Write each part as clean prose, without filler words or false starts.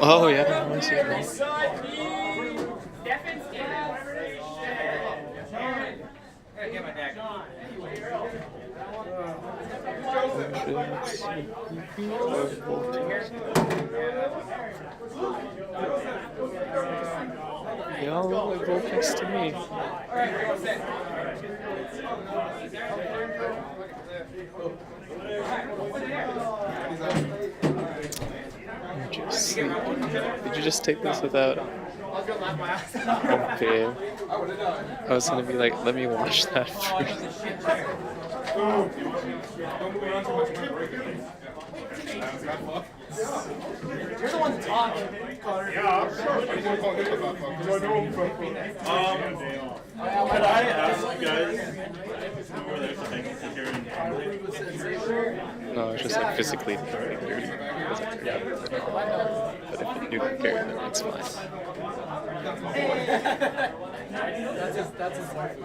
Oh yeah, I see it. They all look like Vulpix to me. Did you just take this without? Okay. I was gonna be like, let me watch that first. You're the one to talk. Could I ask you guys who were there to hang here in No, it's just like physically 30. But if you do compare them, it's fine. That's his wife.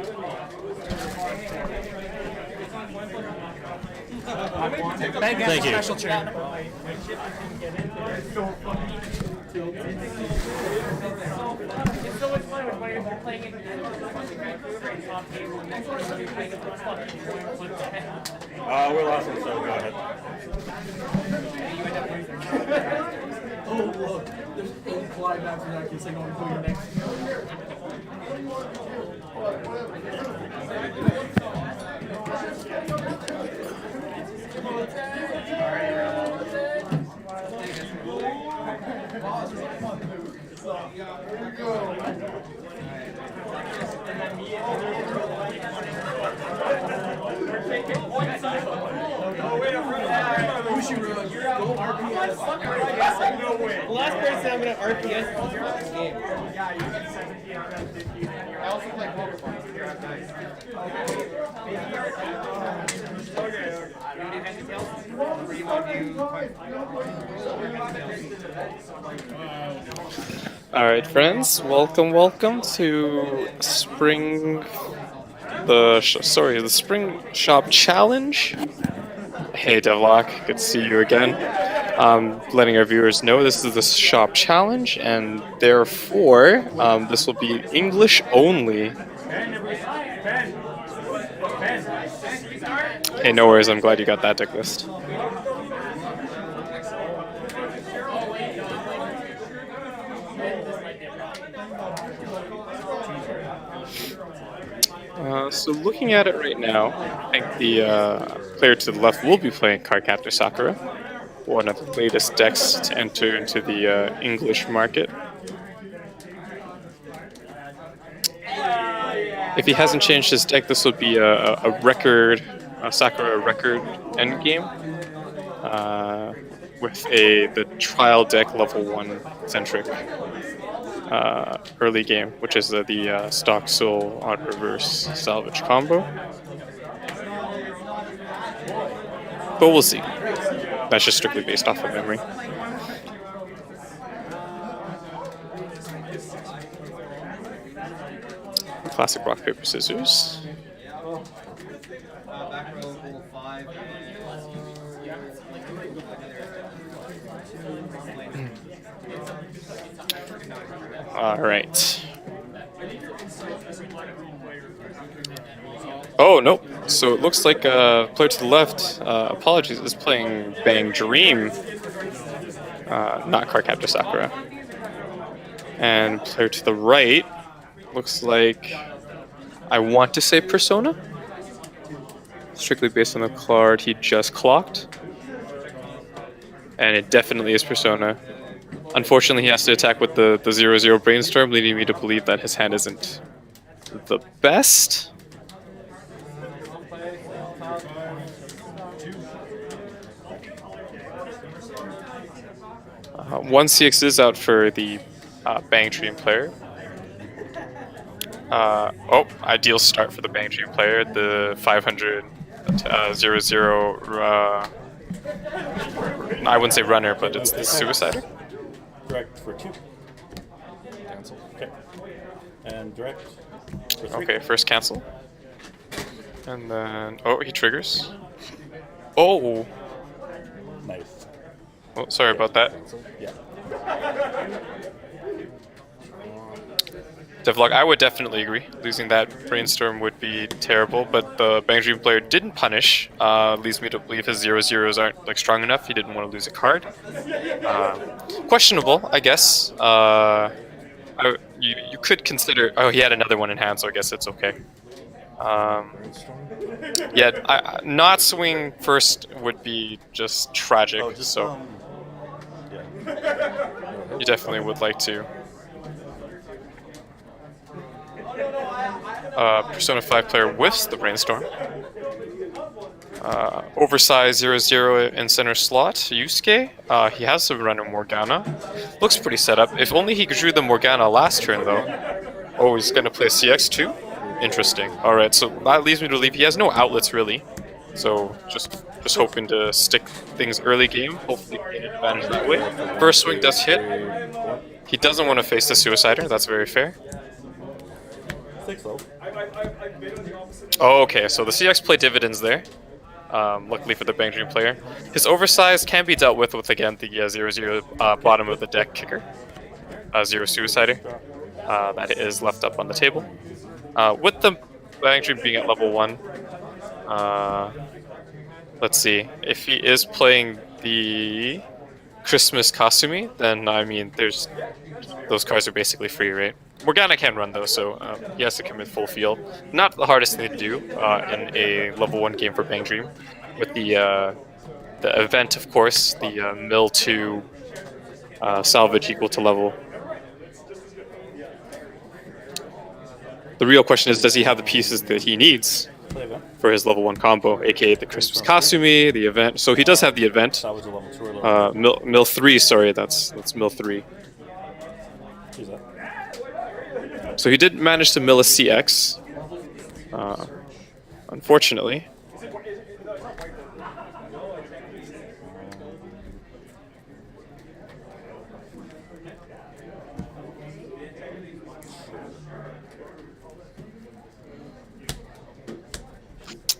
Thank you. Special train. It's so much fun when you're playing in Vancouver and top table and next one you're playing at the fucking point. We're lost in so go ahead. Oh look, there's 8 climaxes that keep saying, "Oh, who you're next." Go RPS. No way. The last person I'm gonna RPS is your game. Yeah, you get 17 out of 15. I also play Pokemon. Alright, friends, welcome to the Spring Shop Challenge. Hey Devlock, good to see you again. Letting our viewers know this is the Shop Challenge, and therefore this will be English only. Hey, no worries, I'm glad you got that deck list. So looking at it right now, I think the player to the left will be playing Cardcaptor Sakura, one of the latest decks to enter into the English market. If he hasn't changed his deck, this will be a Sakura record endgame, with the trial deck level 1 centric early game, which is the Stock Soul on reverse salvage combo. But we'll see. That's just strictly based off of memory. Classic rock, paper, scissors. All right. Oh, nope. So it looks like player to the left, apologies, is playing Bang Dream, not Cardcaptor Sakura. And player to the right looks like, I want to say Persona, strictly based on the card he just clocked. And it definitely is Persona. Unfortunately, he has to attack with the 0/0 Brainstorm, leading me to believe that his hand isn't the best. One CX is out for the Bang Dream player. Ideal start for the Bang Dream player. The 500 0/0. I wouldn't say runner, but it's the Suicider. Direct for 2. Cancel. Okay. And direct for 3. Okay, first cancel. And then he triggers. Oh. Nice. Oh, sorry about that. Cancel. Yeah. Devlog, I would definitely agree. Losing that brainstorm would be terrible, but the Bang Dream player didn't punish. Leads me to believe his 0-0s aren't like strong enough. He didn't want to lose a card. Questionable, I guess. You could consider. Oh, he had another one in hand, so I guess it's okay. Yeah, not swing first would be just tragic. Oh, just, so yeah. you definitely would like to. Persona 5 player whiffs the brainstorm. Oversized 0-0 in center slot, Yusuke. He has a runner Morgana. Looks pretty set up. If only he drew the Morgana last turn, though. Oh, he's going to play CX too? Interesting. Alright, so that leads me to believe he has no outlets, really. So, just hoping to stick things early game. Hopefully get an advantage that way. First swing does hit. He doesn't want to face the Suicider. That's very fair. 6 though. Oh, okay, so the CX play dividends there. Luckily for the Bang Dream player. His oversize can be dealt with again, the 0-0 bottom of the deck kicker. 0 Suicider. That is left up on the table. With the Bang Dream being at level 1, let's see. If he is playing the Christmas Kasumi, then, I mean, those cards are basically free, right? Morgana can run though, so he has to commit full field. Not the hardest thing to do in a level 1 game for Bang Dream. With the event, of course, the mill 2 salvage equal to level. The real question is, does he have the pieces that he needs for his level 1 combo, aka the Christmas Kasumi, the event? So he does have the event. That was a level 2 or level mill 3, sorry, that's mill 3. Who's that? So he did manage to mill a CX, unfortunately.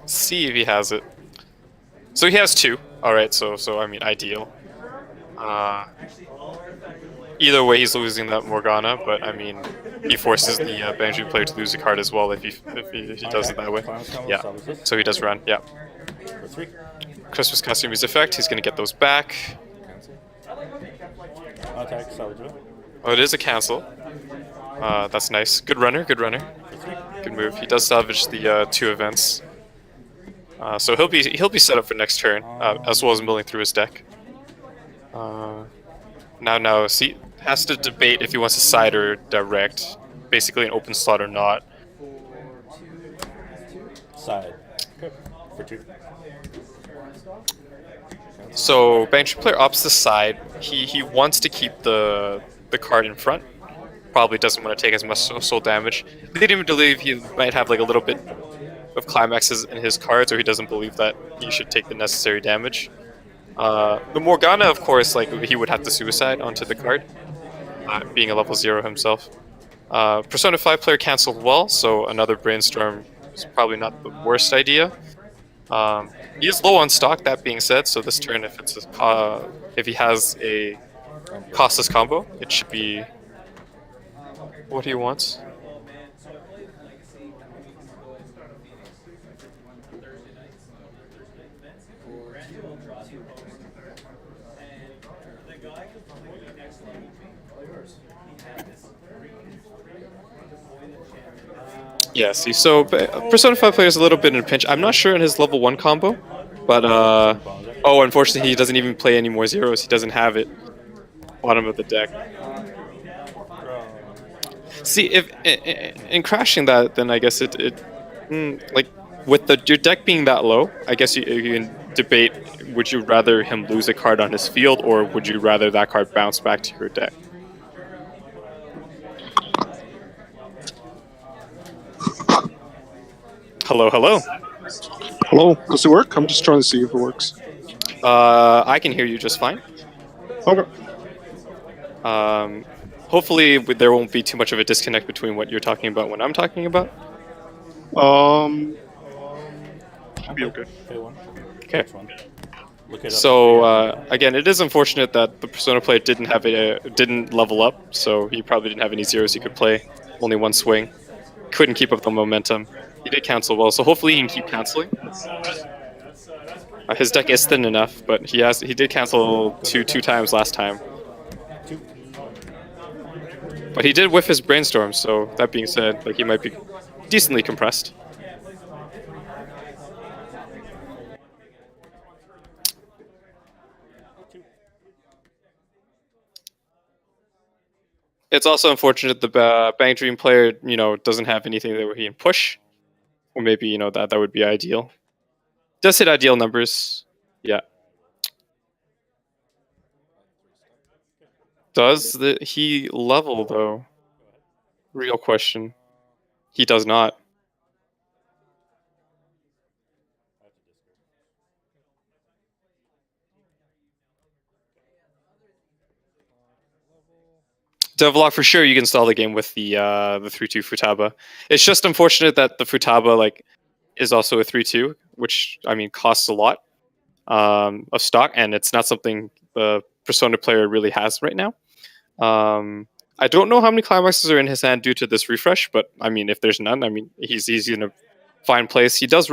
See if he has it. So he has 2. Alright, so I mean, ideal. Either way, he's losing that Morgana, but I mean, he forces the Bang Dream player to lose a card as well if he does it that way. Yeah, so he does run, yeah. Christmas Kasumi's effect, he's going to get those back. Attack, salvage. Oh, it is a cancel. That's nice. Good runner, good runner. Good move. He does salvage the 2 events. So he'll be set up for next turn, as well as milling through his deck. Now, see, has to debate if he wants to side or direct, basically an open slot or not. Side. Okay. For 2. So Bang Dream player opts the side. He wants to keep the card in front. Probably doesn't want to take as much soul damage. He didn't even believe he might have like a little bit of climaxes in his cards, or he doesn't believe that he should take the necessary damage. The Morgana, of course, like he would have to suicide onto the card, being a level 0 himself. Persona 5 player canceled well, so another brainstorm is probably not the worst idea. He is low on stock, that being said, so this turn, if he has a costless combo, it should be what he wants. Yeah, see, so Persona 5 player is a little bit in a pinch. I'm not sure in his level 1 combo, but, oh, unfortunately he doesn't even play any more 0s. He doesn't have it. Bottom of the deck. See, if in crashing that, then I guess like, with your deck being that low, I guess you can debate, would you rather him lose a card on his field, or would you rather that card bounce back to your deck? Hello, hello. Hello, does it work? I'm just trying to see if it works. I can hear you just fine. Okay. Hopefully there won't be too much of a disconnect between what you're talking about and what I'm talking about. Should be okay. Okay. Look it up. So again, it is unfortunate that the Persona player didn't level up, so he probably didn't have any zeros he could play. Only one swing. Couldn't keep up the momentum. He did cancel well, so hopefully he can keep canceling. His deck is thin enough, but he did cancel two times last time. But he did whiff his brainstorm, so that being said, like he might be decently compressed. It's also unfortunate the Bang Dream player, doesn't have anything that he can push, or maybe that would be ideal. Does hit ideal numbers, yeah. Does he level though? Real question. He does not. Devlog for sure. You can stall the game with the 3/2 Futaba. It's just unfortunate that the Futaba is also a 3/2, which I mean costs a lot of stock, and it's not something the Persona player really has right now. I don't know how many climaxes are in his hand due to this refresh, but I mean, if there's none, I mean, he's in a fine place. He might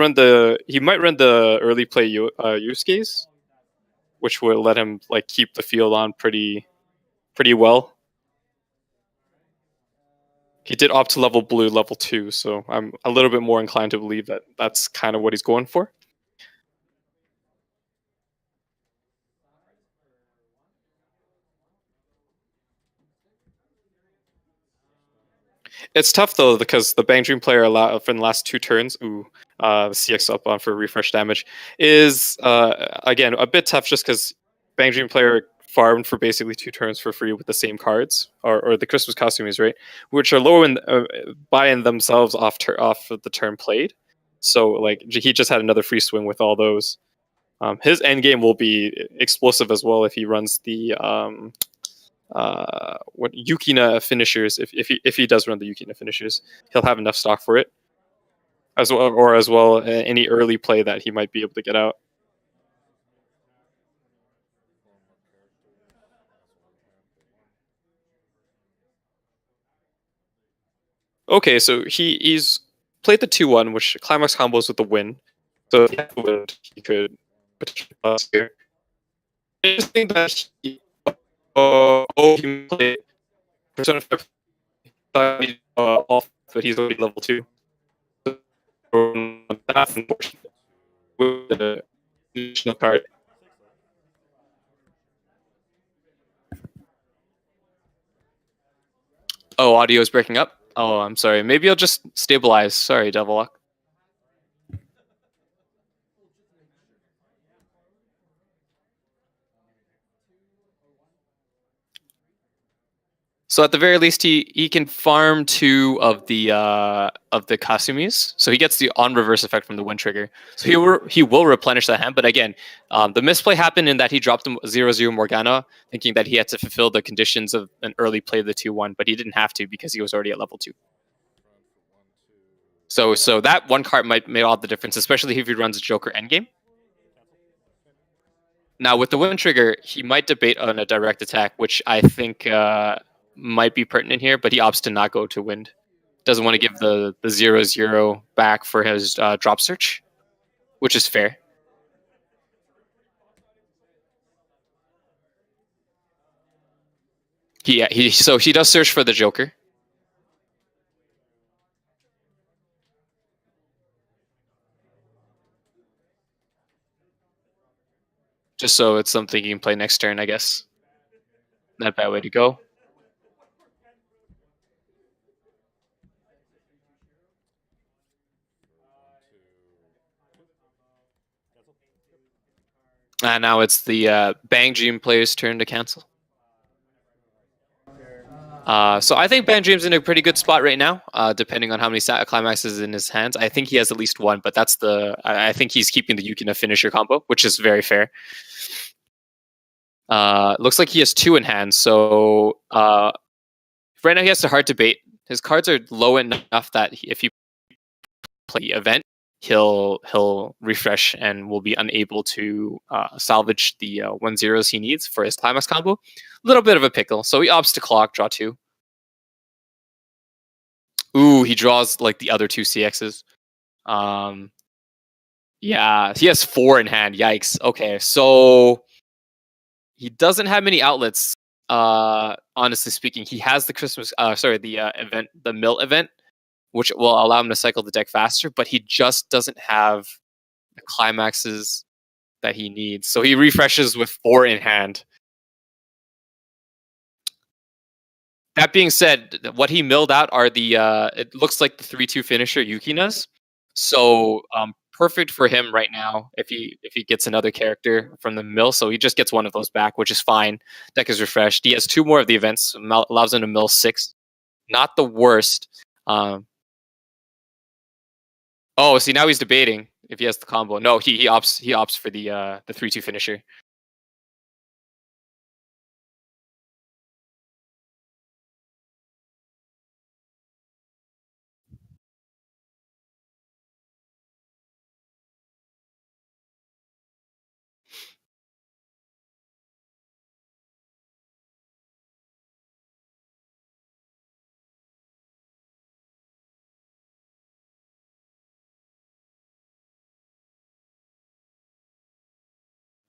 run the early play Yusuke's, which will let him keep the field on pretty well. He did opt to level blue level 2, so I'm a little bit more inclined to believe that that's kind of what he's going for. It's tough though because the Bang Dream player for the last 2 turns, the CX up on for refresh damage is again a bit tough just because Bang Dream player farmed for basically 2 turns for free with the same cards or the Christmas costumes, right? Which are low by in themselves off of the turn played. So he just had another free swing with all those. His end game will be explosive as well if he runs the what Yukina finishers. If he does run the Yukina finishers, he'll have enough stock for it, as well any early play that he might be able to get out. Okay, so he's played the 2/1, which climax combos with the win. So if he had the win, he could potentially pass here. I just think that he played Persona 5 off, but he's already level 2. That's unfortunate with the additional card. Oh, audio is breaking up. Oh, I'm sorry. Maybe I'll just stabilize. Sorry, Devillock. So at the very least, he can farm 2 of the Kasumis, so he gets the on reverse effect from the wind trigger. So he will replenish that hand. But again, the misplay happened in that he dropped him 0/0 Morgana, thinking that he had to fulfill the conditions of an early play of the 2/1, but he didn't have to because he was already at level 2. So that one card might make all the difference, especially if he runs a Joker endgame. Now with the wind trigger, he might debate on a direct attack, which I think might be pertinent here, but he opts to not go to wind. Doesn't want to give the 0/0 back for his drop search, which is fair. So he does search for the Joker. Just so it's something you can play next turn, I guess. Not a bad way to go. Now it's the Bang Dream player's turn to cancel. So I think Bang Dream's in a pretty good spot right now, depending on how many climaxes in his hands. I think he has at least 1, but that's I think he's keeping the Yukina finisher combo, which is very fair. Looks like he has 2 in hand, so right now he has a hard debate. His cards are low enough that if you play event, he'll refresh and will be unable to salvage the 1/0s he needs for his climax combo. A little bit of a pickle. So he opts to clock, draw 2. Ooh, he draws like the other 2 CXs. Yeah, he has 4 in hand. Yikes. Okay, so he doesn't have many outlets. Honestly speaking, he has the event, the mill event, which will allow him to cycle the deck faster, but he just doesn't have the climaxes that he needs. So he refreshes with 4 in hand. That being said, what he milled out are the it looks like the 3/2 finisher Yukina's. So perfect for him right now if he gets another character from the mill. So he just gets one of those back, which is fine. Deck is refreshed. He has 2 more of the events, allows him to mill 6. Not the worst. Oh, see, now he's debating if he has the combo. No, he opts for the 3/2 finisher.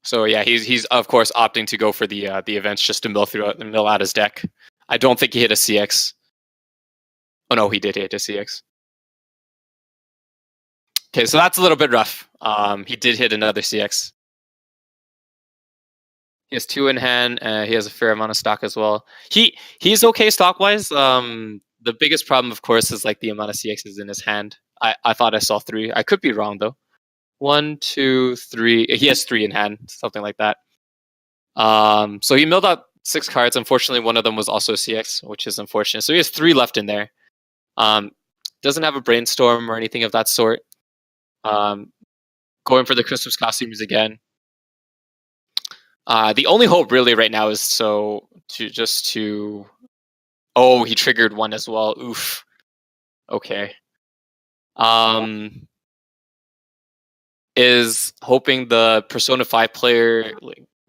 So yeah, he's of course opting to go for the events just to mill out his deck. I don't think he hit a CX. Oh no, he did hit a CX. Okay, so that's a little bit rough. He did hit another CX. He has 2 in hand. He has a fair amount of stock as well. He's okay stock wise. The biggest problem, of course, is like the amount of CXs in his hand. I thought I saw 3. I could be wrong though. 1, 2, 3. He has 3 in hand, something like that. So he milled out 6 cards. Unfortunately, one of them was also CX, which is unfortunate. So he has 3 left in there. Doesn't have a brainstorm or anything of that sort. Going for the Christmas costumes again. The only hope really right now is oh, he triggered one as well. Oof. Okay. Is hoping the Persona 5 player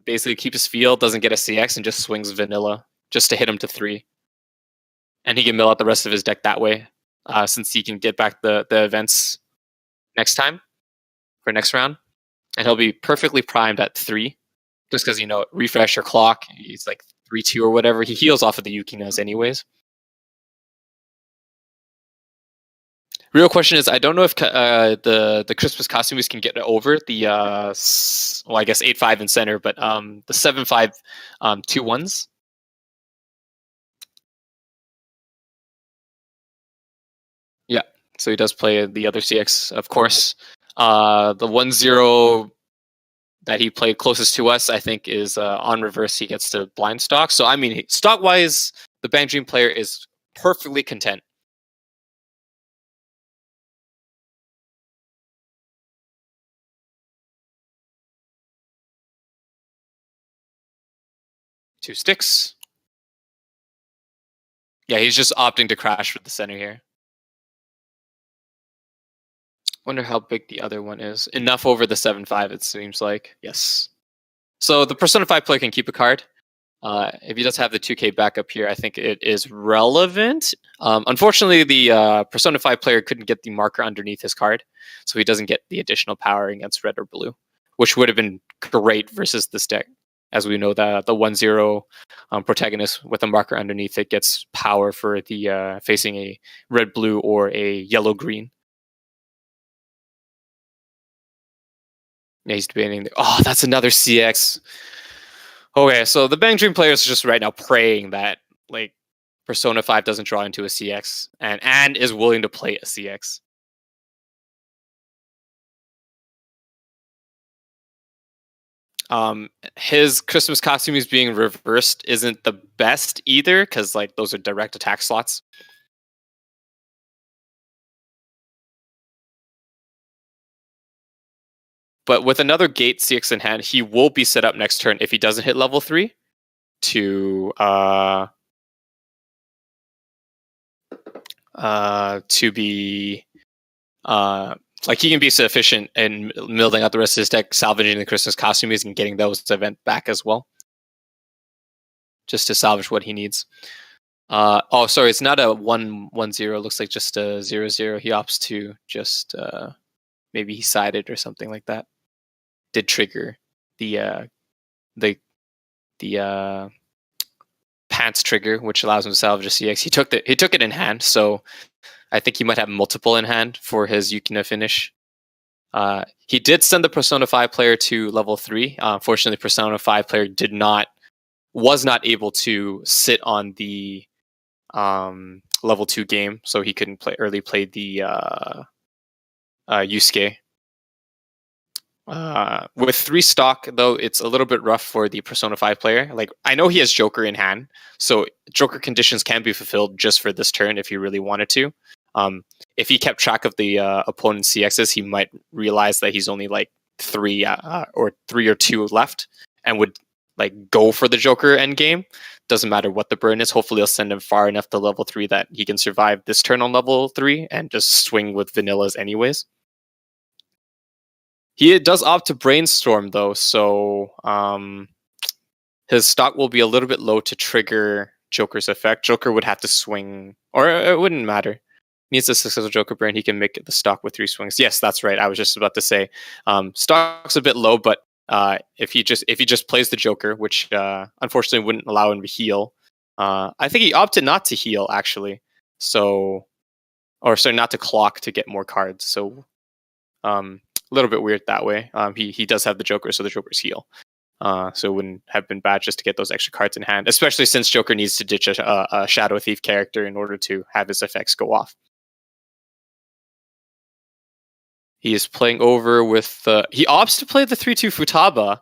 basically keeps his field, doesn't get a CX, and just swings vanilla just to hit him to 3. And he can mill out the rest of his deck that way, since he can get back the events next time for next round. And he'll be perfectly primed at 3. Just because, refresh or clock, he's like 3/2 or whatever. He heals off of the Yukinas anyways. Real question is, I don't know if the Christmas costumes can get over the I guess 8/5 in center, but the 7/5 2/1s. Yeah, so he does play the other CX, of course. The 1/0 that he played closest to us, I think, is on reverse. He gets to blind stock. So I mean, stock wise, the Bang Dream player is perfectly content. Two sticks. Yeah, he's just opting to crash with the center here. Wonder how big the other one is. Enough over the 7/5, it seems like. Yes. So the Persona 5 player can keep a card. If he does have the 2K backup here, I think it is relevant. Unfortunately, the Persona 5 player couldn't get the marker underneath his card, so he doesn't get the additional power against red or blue, which would have been great versus this deck. As we know, the 1/0 protagonist with a marker underneath it gets power for the facing a red-blue or a yellow-green. Yeah, he's debating. Oh, that's another CX. Okay, so the Bang Dream player is just right now praying that like Persona 5 doesn't draw into a CX and is willing to play a CX. His Christmas costume is being reversed isn't the best either, because like those are direct attack slots. But with another gate CX in hand, he will be set up next turn if he doesn't hit level 3 to be like he can be so efficient in milling out the rest of his deck, salvaging the Christmas costumes and getting those event back as well, just to salvage what he needs. Oh, sorry, it's not a 1-1-0. It looks like just a 0-0. He opts to just maybe he sided or something like that. Did trigger the pants trigger, which allows him to salvage a CX. He took it in hand, so I think he might have multiple in hand for his Yukina finish. He did send the Persona 5 player to level 3. Unfortunately, Persona 5 player was not able to sit on the level 2 game, so he couldn't play the Yusuke. With 3 stock, though, it's a little bit rough for the Persona 5 player. Like, I know he has Joker in hand, so Joker conditions can be fulfilled just for this turn if he really wanted to. If he kept track of the opponent's CXs, he might realize that he's only like 3 or 2 left and would like go for the Joker endgame. Doesn't matter what the burn is. Hopefully he'll send him far enough to level 3 that he can survive this turn on level 3 and just swing with vanillas anyways. He does opt to brainstorm though, so his stock will be a little bit low to trigger Joker's effect. Joker would have to swing, or it wouldn't matter. He needs a successful Joker burn. He can make the stock with 3 swings. Yes, that's right. I was just about to say stock's a bit low, but if he just plays the Joker, which unfortunately wouldn't allow him to heal. I think he opted not to heal actually, not to clock to get more cards. So a little bit weird that way. He does have the Joker, so the Joker's heal. So it wouldn't have been bad just to get those extra cards in hand, especially since Joker needs to ditch a Shadow Thief character in order to have his effects go off. He is playing over with... he opts to play the 3-2 Futaba.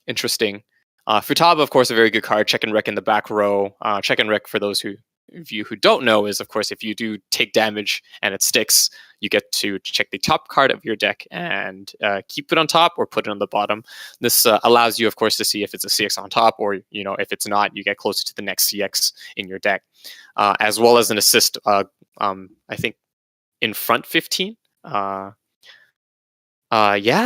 Interesting. Futaba, of course, a very good card. Check and Wreck in the back row. Check and Wreck, for those of you who don't know, is, of course, if you do take damage and it sticks, you get to check the top card of your deck and keep it on top or put it on the bottom. This allows you, of course, to see if it's a CX on top, or if it's not, you get closer to the next CX in your deck, as well as an assist. I think in front 15. Yeah,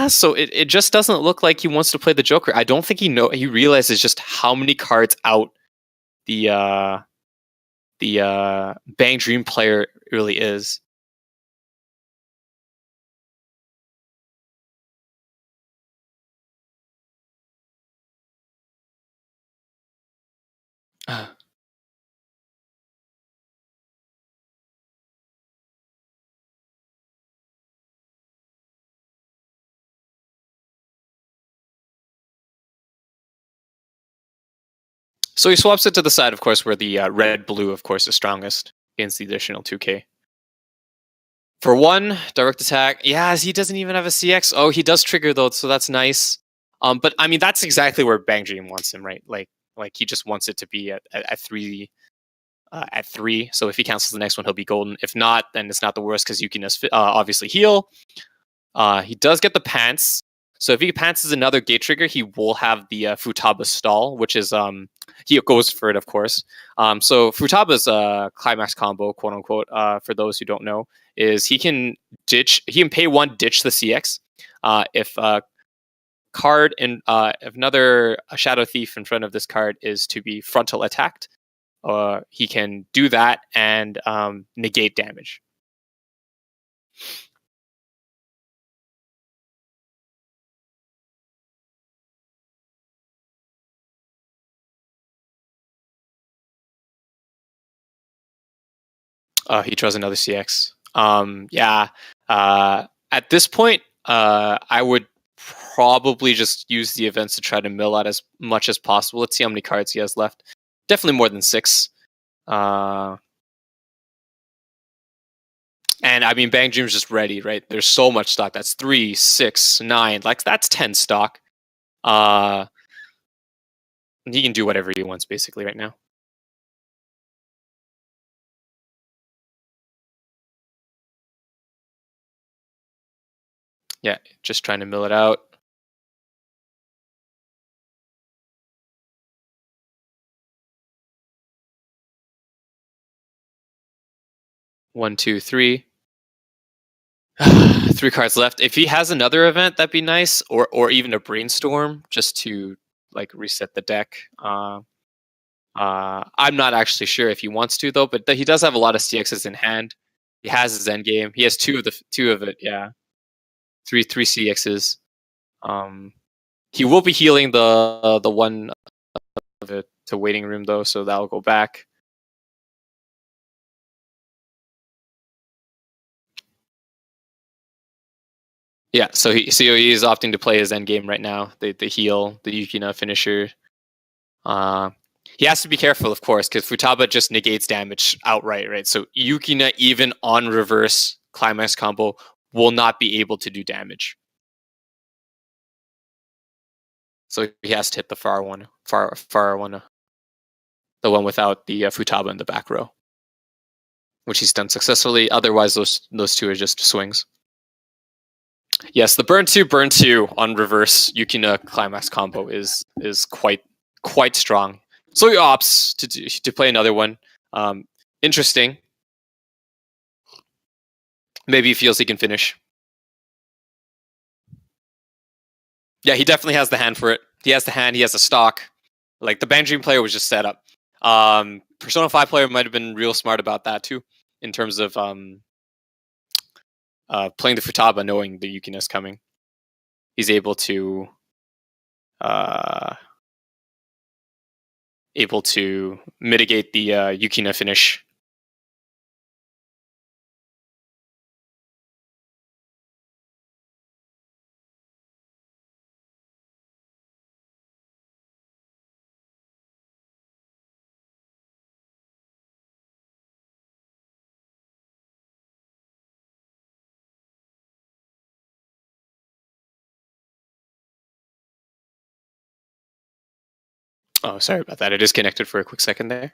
so it just doesn't look like he wants to play the Joker. I don't think he realizes just how many cards out the Bang Dream player really is. So he swaps it to the side, of course, where the red-blue, of course, is strongest against the additional 2k. For 1, direct attack. Yeah, he doesn't even have a CX. Oh, he does trigger, though, so that's nice. But, I mean, that's exactly where Bang Dream wants him, right? Like he just wants it to be at 3. At 3, so if he cancels the next one, he'll be golden. If not, then it's not the worst because you can obviously heal. He does get the pants. So if he pantses another gate trigger, he will have the Futaba stall, which is he goes for it, of course. So Futaba's climax combo, quote unquote, for those who don't know, is he can pay 1, ditch the CX. If a card if another Shadow Thief in front of this card is to be frontal attacked, he can do that and negate damage. He draws another CX. Yeah. At this point, I would probably just use the events to try to mill out as much as possible. Let's see how many cards he has left. Definitely more than 6. And I mean, Bang Dream's just ready, right? There's so much stock. That's 3, 6, 9. Like, that's 10 stock. He can do whatever he wants, basically, right now. Yeah, just trying to mill it out. One, 2, 3. 3 cards left. If he has another event, that'd be nice, or even a brainstorm just to like reset the deck. I'm not actually sure if he wants to though, but he does have a lot of CXs in hand. He has his end game. He has two of it. Yeah, three CXs. He will be healing the one of it to waiting room though, so that'll go back. Yeah, so he is opting to play his end game right now. The heal, the Yukina finisher. He has to be careful, of course, because Futaba just negates damage outright, right? So Yukina, even on reverse climax combo, will not be able to do damage. So he has to hit the far one, the one without the Futaba in the back row, which he's done successfully. Otherwise, those two are just swings. Yes, the burn two on reverse Yukina climax combo is quite strong. So he opts to play another one. Interesting. Maybe he feels he can finish. Yeah, he definitely has the hand for it. He has the hand. He has the stock. Like the Bang Dream player was just set up. Persona 5 player might have been real smart about that too, in terms of playing the Futaba, knowing the Yukina's coming. He's able to mitigate the Yukina finish. Oh, sorry about that. I disconnected for a quick second there.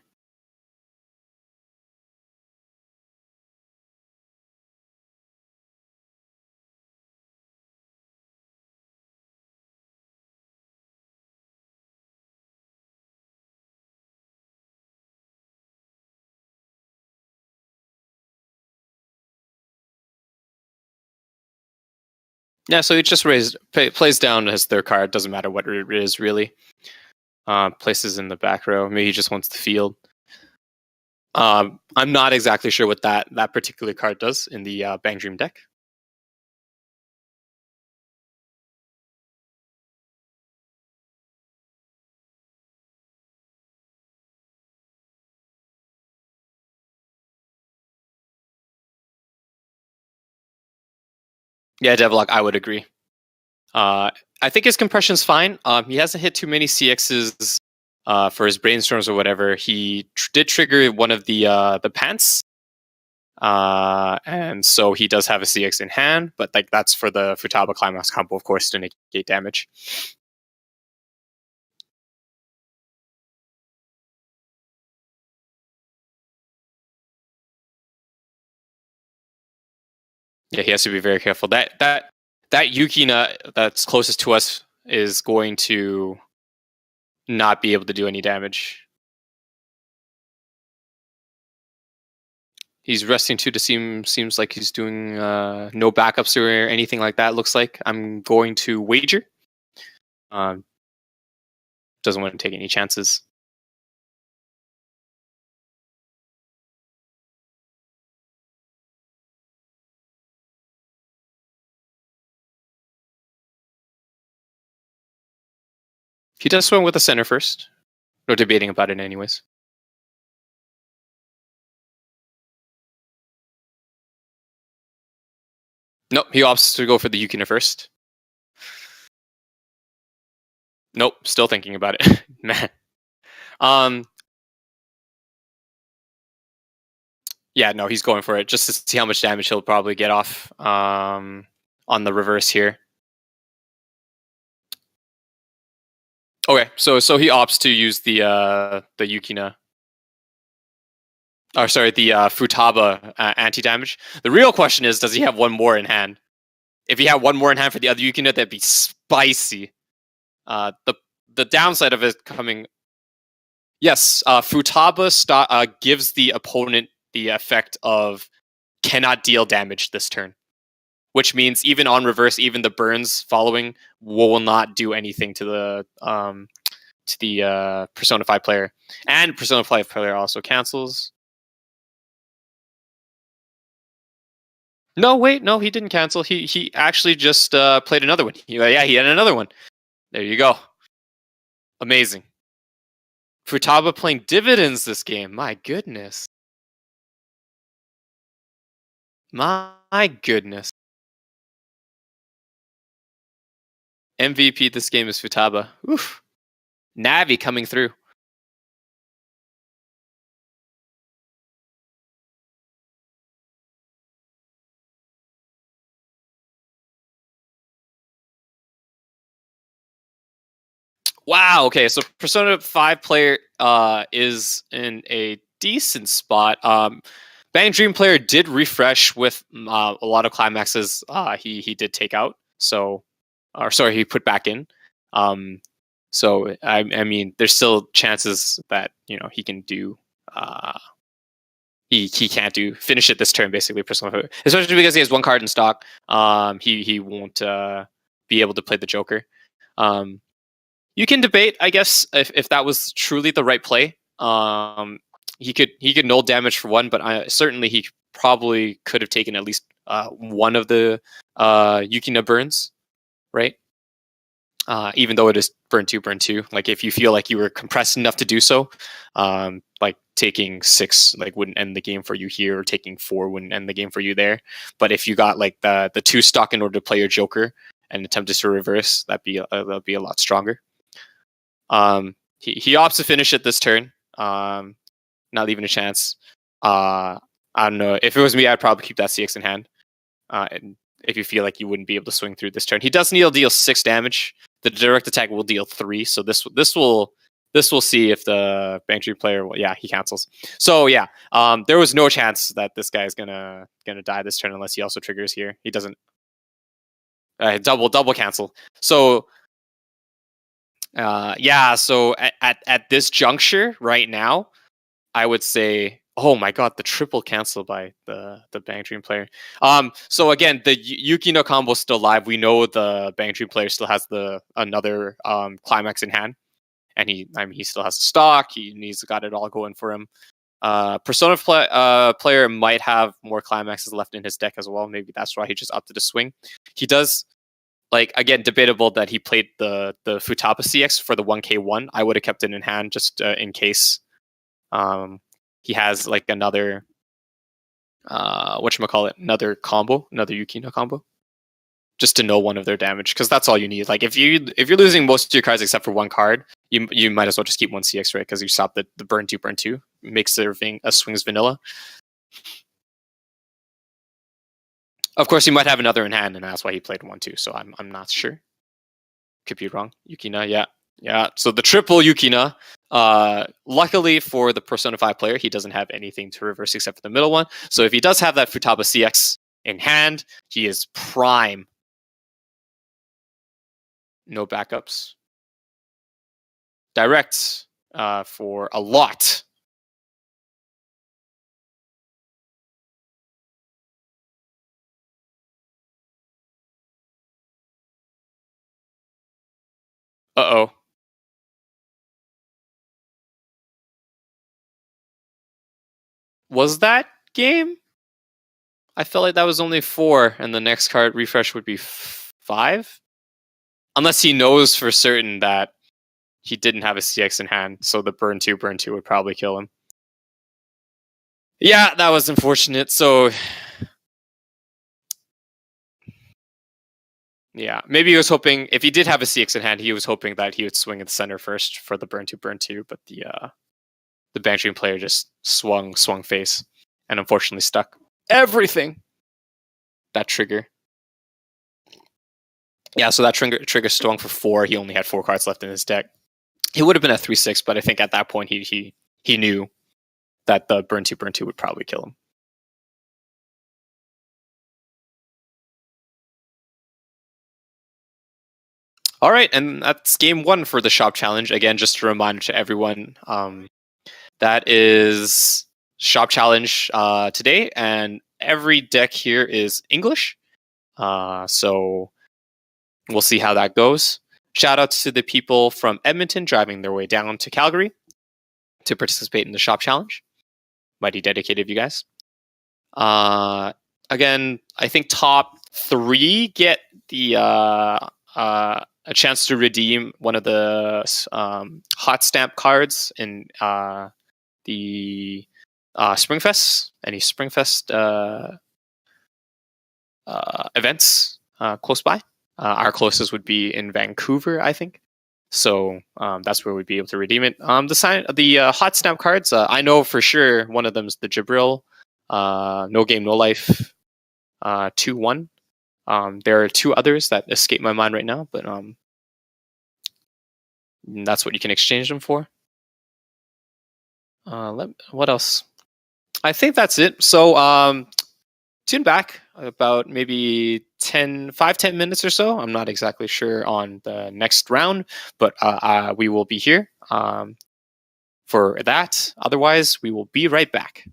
Yeah, so he just plays down his third card. Doesn't matter what it is, really. Places in the back row. Maybe he just wants the field. I'm not exactly sure what that particular card does in the Bang Dream deck. Yeah, Devlock, I would agree. I think his compression's fine. He hasn't hit too many CXs for his brainstorms or whatever. He did trigger one of the pants, and so he does have a CX in hand. But like that's for the Futaba climax combo, of course, to negate damage. Yeah, he has to be very careful. That Yukina that's closest to us is going to not be able to do any damage. He's resting too. To seems like he's doing no backups or anything like that. Looks like I'm going to wager. Doesn't want to take any chances. He does swing with the center first. We're debating about it anyways. Nope, he opts to go for the Yukina first. Nope, still thinking about it. Man. Yeah, no, he's going for it just to see how much damage he'll probably get off on the reverse here. Okay, so he opts to use the Yukina. Or sorry, the Futaba anti-damage. The real question is, does he have one more in hand? If he had one more in hand for the other Yukina, that'd be spicy. The downside of it coming... Yes, Futaba gives the opponent the effect of cannot deal damage this turn. which means even on reverse, even the burns following will not do anything to the Persona 5 player. And Persona 5 player also cancels. No, wait, no, he didn't cancel. He actually just played another one. He had another one. There you go. Amazing. Futaba playing dividends this game. My goodness. My goodness. MVP this game is Futaba. Oof. Navi coming through. Wow. Okay, so Persona 5 player is in a decent spot. Bang Dream player did refresh with a lot of climaxes. He did take out. So, or sorry, he put back in. So I mean, there's still chances that he can do. He can't finish it this turn basically. Persona 5, especially because he has one card in stock. He won't be able to play the Joker. You can debate, I guess, if that was truly the right play. He could null damage for one, but certainly he probably could have taken at least one of the Yukina burns, right? Even though it is burn two. Like if you feel like you were compressed enough to do so, like taking 6 like wouldn't end the game for you here, or taking 4 wouldn't end the game for you there. But if you got like the 2 stock in order to play your Joker and attempted to reverse, that'd be a lot stronger. He opts to finish it this turn. Not leaving a chance. I don't know. If it was me, I'd probably keep that CX in hand. And if you feel like you wouldn't be able to swing through this turn, he does need to deal 6 damage. The direct attack will deal 3. So this will see if the Bang Dream player. Well, yeah, he cancels. So yeah, there was no chance that this guy is gonna die this turn unless he also triggers here. He doesn't. Double cancel. So. Yeah, so at this juncture right now, I would say, oh my god, the triple cancel by the Bang Dream player. So again, the Yukino combo is still live. We know the Bang Dream player still has another climax in hand, and he still has the stock. He's got it all going for him. Persona player might have more climaxes left in his deck as well. Maybe that's why he just opted to swing. He does. Like, again, debatable that he played the Futaba CX for the 1k1. I would have kept it in hand just in case he has like another another combo, another Yukino combo, just to know one of their damage, because that's all you need. Like if you're losing most of your cards except for one card, you might as well just keep one CX, right? Because you stop the burn two, makes everything a swings vanilla. Of course, he might have another in hand, and that's why he played 1-2. So I'm not sure. Could be wrong. Yukina, yeah. So the triple Yukina. Luckily for the Persona 5 player, he doesn't have anything to reverse except for the middle one. So if he does have that Futaba CX in hand, he is prime. No backups. Direct for a lot. Uh-oh. Was that game? I felt like that was only 4, and the next card refresh would be 5? Unless he knows for certain that he didn't have a CX in hand, so the burn 2 would probably kill him. Yeah, that was unfortunate. So yeah, maybe he was hoping, if he did have a CX in hand, he was hoping that he would swing at the center first for the burn 2, but the Bang Dream player just swung face, and unfortunately stuck everything. That trigger. Yeah, so that trigger swung for 4. He only had 4 cards left in his deck. He would have been at 3-6, but I think at that point he knew that the burn 2 would probably kill him. All right, and that's game 1 for the shop challenge. Again, just a reminder to everyone, that is shop challenge today, and every deck here is English. So we'll see how that goes. Shout outs to the people from Edmonton driving their way down to Calgary to participate in the shop challenge. Mighty dedicated of you guys. Again, I think top 3 get the a chance to redeem one of the hot stamp cards in the Springfest. Any Springfest events close by. Our closest would be in Vancouver, I think. So that's where we'd be able to redeem it. The hot stamp cards, I know for sure one of them is the Jibril, No Game No Life 2-1. There are 2 others that escape my mind right now, but that's what you can exchange them for. What else? I think that's it. So tune back about maybe 10 minutes or so. I'm not exactly sure on the next round, but we will be here for that. Otherwise, we will be right back.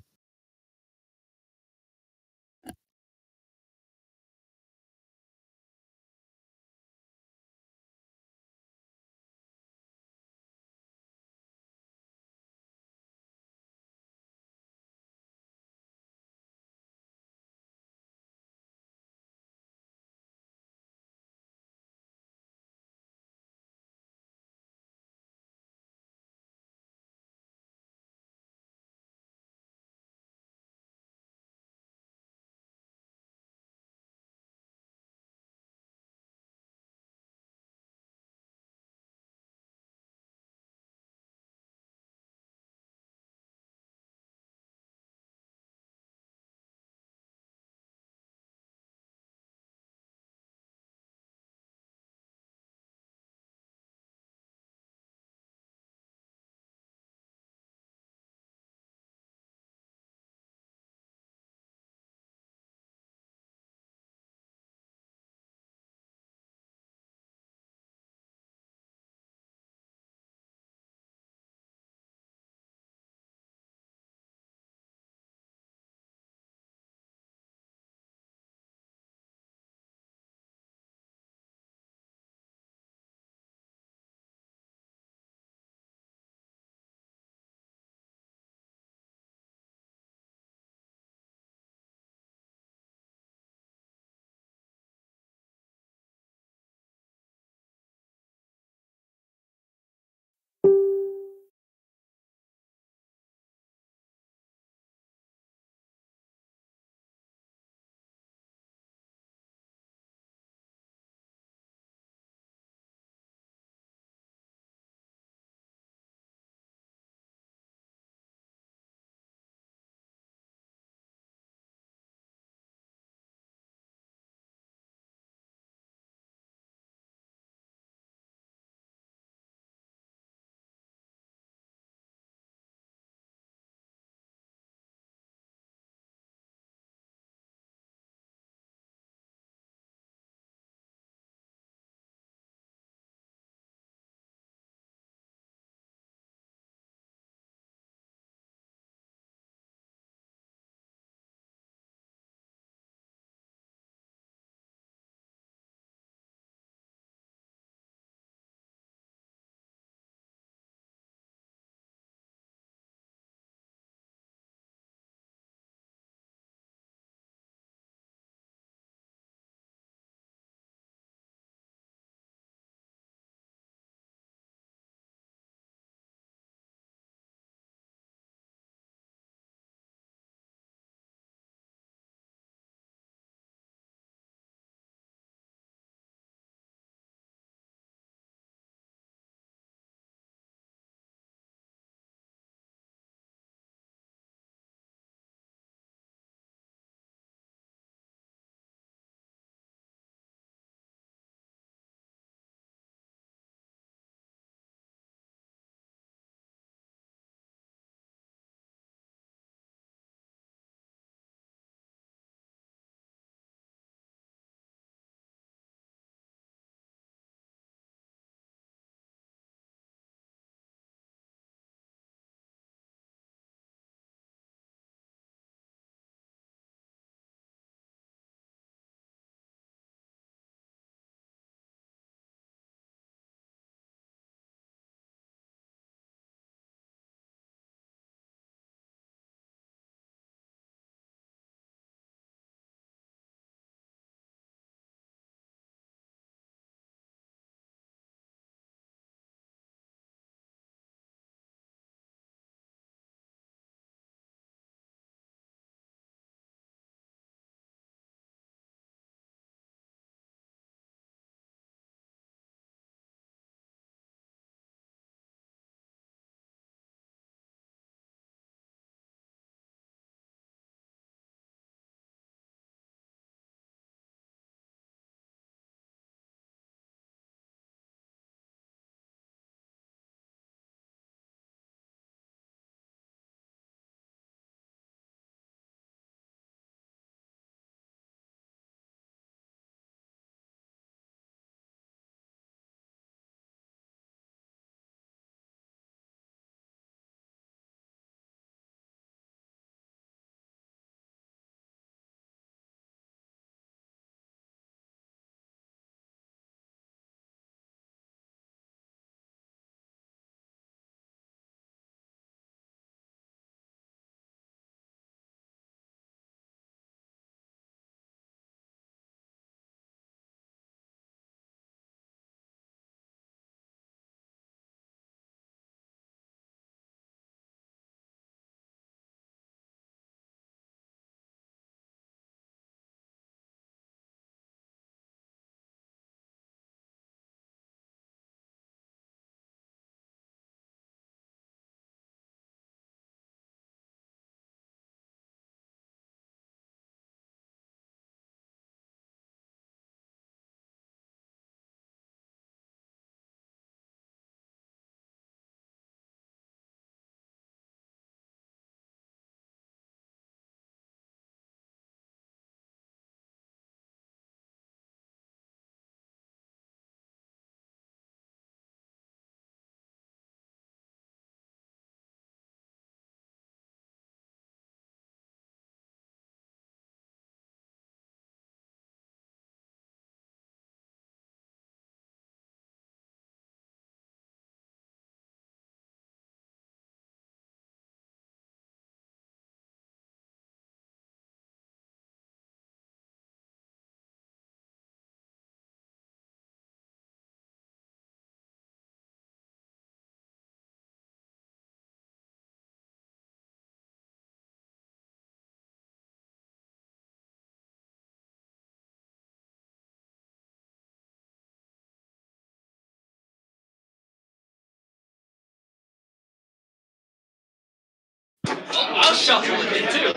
I'll shuffle it in too.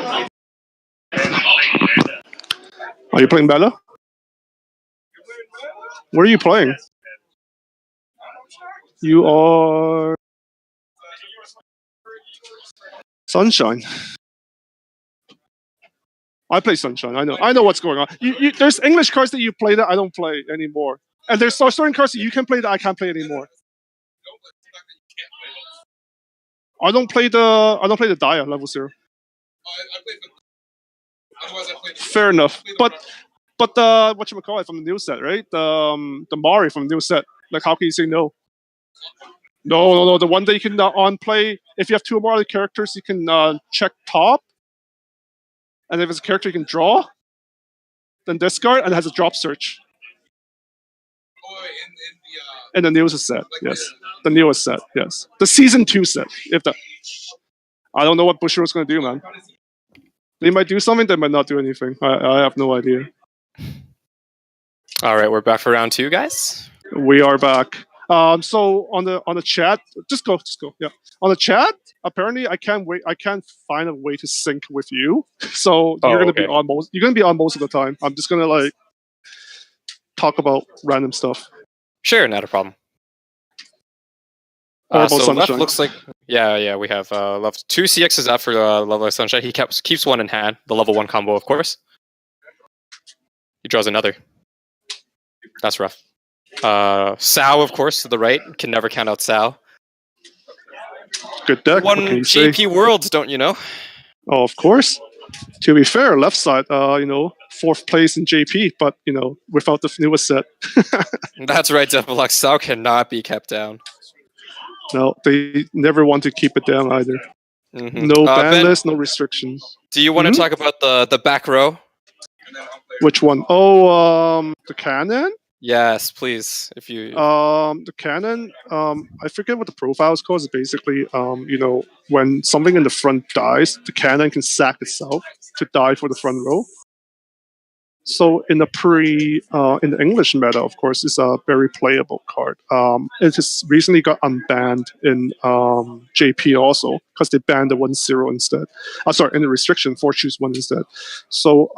Are you playing Bella? Where are you playing? You are Sunshine. I play Sunshine. I know what's going on. There's English cards that you play that I don't play anymore, and there's certain cards that you can play that I can't play anymore. I don't play the Dia level 0. Fair enough, but the whatchamacallit from the new set, right? The Mari from the new set. Like, how can you say no? No. The one that you can on play, if you have 2 or more other characters, you can check top, and if it's a character you can draw, then discard, and it has a drop search. In the newest set, yes. The newest set, yes. The season 2 set. I don't know what Bushiroad's going to do, man. They might do something, they might not do anything. I have no idea. All right, we're back for round 2, guys. We are back. So on the chat, just go. Yeah. On the chat, apparently I can't find a way to sync with you. So you're gonna be on most of the time. I'm just gonna like talk about random stuff. Sure, not a problem. Or about so Sunshine. left looks like we have left 2 CXs out for level of Sunshine. He keeps 1 in hand, the level 1 combo, of course. He draws another. That's rough. Sao, of course, to the right. Can never count out Sao. Good deck. One JP Worlds, don't you know? Oh, of course. To be fair, left side, 4th place in JP, but without the newest set. That's right, Devilux. Sao cannot be kept down. No, they never want to keep it down either. Mm-hmm. No ban Ben, list, no restrictions. Do you want to talk about the back row? Which one? Oh, the cannon? Yes, please. If you the cannon, I forget what the profile is called. It's basically, when something in the front dies, the cannon can sack itself to die for the front row. So in the English meta, of course, it's a very playable card. It has recently got unbanned in JP also because they banned the 1-0 instead. In the restriction 4 choose 1 instead. So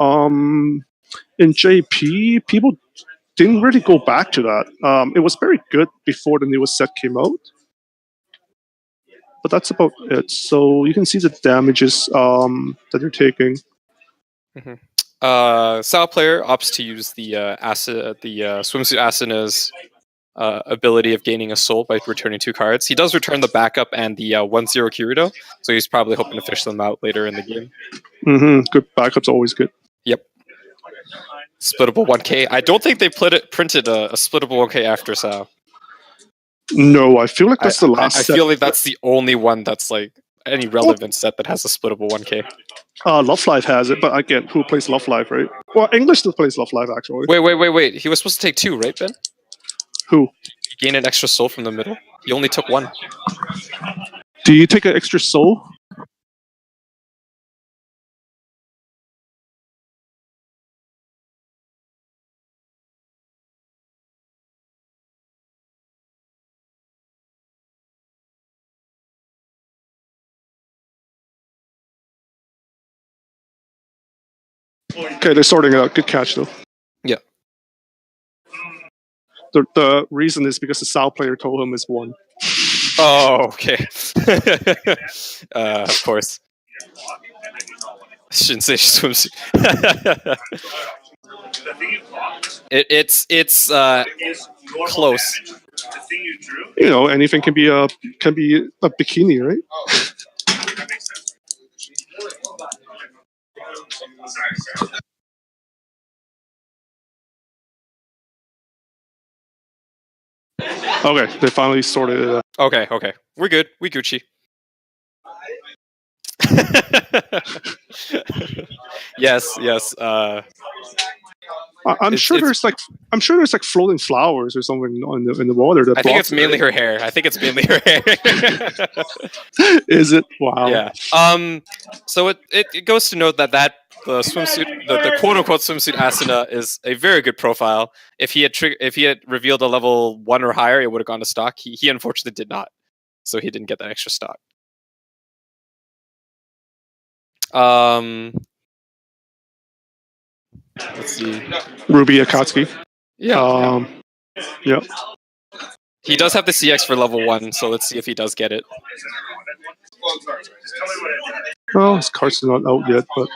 in JP, people didn't really go back to that. It was very good before the newest set came out. But that's about it. So you can see the damages that you're taking. Mm-hmm. Sao player opts to use the swimsuit Asuna's ability of gaining a soul by returning 2 cards. He does return the backup and the 1-0 Kirito, so he's probably hoping to fish them out later in the game. Mm-hmm. Good backup's always good. Yep. Splittable 1K. I don't think they printed a splittable 1K after Sao. No, I feel like that's the last set. I feel like that's the only one that's like any relevant set that has a splittable 1K. Love Life has it, but again, who plays Love Life, right? Well, English still plays Love Life, actually. Wait. He was supposed to take 2, right, Ben? Who? He gained an extra soul from the middle. He only took 1. Do you take an extra soul? Okay, they're sorting it out. Good catch, though. Yeah. The reason is because the Sao player told him it's 1. Oh, okay. Of course. I shouldn't say swimsuit. It's close. Anything can be a bikini, right? Okay, they finally sorted it out. Okay. We're good. We Gucci. Yes. I'm sure there's like floating flowers or something in the water. I think it's mainly her hair. Is it? Wow. Yeah. So it goes to note that the swimsuit, the quote unquote swimsuit Asuna is a very good profile. If he had revealed a level 1 or higher, it would have gone to stock. He unfortunately did not, so he didn't get that extra stock. Let's see. Ruby Akatsuki. Yeah. Yeah. He does have the CX for level 1, so let's see if he does get it. Well, his card's not out yet, but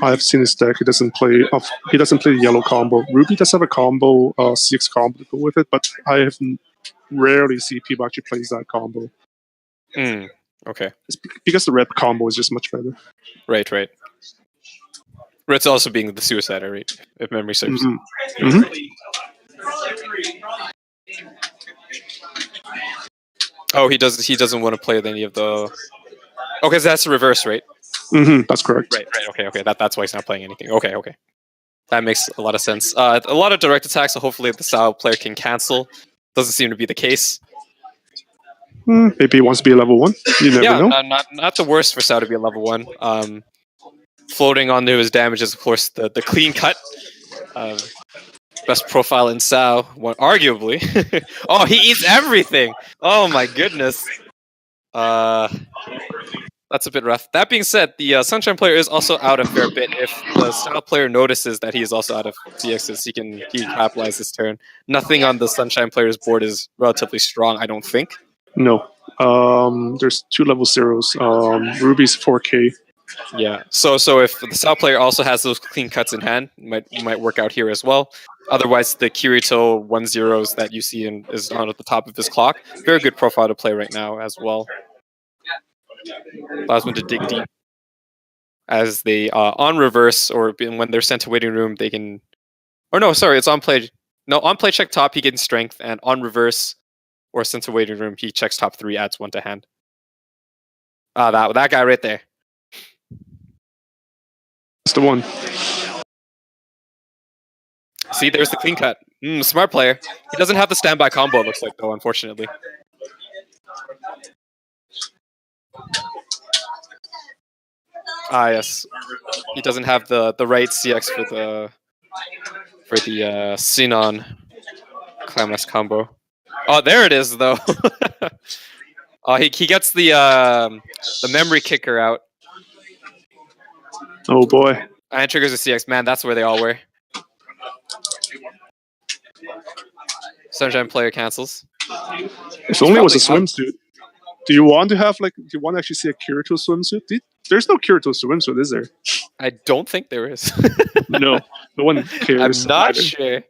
I've seen his deck. He doesn't play the yellow combo. Ruby does have a combo, CX combo to go with it, but I have rarely see people actually plays that combo. Okay. It's because the red combo is just much better. Right. Red's also being the suicide, right? If memory serves. Oh, he doesn't want to play with any of the. Okay, so that's the reverse, right? That's correct. Right. Okay. That's why he's not playing anything. Okay. That makes a lot of sense. A lot of direct attacks, so hopefully the style player can cancel. Doesn't seem to be the case. Maybe he wants to be a level 1. You never know. Not the worst for Sao to be a level 1. Floating onto his damage is, of course, the clean cut. Best profile in Sao, arguably. Oh, he eats everything! Oh my goodness. That's a bit rough. That being said, the Sunshine player is also out a fair bit. If the Style player notices that he is also out of CXs, he can capitalize this turn. Nothing on the Sunshine player's board is relatively strong, I don't think. No. There's 2 level 0s. Ruby's 4K. Yeah. So if the Style player also has those clean cuts in hand, might work out here as well. Otherwise, the Kirito 1-0s that you see is on at the top of his clock. Very good profile to play right now as well. Allows them to dig deep. As they on reverse or when they're sent to waiting room, they can. Or no, sorry, it's on play. No, on play check top, he gets strength, and on reverse or sent to waiting room, he checks top 3, adds 1 to hand. That guy right there. That's the one. See, there's the clean cut. Smart player. He doesn't have the standby combo, it looks like, though, unfortunately. Yes. He doesn't have the right CX for the Sinon Clamless combo. Oh, there it is, though. He gets the memory kicker out. Oh boy. And triggers a CX. Man, that's where they all were. Sunshine player cancels. If only it was a swimsuit. Do you want to actually see a Kirito swimsuit? There's no Kirito swimsuit, is there? I don't think there is. No one cares. I'm not sure.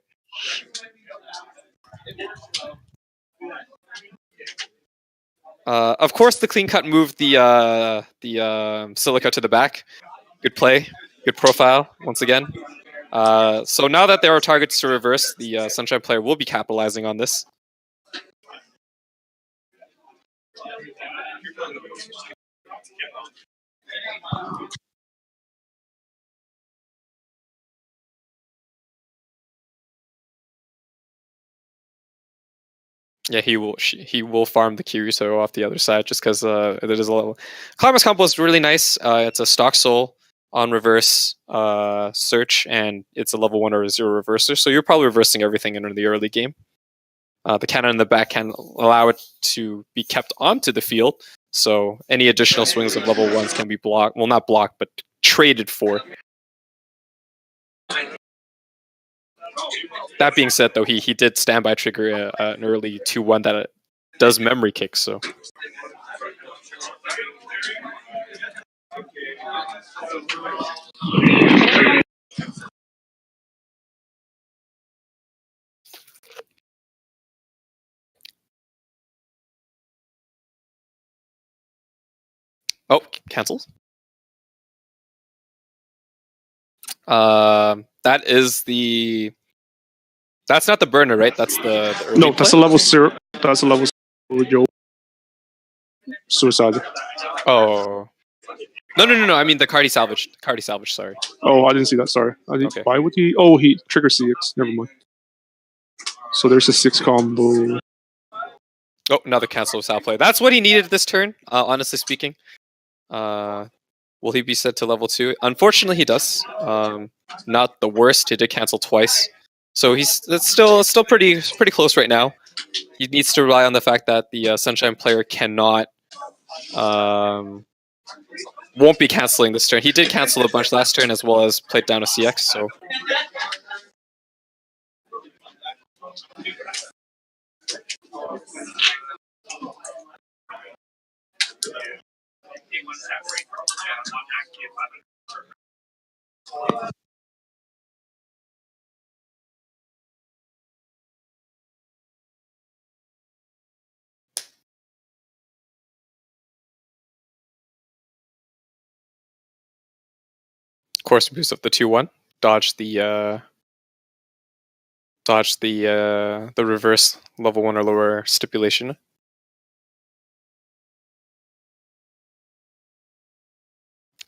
Of course, the clean cut moved the Silica to the back. Good play, good profile once again. So now that there are targets to reverse, the Sunshine player will be capitalizing on this. Yeah, he will farm the Kirito off the other side just because it is a level. Climax combo is really nice. It's a stock soul on reverse search, and it's a level 1 or a 0 reverser. So you're probably reversing everything in the early game. The cannon in the back can allow it to be kept onto the field. So any additional swings of level 1s can be blocked. Well, not blocked, but traded for. That being said, though, he did standby trigger an early 2-1 that does memory kick. So. Oh, cancels. That is the. That's not the burner, right? That's the early no, that's play? a level 0. That's a level 0 suicide. Oh. No. I mean the Cardi salvage. Sorry. Oh, I didn't see that. Sorry. Okay. Why would he? Oh, he triggers CX. Never mind. So there's a 6 combo. Oh, another cancel of Sal play. That's what he needed this turn, honestly speaking. Will he be set to level 2? Unfortunately, he does. Not the worst. He did cancel twice. So it's still pretty close right now. He needs to rely on the fact that the Sunshine player cannot Won't be canceling this turn. He did cancel a bunch last turn as well as played down a CX, so. Of course, boost up the 2-1. Dodge the reverse level 1 or lower stipulation.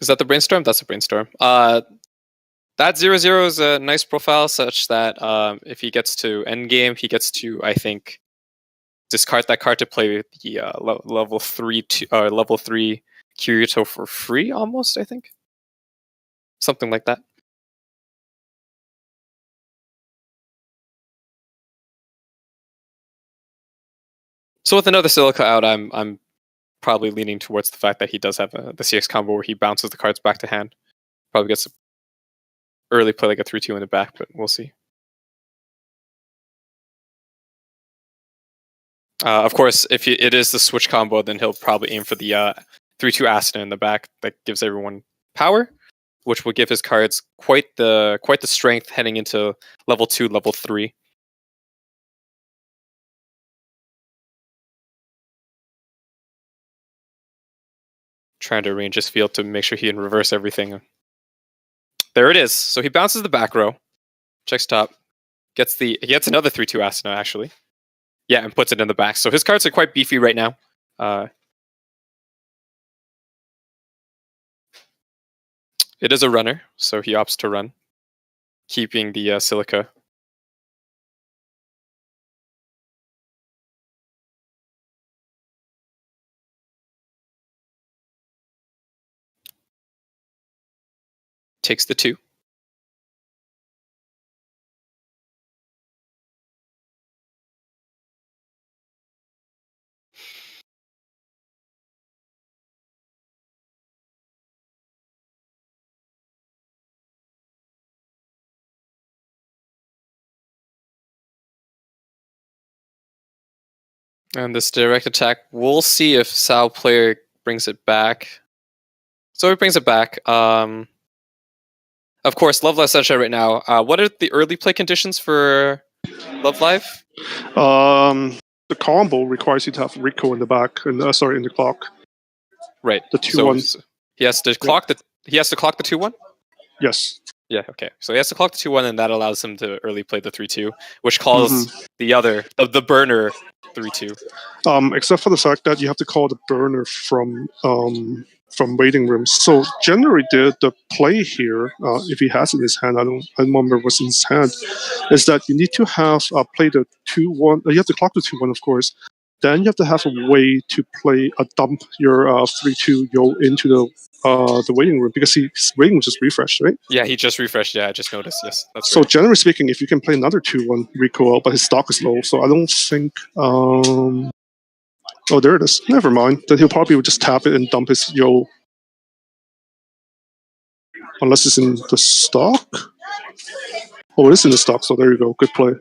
Is that the brainstorm? That's a brainstorm. That 0-0 is a nice profile such that if he gets to endgame, he gets to, I think, discard that card to play the level 3 Kirito for free almost, I think. Something like that. So with another Silica out, I'm probably leaning towards the fact that he does have the CX combo where he bounces the cards back to hand. Probably gets early play like a 3-2 in the back, but we'll see. Of course, if it is the switch combo, then he'll probably aim for the 3-2 Asuna in the back that gives everyone power, which will give his cards quite the strength heading into level 2, level 3. Trying to arrange his field to make sure he can reverse everything. There it is. So he bounces the back row, checks top, he gets another 3-2 Asuna actually. Yeah, and puts it in the back. So his cards are quite beefy right now. It is a runner, so he opts to run, keeping the Silica. Takes the 2. And this direct attack, we'll see if Sao player brings it back. So he brings it back. Of course, Love Live Sunshine right now. What are the early play conditions for Love Live? The combo requires you to have Rico in the back, and in the clock. Right. The 2-1. So he has to clock the 2-1? Yes. Yeah, okay. So he has to clock the 2-1, and that allows him to early play the 3-2, which calls the burner 3-2. Except for the fact that you have to call the burner from waiting rooms. So generally, the play here, if he has it in his hand, I don't remember what's in his hand, is that you need to have play the 2-1. You have to clock the 2-1, of course. Then you have to have a way to play dump your 3-2 Yo into the waiting room, because his waiting room just refreshed, right? Yeah, he just refreshed. Yeah, I just noticed. Yes, that's so right. Generally speaking, if you can play another 2-1 recoil, but his stock is low, so I don't think. Oh, there it is. Never mind. Then he'll probably just tap it and dump his Yo. Unless it's in the stock. Oh, it is in the stock, so there you go. Good play.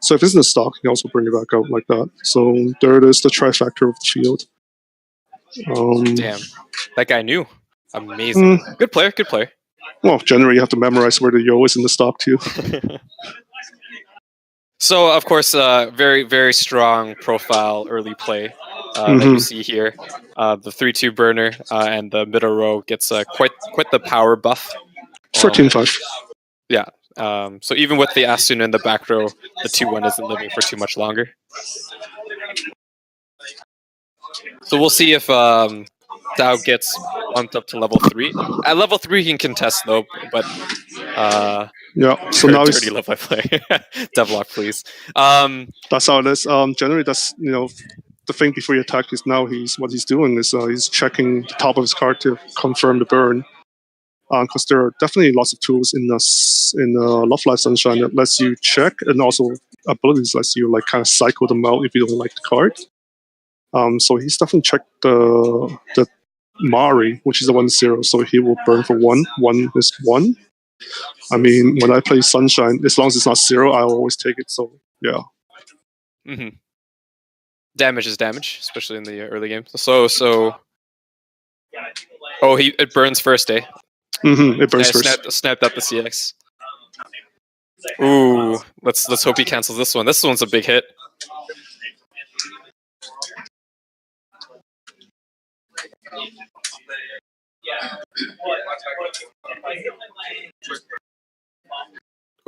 So if it's in the stock, you can also bring it back out like that. So there it is, the trifactor of the field. Damn, that guy knew. Amazing. Good player, good player. Well, generally you have to memorize where the Yo is in the stock too. So, of course, very, very strong profile early play that you see here. The 3-2 burner and the middle row gets quite the power buff. 13-5. Yeah. So even with the Asuna in the back row, the 2-1 isn't living for too much longer. So we'll see if Dao gets bumped up to level 3. At level 3, he can contest though, but yeah. So now dirty love I play. Devlock, please. That's how it is. Generally, that's the thing before you attack is now what he's doing is he's checking the top of his card to confirm the burn. Because there are definitely lots of tools in Love Live Sunshine that lets you check, and also abilities lets you kind of cycle them out if you don't like the card. So he's definitely checked the Mari, which is the 1/0. So he will burn for 1. 1 is 1. I mean, when I play Sunshine, as long as it's not 0, I'll always take it. So yeah. Mm-hmm. Damage is damage, especially in the early game. So. Oh, it burns first, eh? Mm-hmm. It burns first. Snapped up the CX. Ooh, let's hope he cancels this one. This one's a big hit.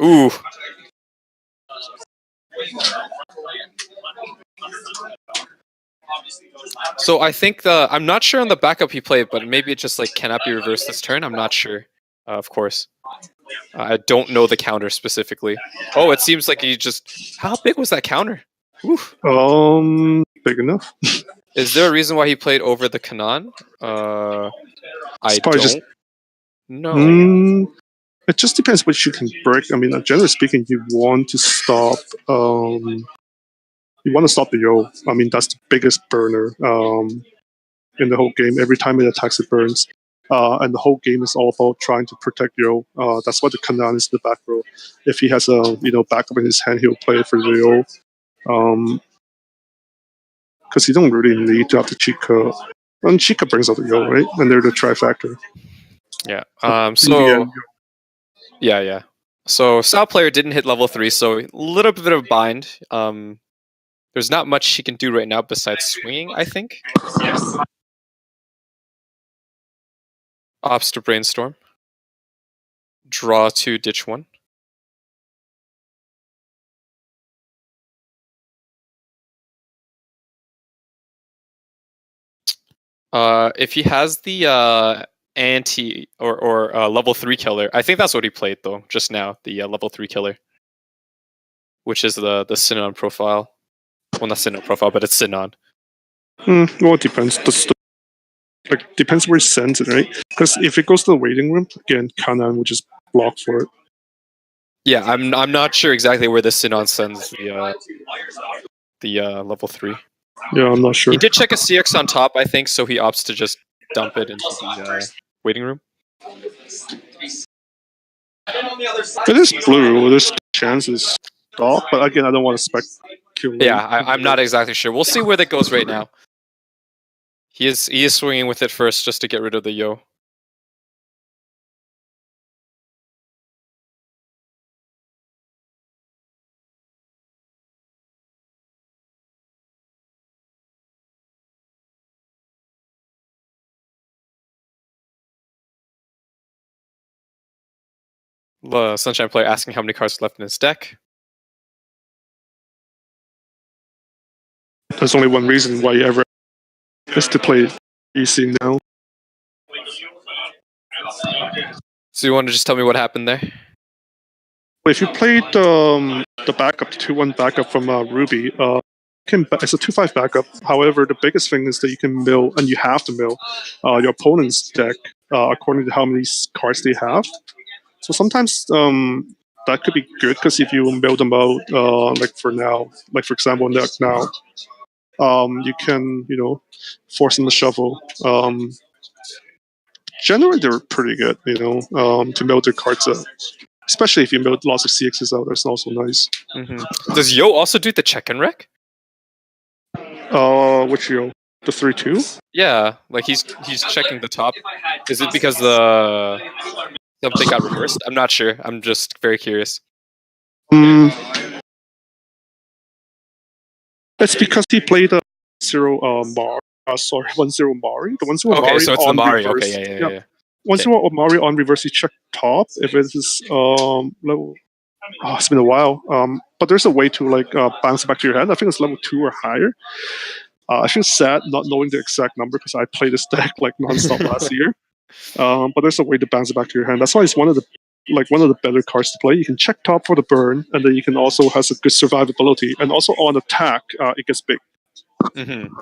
Ooh. So I think I'm not sure on the backup he played, but maybe it just like cannot be reversed this turn. I'm not sure. Of course. I don't know the counter specifically. Oh, it seems like he just... How big was that counter? Oof. Big enough. Is there a reason why he played over the Kanan? I don't know. It just depends what you can break. I mean, generally speaking, you want to stop. You want to stop the Yo. I mean, that's the biggest burner in the whole game. Every time it attacks, it burns. And the whole game is all about trying to protect Yo. That's what the Kanan is in the back row. If he has a backup in his hand, he'll play it for the Yo. Because you don't really need to have the Chica. And Chica brings out the Yo, right? And they're the trifactor. Yeah. Yeah. So Sao player didn't hit level 3, so a little bit of bind. There's not much he can do right now besides swinging, I think. Ops to brainstorm. Draw 2, ditch 1. If he has the anti or level 3 killer, I think that's what he played though just now. The level 3 killer, which is the Sinon profile. Well, not Sinon profile, but it's Sinon. Well, it depends. Depends where he sends it, right? Because if it goes to the waiting room, again, Kanan would just block for it. Yeah, I'm not sure exactly where the Sinon sends the level 3. Yeah, I'm not sure. He did check a CX on top, I think, so he opts to just dump it into the waiting room. It is blue. There's chances stop, but again, I don't want to speculate. Yeah, I'm not exactly sure. We'll see where that goes right now. He is swinging with it first just to get rid of the Yo. The Sunshine player asking how many cards are left in his deck. There's only one reason why you ever is to play EC now. So you want to just tell me what happened there? If you played the backup, the 2/1 backup from Ruby, it's a 2/5 backup. However, the biggest thing is that you can mill, and you have to mill, your opponent's deck according to how many cards they have. So sometimes that could be good because if you mill them out, like for example, now, you can force them to shuffle. Generally, they're pretty good, to mill their cards out. Especially if you build lots of CXs out, that's also nice. Mm-hmm. Does Yo also do the check and wreck? Which Yo? The 3/2? Yeah, like he's checking the top. Is it because the something got reversed? I'm not sure. I'm just very curious. It's because he played a 1/0 Mari. Sorry, 1/0 Mari. The 1/0 okay, Mari. So it's the Mari. Reverse. Okay, yeah. 1/0 Mari on reverse, you check top if it is level. Oh, it's been a while. But there's a way to bounce it back to your hand. I think it's level 2 or higher. I feel sad not knowing the exact number because I played this deck nonstop last year. But there's a way to bounce it back to your hand. That's why it's one of the better cards to play. You can check top for the burn, and then you can also has a good survivability, and also on attack, it gets big. Mm-hmm.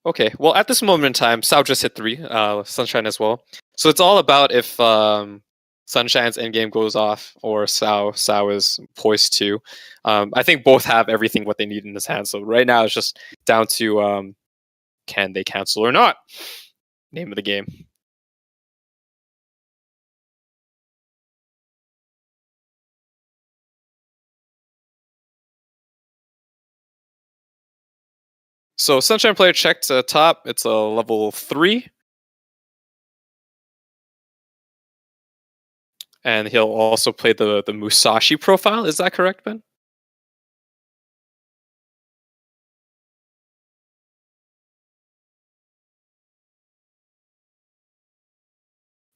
Okay, well, at this moment in time, Sao just hit 3, Sunshine as well. So it's all about if Sunshine's endgame goes off, or Sao is poised to. I think both have everything what they need in his hand. So right now it's just down to can they cancel or not? Name of the game. So Sunshine player checked top. It's a level 3. And he'll also play the Musashi profile. Is that correct, Ben?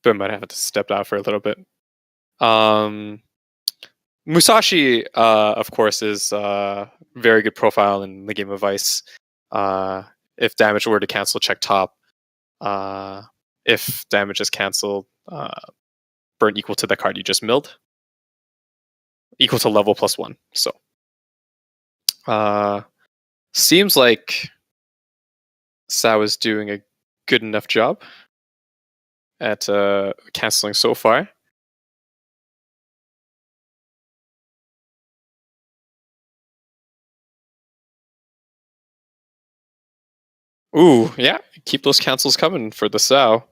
Ben might have to step out for a little bit. Musashi, of course, is very good profile in the game of Weiss. If damage were to cancel, check top. If damage is cancelled, burn equal to the card you just milled. Equal to level +1. So, seems like Sao is doing a good enough job at canceling so far. Ooh, yeah. Keep those cancels coming for the Sao.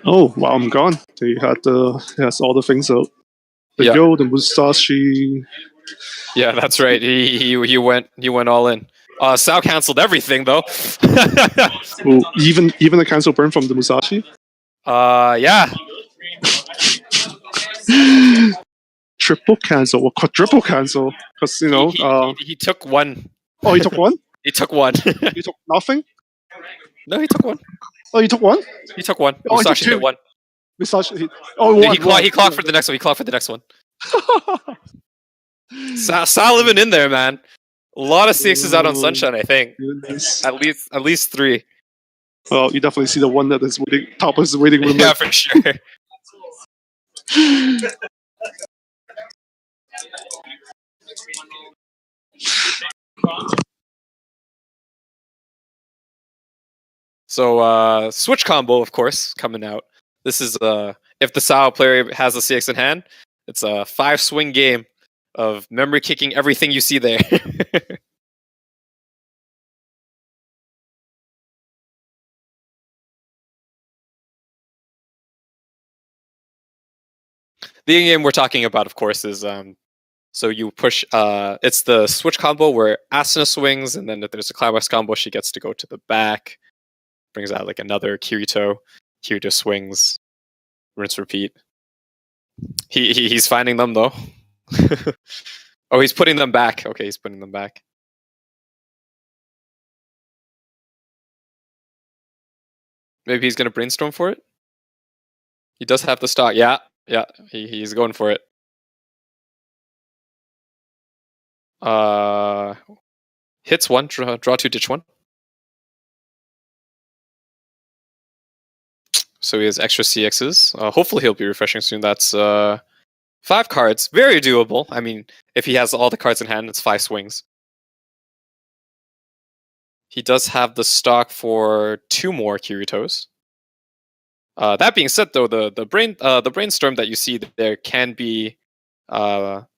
Oh, wow, I'm gone. They has all the things out. The Yeah. Yo, the Musashi. Yeah, that's right. He went all in. Sao canceled everything though. Oh, even a cancel burn from the Musashi. Yeah. Triple cancel or quadruple cancel? Because He took one. Oh, he took one. He took one. He took nothing. No, he took one. Oh, he took one. He took one. Oh, he took Musashi two. hit one. Musashi. He clocked for the next one. He clocked for the next one. Sal living in there, man. A lot of CXs out on Sunshine, I think. Goodness. At least 3. Well, you definitely see the one that is waiting. Top is waiting room. Yeah, for sure. So switch combo, of course, coming out. This is if the Sao player has a CX in hand, it's a 5 swing game of memory kicking everything you see there. The game we're talking about, of course, is so you push. It's the switch combo where Asuna swings, and then if there's a Climax combo, she gets to go to the back, brings out like another Kirito. Kirito swings, rinse, repeat. He's finding them though. Oh, he's putting them back. Okay, he's putting them back. Maybe he's gonna brainstorm for it. He does have the stock. Yeah, he's going for it. Hits 1, draw 2, ditch 1. So he has extra CXs. Hopefully he'll be refreshing soon. That's 5 cards. Very doable. I mean, if he has all the cards in hand, it's 5 swings. He does have the stock for 2 more Kiritos. That being said, though, the brainstorm that you see there can be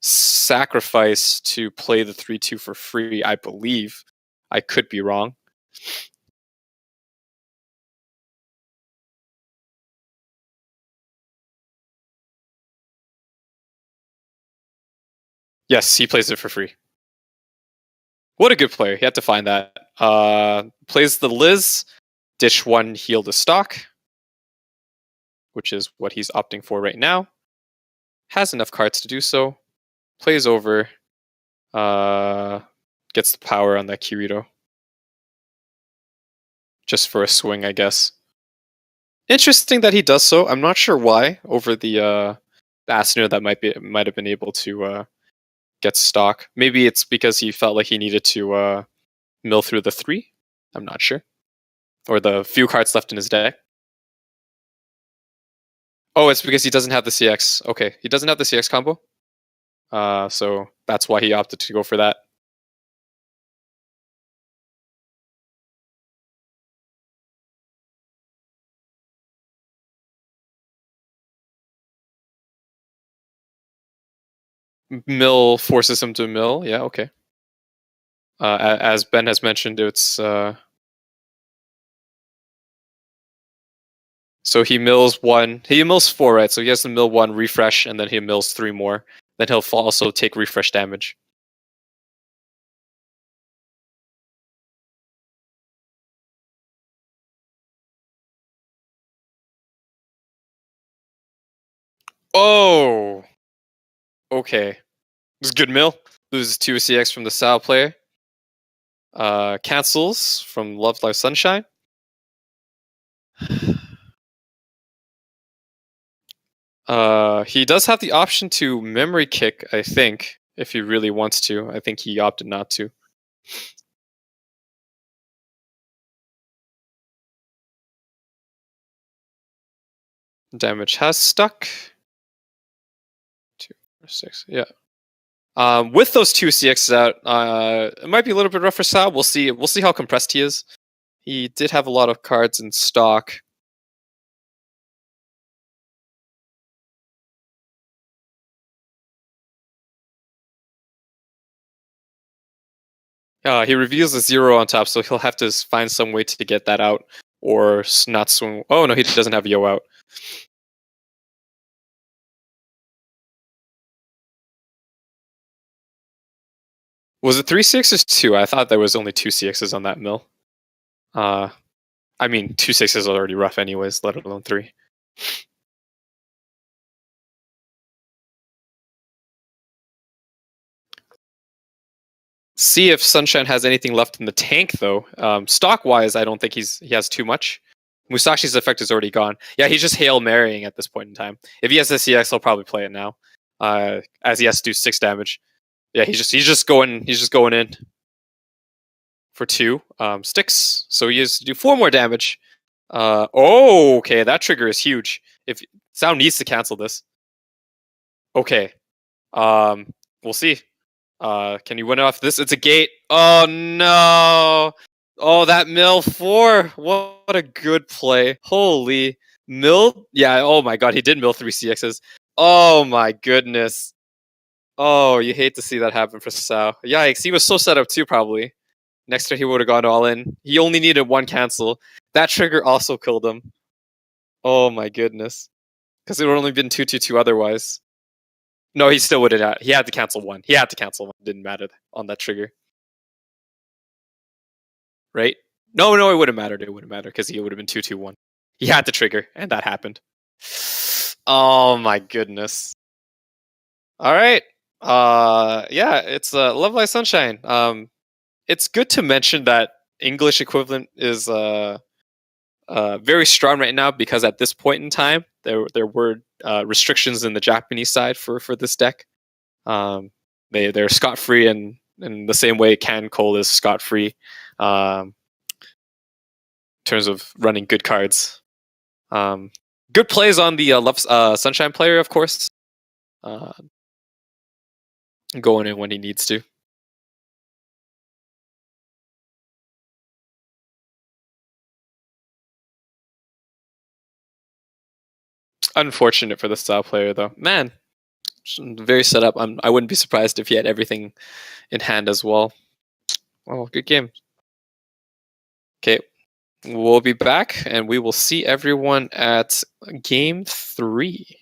sacrificed to play the 3/2 for free. I believe. I could be wrong. Yes, he plays it for free. What a good player. He had to find that. Plays the Liz, ditch 1, heal the stock, which is what he's opting for right now. Has enough cards to do so. Plays over. Gets the power on that Kirito. Just for a swing, I guess. Interesting that he does so. I'm not sure why. Over the Asuna that might have been able to get stock. Maybe it's because he felt like he needed to mill through the 3. I'm not sure. Or the few cards left in his deck. Oh, it's because he doesn't have the CX. Okay, he doesn't have the CX combo. So that's why he opted to go for that. Mill forces him to mill. Yeah, okay. As Ben has mentioned, it's so he mills 1. He mills 4, right? So he has to mill 1, refresh, and then he mills 3 more. Then he'll also take refresh damage. Oh, okay. This is good mill. Loses 2 CX from the Sal player. Cancels from Love Life Sunshine. He does have the option to memory kick, I think, if he really wants to. I think he opted not to. Damage has stuck. 2, 4, 6. Yeah. With those 2 CXs out, it might be a little bit rough for Sal. We'll see. We'll see how compressed he is. He did have a lot of cards in stock. He reveals a 0 on top, so he'll have to find some way to get that out or not swing. Oh no, he doesn't have Yo out. Was it 3 CXs 2? I thought there was only 2 CXs on that mill. I mean, 2 6s is already rough anyways, let alone 3. See if Sunshine has anything left in the tank, though. Stock-wise, I don't think he has too much. Musashi's effect is already gone. Yeah, he's just Hail Marrying at this point in time. If he has the CX, he'll probably play it now, as he has to do 6 damage. Yeah, he's just going in for 2 sticks. So he has to do 4 more damage. Okay, that trigger is huge. If Sound needs to cancel this. Okay, we'll see. Can you win off this? It's a gate. Oh no! Oh, that mill 4. What a good play. Holy mill. Yeah. Oh my god, he did mill 3 CXs. Oh my goodness. Oh, you hate to see that happen for Sao. Yikes, he was so set up too, probably. Next turn he would have gone all in. He only needed 1 cancel. That trigger also killed him. Oh my goodness. Because it would only been 2/2/2 otherwise. No, he still would have. He had to cancel 1. He had to cancel 1. It didn't matter on that trigger. Right? No, it wouldn't matter. It wouldn't matter because he would have been 2/2/1. He had to trigger, and that happened. Oh my goodness. All right. Yeah, it's Love Live Sunshine. It's good to mention that English equivalent is very strong right now because at this point in time there were restrictions in the Japanese side for this deck. They're scot free in the same way Can Cole is scot free. In terms of running good cards. Good plays on the Love Sunshine player, of course. Going in when he needs to. Unfortunate for the style player, though. Man, very set up. I wouldn't be surprised if he had everything in hand as well. Oh, good game. Okay, we'll be back, and we will see everyone at game 3.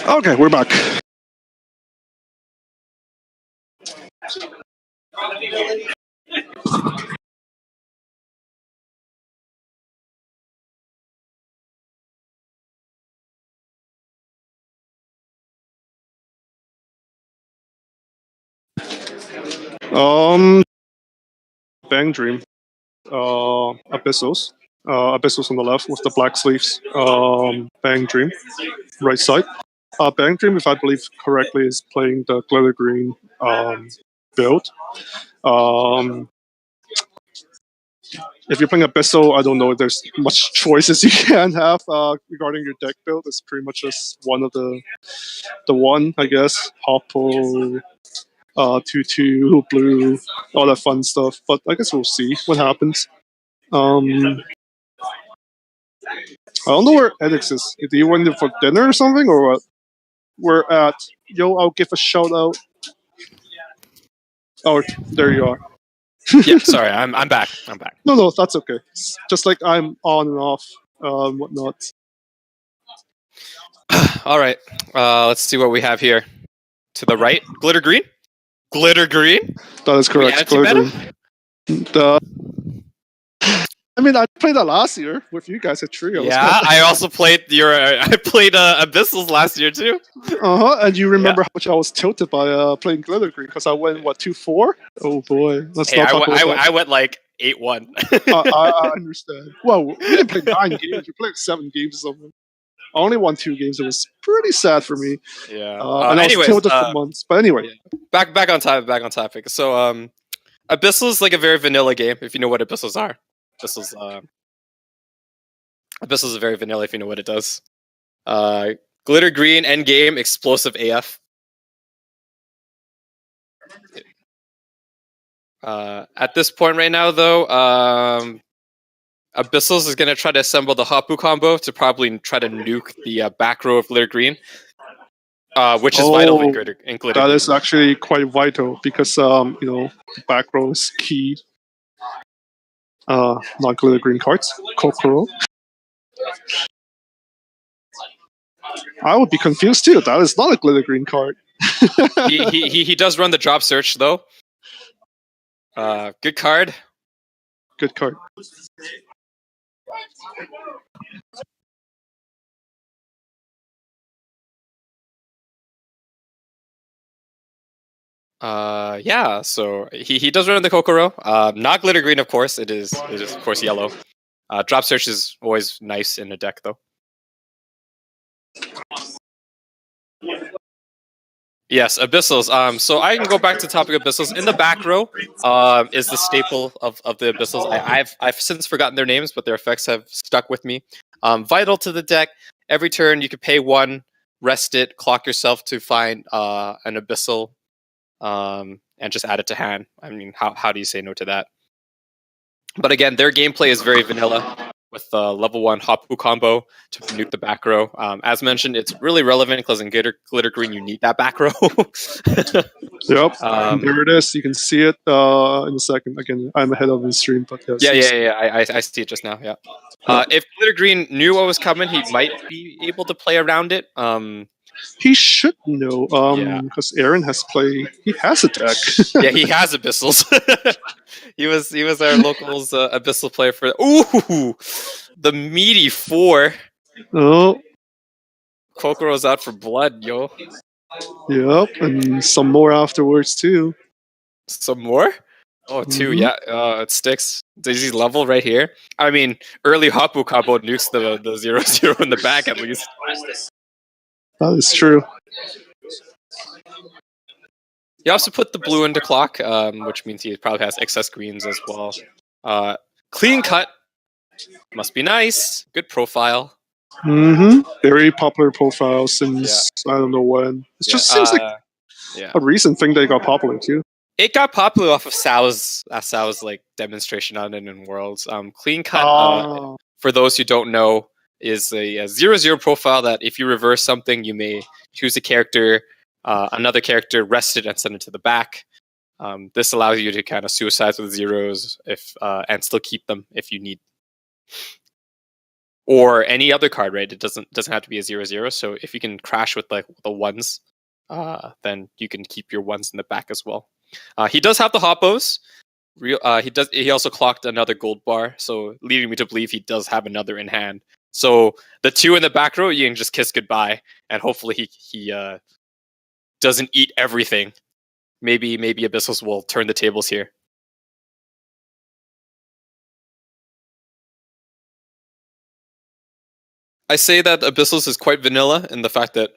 Okay, we're back. Bang Dream. Abyssals. Abyssals on the left with the black sleeves. Bang Dream, right side. Bang Dream, if I believe correctly, is playing the glitter green build. If you're playing Abyssal, I don't know if there's much choices you can have regarding your deck build. It's pretty much just one of the one, I guess. Hoppo, 2/2, blue, all that fun stuff. But I guess we'll see what happens. I don't know where Edix is. Do you want him for dinner or something, or what? We're at. Yo, I'll give a shout out. Oh, there you are. Yeah, sorry, I'm back. I'm back. No, that's okay. It's just like I'm on and off, whatnot. All right, let's see what we have here. To the right, glitter green. Glitter green. That is correct. Glitter green. I mean, I played that last year with you guys at Trio. Yeah, I also played I played Abyssals last year too. And you remember how much I was tilted by playing Glitter Green because I went 2-4. Oh boy, let's not talk about that. I went like 8-1. I understand. Well, we didn't play 9 games. We played 7 games or something. I only won 2 games. It was pretty sad for me. Yeah. And I was tilted for months. But anyway, back on topic. So Abyssal is like a very vanilla game if you know what Abyssals are. Abyssal is very vanilla if you know what it does. Glitter green end game, explosive AF. At this point right now, though, Abyssals is going to try to assemble the Hapu combo to probably try to nuke the back row of Glitter Green, which is vital in Glitter Green. That is actually quite vital because, the back row is key. Not Glitter Green cards. Kokoro. I would be confused too. That is not a Glitter Green card. he does run the drop search though. Good card. Good card. Yeah, so he does run the Kokoro. Not Glitter Green, of course. It is of course yellow. Drop search is always nice in a deck though. Yes, Abyssals. So I can go back to the topic of Abyssals. In the back row is the staple of the Abyssals. I've since forgotten their names, but their effects have stuck with me. Vital to the deck. Every turn you can pay 1, rest it, clock yourself to find an Abyssal, and just add it to hand. I mean, how do you say no to that? But again, their gameplay is very vanilla with the level 1 Hapu combo to nuke the back row. As mentioned, it's really relevant because in Glitter Green, you need that back row. Yep, there it is. You can see it in a second. Again, I'm ahead of the stream, but yes. Yeah. I see it just now, yeah. If Glitter Green knew what was coming, he might be able to play around it. He should know, because Aaron has played. He has a deck. Yeah, he has Abyssals. he was our locals Abyssal player for. Ooh, the meaty 4. Oh, Kokoro's out for blood, yo. Yep, and some more afterwards too. Some more? Oh, 2, yeah. It sticks. Daisy's level right here. I mean, early Hapu combo nukes the 0/0 in the back at least. That is true. He also put the blue into clock, which means he probably has excess greens as well. Clean cut. Must be nice. Good profile. Very popular profile since I don't know when. It just seems like a recent thing that got popular too. It got popular off of Sao's like demonstration on it in Worlds. Clean cut, for those who don't know, is a 0/0 profile that if you reverse something, you may choose a character, another character, rest it, and send it to the back. This allows you to kind of suicide with zeros and still keep them if you need. or any other card, right? It doesn't have to be a 0/0. So if you can crash with like the ones, then you can keep your ones in the back as well. He does have the hoppos. He also clocked another gold bar, so leading me to believe he does have another in hand. So the 2 in the back row, you can just kiss goodbye, and hopefully he doesn't eat everything. Maybe Abyssals will turn the tables here. I say that Abyssals is quite vanilla in the fact that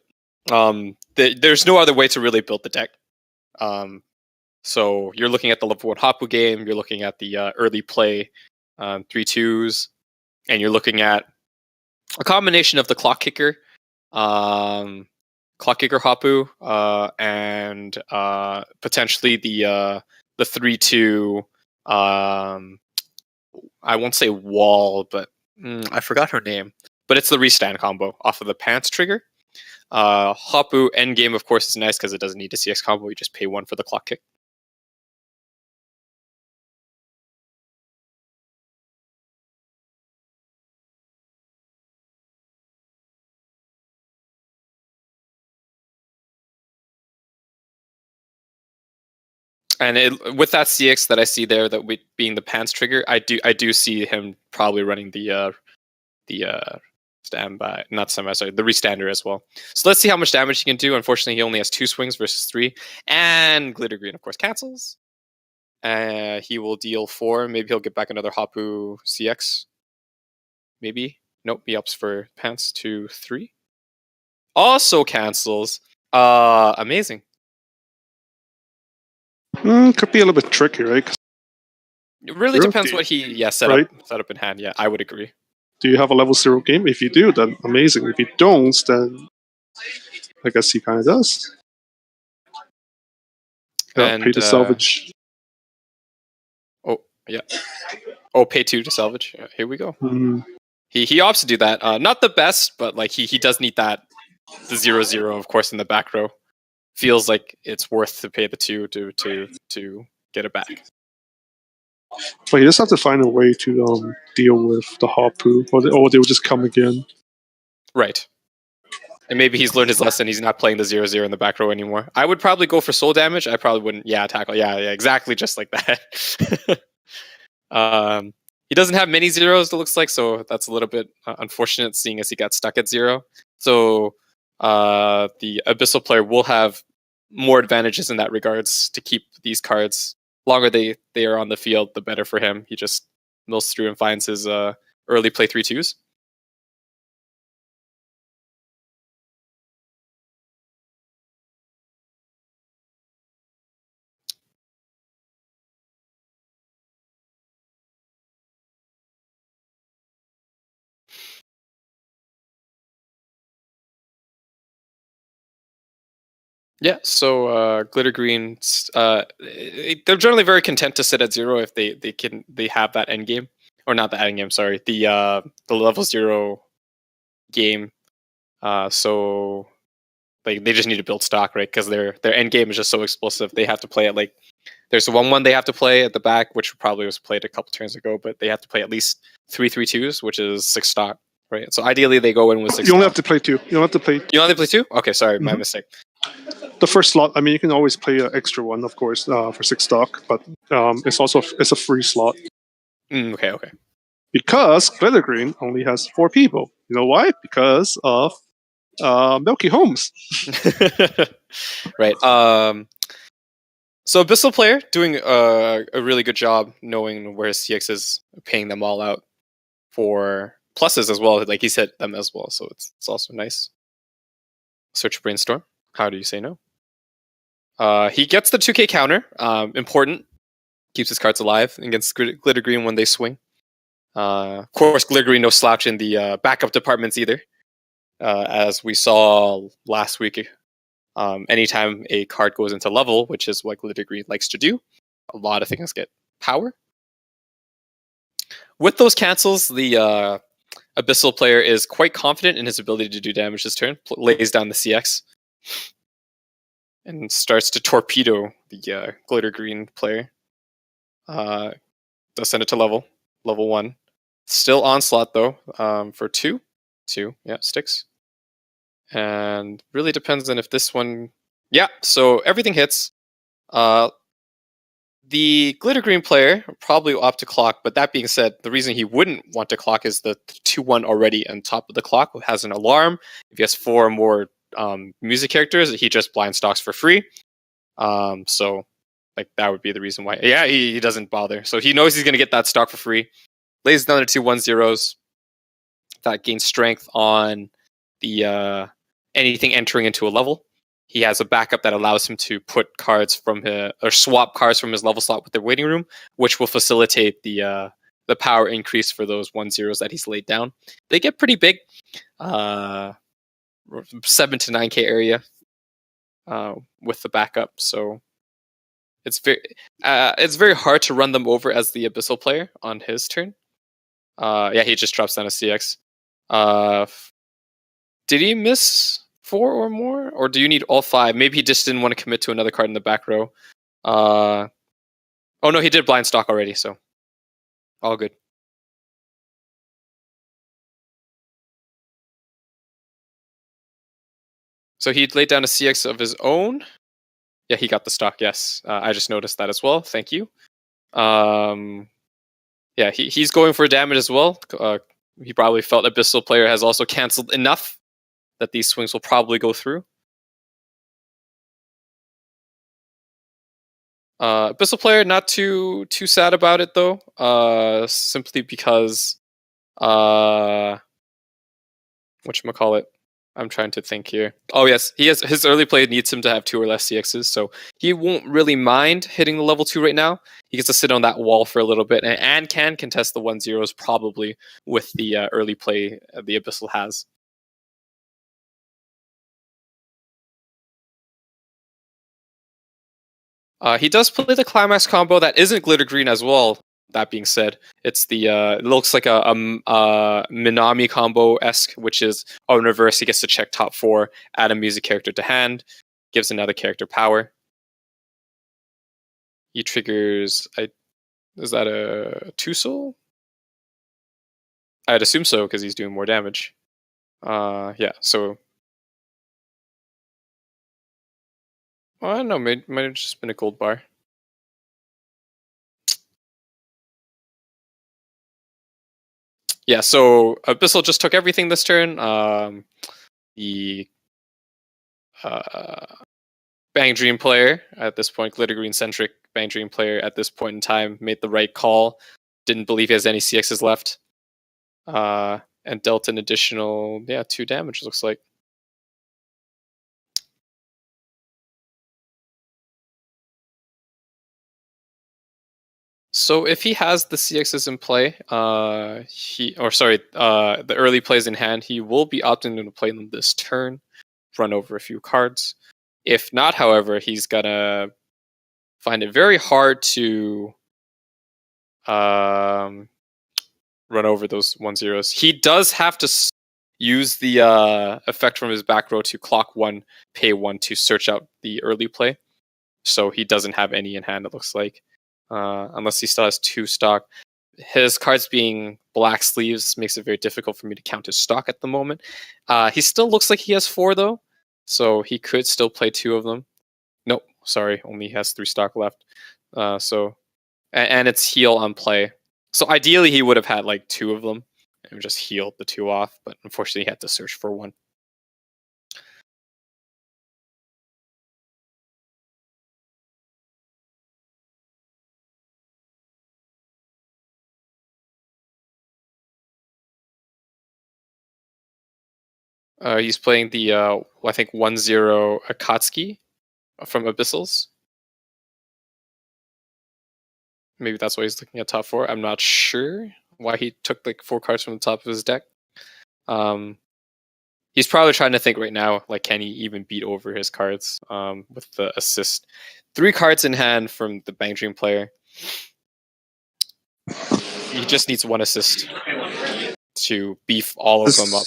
there's no other way to really build the deck. So you're looking at the level 1 Hapu game, you're looking at the early play 3/2s, and you're looking at a combination of the Clock Kicker Hapu, and potentially the 3/2. I won't say wall, but I forgot her name. But it's the restand combo off of the pants trigger. Hapu endgame, of course, is nice because it doesn't need a CX combo. You just pay 1 for the clock kick. And with that CX that I see there, being the pants trigger, I do see him probably running the standby, not standby, sorry, the restander as well. So let's see how much damage he can do. Unfortunately, he only has 2 swings versus 3, and Glitter Green, of course, cancels. He will deal 4. Maybe he'll get back another Hapu CX. Maybe. Nope, he ups for pants to 3. Also cancels. Amazing. Could be a little bit tricky, right? It really depends what he set up in hand. Yeah, I would agree. Do you have a level 0 game? If you do, then amazing. If you don't, then I guess he kind of does. And pay to salvage. Oh, yeah. Oh, pay 2 to salvage. Yeah, here we go. Mm. He opts to do that. Not the best, but like he does need that. The 0/0, of course, in the back row. Feels like it's worth to pay the 2 to get it back. But you just have to find a way to deal with the Hapu, or they'll just come again. Right. And maybe he's learned his lesson. He's not playing the 0/0 in the back row anymore. I would probably go for soul damage. I probably wouldn't. Yeah, tackle. Yeah, exactly, just like that. He doesn't have many zeros, it looks like, so that's a little bit unfortunate, seeing as he got stuck at 0. So the Abyssal player will have more advantages in that regards to keep these cards. Longer they are on the field, the better for him. He just mills through and finds his early play 3/2s. Yeah, so Glitter Green, they're generally very content to sit at 0 if they have that end game, or not the end game. Sorry, the level 0 game. So like they just need to build stock, right? Because their end game is just so explosive. They have to play it like there's 1/1 they have to play at the back, which probably was played a couple turns ago, but they have to play at least 3 3/2s, which is 6 stock, right? So ideally they go in with 6. You only have to play 2. You don't have to play. You only play 2? Okay, sorry, my mistake. The first slot, I mean, you can always play an extra one, of course, for 6 stock, but it's a free slot. Okay. Because Glitter Green only has 4 people. You know why? Because of Milky Holmes. Right. So Abyssal player doing a really good job knowing where his CX is, paying them all out for pluses as well. Like he's hit them as well, so it's also nice. Search Brainstorm. How do you say no? He gets the 2K counter. Important. Keeps his cards alive against Glitter Green when they swing. Of course, Glitter Green no slouch in the backup departments either. As we saw last week, anytime a card goes into level, which is what Glitter Green likes to do, a lot of things get power. With those cancels, the Abyssal player is quite confident in his ability to do damage this turn, lays down the CX, and starts to torpedo the Glitter Green player. Does send it to level 1. Still Onslaught though, for two, yeah, sticks. And really depends on if this one, yeah. So everything hits. The glitter green player probably will opt to clock, but that being said, the reason he wouldn't want to clock is the 2-1 already on top of the clock has an alarm. If he has 4 or more music characters, he just blind stocks for free. So like that would be the reason why. Yeah, he doesn't bother. So he knows he's going to get that stock for free. Lays down the 2-1-0s. That gains strength on the anything entering into a level. He has a backup that allows him to put cards from or swap cards from his level slot with the waiting room, which will facilitate the power increase for those 1-0s that he's laid down. They get pretty big, 7 to 9k area with the backup. So it's very hard to run them over as the Abyssal player on his turn. Yeah, he just drops down a CX. Did he miss 4 or more, or do you need all 5? Maybe he just didn't want to commit to another card in the back row. Oh no, he did blind stock already, so all good. So he laid down a CX of his own. Yeah, he got the stock. Yes, I just noticed that as well. Thank you. Yeah, he's going for damage as well. He probably felt Abyssal player has also canceled enough that these swings will probably go through. Abyssal player not too sad about it though. Simply because whatchamacallit? I'm trying to think here. Oh yes, his early play needs him to have 2 or less CXs, so he won't really mind hitting the level 2 right now. He gets to sit on that wall for a little bit and can contest the 1-0s probably with the early play the Abyssal has. He does play the climax combo that isn't glitter green as well. That being said, it's the it looks like a Minami combo-esque, which is in reverse. He gets to check top 4, add a music character to hand, gives another character power. He triggers. Is that a 2-soul? I'd assume so because he's doing more damage. Yeah. So I don't know. Might have just been a gold bar. Yeah, so Abyssal just took everything this turn. The Bang Dream player at this point, Glitter Green centric Bang Dream player at this point in time made the right call. Didn't believe he has any CXs left. And dealt an additional 2 damage, looks like. So if he has the CXs in play, the early plays in hand, he will be opting to play them this turn, run over a few cards. If not, however, he's gonna find it very hard to run over those 1-0s. He does have to use the effect from his back row to clock 1, pay 1 to search out the early play. So he doesn't have any in hand, it looks like. Unless he still has 2 stock. His cards being black sleeves makes it very difficult for me to count his stock at the moment. He still looks like he has 4 though, so he could still play 2 of them. Nope, sorry, only has 3 stock left. And it's heal on play. So ideally he would have had like 2 of them and just healed the 2 off, but unfortunately he had to search for 1. He's playing the, I think, 1-0 Akatsuki from Abyssals. Maybe that's why he's looking at top 4. I'm not sure why he took like 4 cards from the top of his deck. He's probably trying to think right now, like, can he even beat over his cards with the assist? 3 cards in hand from the Bang Dream player. He just needs 1 assist to beef all of them up.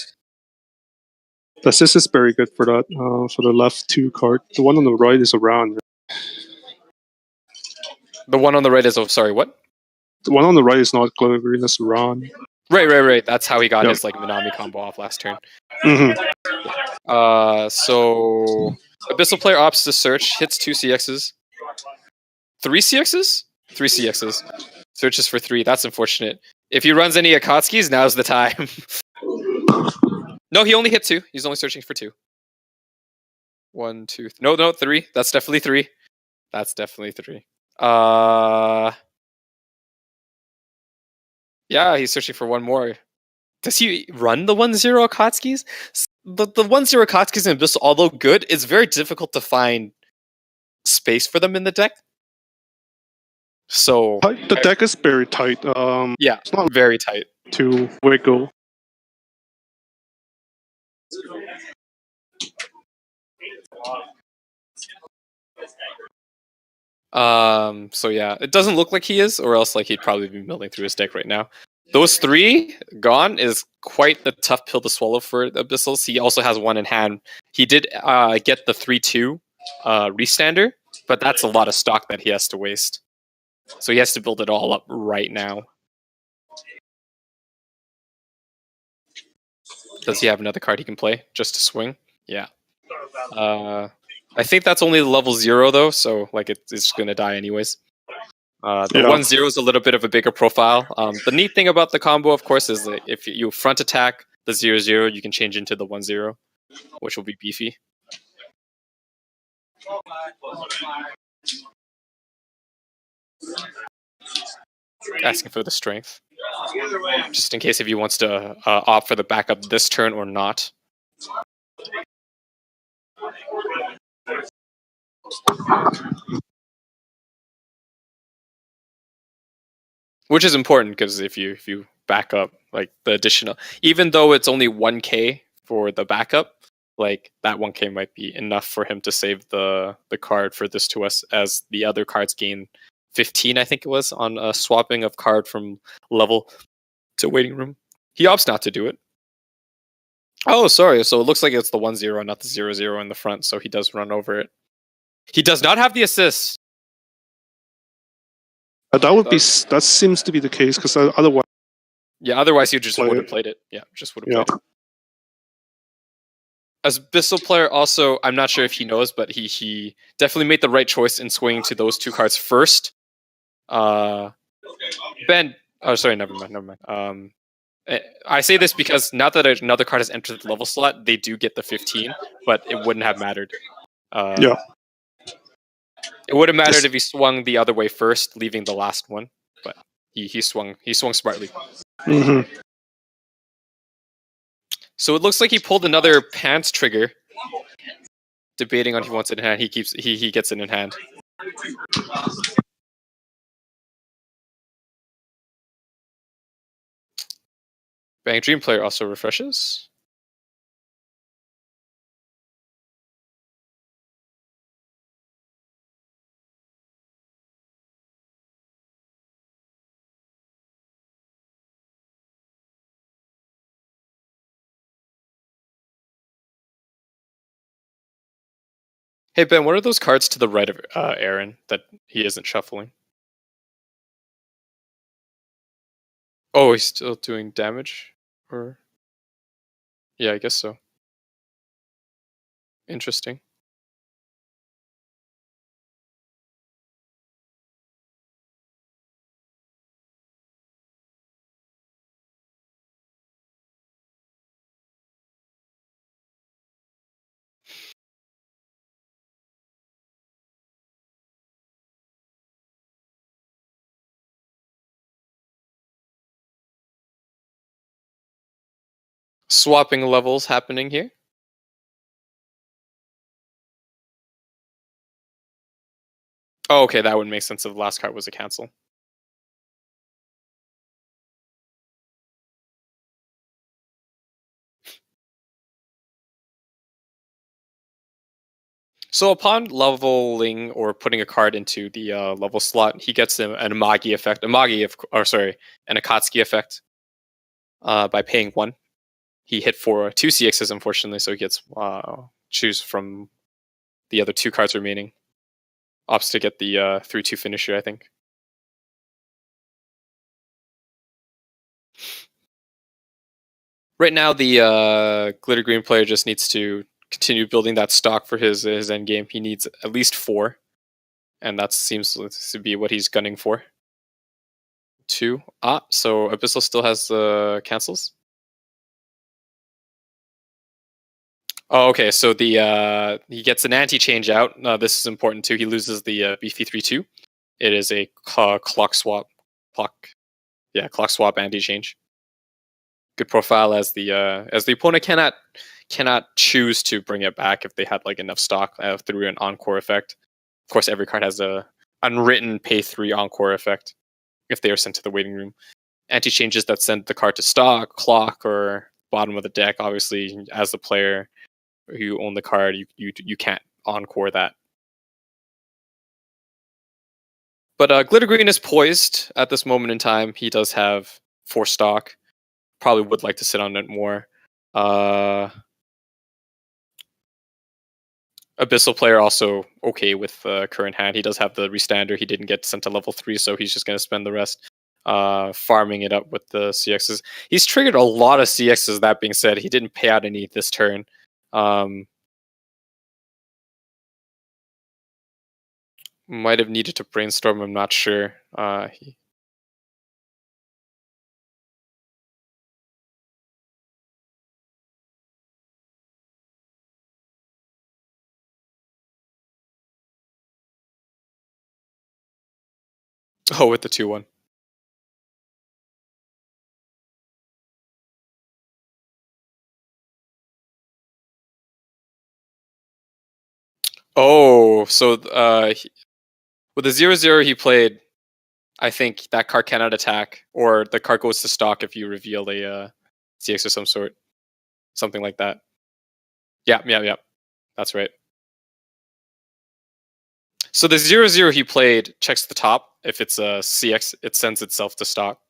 The assist is very good for that. For the left 2 card, the one on the right is around. The one on the right is sorry, what? The one on the right is not glitter green. That's around. Right. That's how he got Yep. his like Minami combo off last turn. Hmm. So Abyssal player opts to search, hits 2 CXs. 3 CXs? 3 CXs. Searches for 3. That's unfortunate. If he runs any Akatsuki's, now's the time. No, he only hit 2. He's only searching for 2. 1, 2. No, 3. That's definitely 3. That's definitely 3. Yeah, he's searching for 1 more. Does he run the 1-0 Akatsuki's? The 1-0 Akatsuki's in Abyssal, although good, it's very difficult to find space for them in the deck. So The deck is very tight. yeah, it's not very tight. to wiggle. So yeah, it doesn't look like he is, or else like he'd probably be milling through his deck right now. Those 3 gone is quite the tough pill to swallow for Abyssals. He also has 1 in hand. He did get the 3-2 restander, but that's a lot of stock that he has to waste. So he has to build it all up right now. Does he have another card he can play just to swing? Yeah. I think that's only level 0 though, so like it's going to die anyways. The 1-0 is a little bit of a bigger profile. The neat thing about the combo, of course, is that if you front attack the 0-0, you can change into the 1-0, which will be beefy. Asking for the strength, just in case if he wants to opt for the backup this turn or not. Which is important because if you back up like the additional, even though it's only 1k for the backup, like that 1k might be enough for him to save the card for this to us, as the other cards gain 15, I think it was, on a swapping of card from level to waiting room. He opts not to do it. Oh, sorry. So it looks like it's the 1-0, not the 0-0 in the front. So he does run over it. He does not have the assist. That seems to be the case, because otherwise. Yeah, otherwise he just would have played it. Yeah, just would have played it. As Abyssal player, also, I'm not sure if he knows, but he definitely made the right choice in swinging to those 2 cards first. Ben, oh sorry, never mind. I say this because now that another card has entered the level slot, they do get the 15, but it wouldn't have mattered. It would have mattered if he swung the other way first, leaving the last one, but he swung smartly. Mm-hmm. So it looks like he pulled another pants trigger. Debating on if he wants it in hand. He gets it in hand. Bang Dream player also refreshes. Hey Ben, what are those cards to the right of Aaron that he isn't shuffling? Oh, he's still doing damage? Or yeah, I guess so. Interesting. Swapping levels happening here. Oh, okay, that would make sense if the last card was a cancel. So upon leveling or putting a card into the level slot, he gets an Amagi effect. An Akatsuki effect by paying 1. He hit for 2 CXs, unfortunately, so he gets choose from the other 2 cards remaining. Opts to get the 3-2 finisher, I think. Right now, the Glitter Green player just needs to continue building that stock for his end game. He needs at least 4, and that seems to be what he's gunning for. 2. So Abyssal still has the cancels. Oh, okay. So the he gets an anti-change out. This is important too. He loses the beefy 3/2. It is a clock swap. Clock swap anti-change. Good profile as the opponent cannot choose to bring it back if they had like enough stock through an encore effect. Of course, every card has a unwritten pay 3 encore effect if they are sent to the waiting room. Anti-changes that send the card to stock, clock, or bottom of the deck. Obviously, as the player who own the card, you can't encore that. But Glitter Green is poised at this moment in time. He does have 4 stock. Probably would like to sit on it more. Abyssal player also okay with current hand. He does have the restander. He didn't get sent to level 3, so he's just going to spend the rest farming it up with the CXs. He's triggered a lot of CXs, that being said. He didn't pay out any this turn. Might have needed to brainstorm, I'm not sure. Oh, with the 2/1. Oh, so with the 0/0 he played, I think that card cannot attack, or the card goes to stock if you reveal a CX of some sort. Something like that. Yeah. That's right. So the 0/0 he played checks the top. If it's a CX, it sends itself to stock.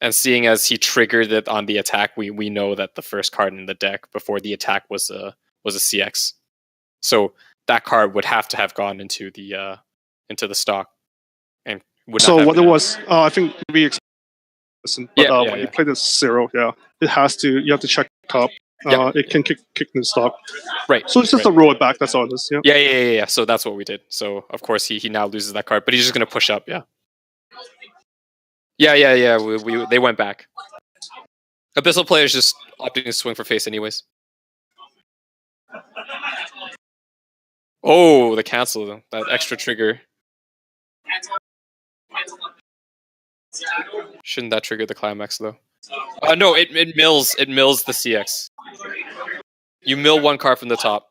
And seeing as he triggered it on the attack, we know that the first card in the deck before the attack was a CX. So that card would have to have gone into the stock, and would not So have what it been was, I think we explained, but when you play the 0, it has to. You have to check top. It can kick the stock. right. So it's just right. a roll it back. That's all it is. Yeah. Yeah. So that's what we did. So of course he now loses that card, but he's just gonna push up. Yeah. They went back. Abyssal players just opting to swing for face anyways. Oh, the cancel, that extra trigger. Shouldn't that trigger the climax though? No, it mills the CX. You mill 1 card from the top.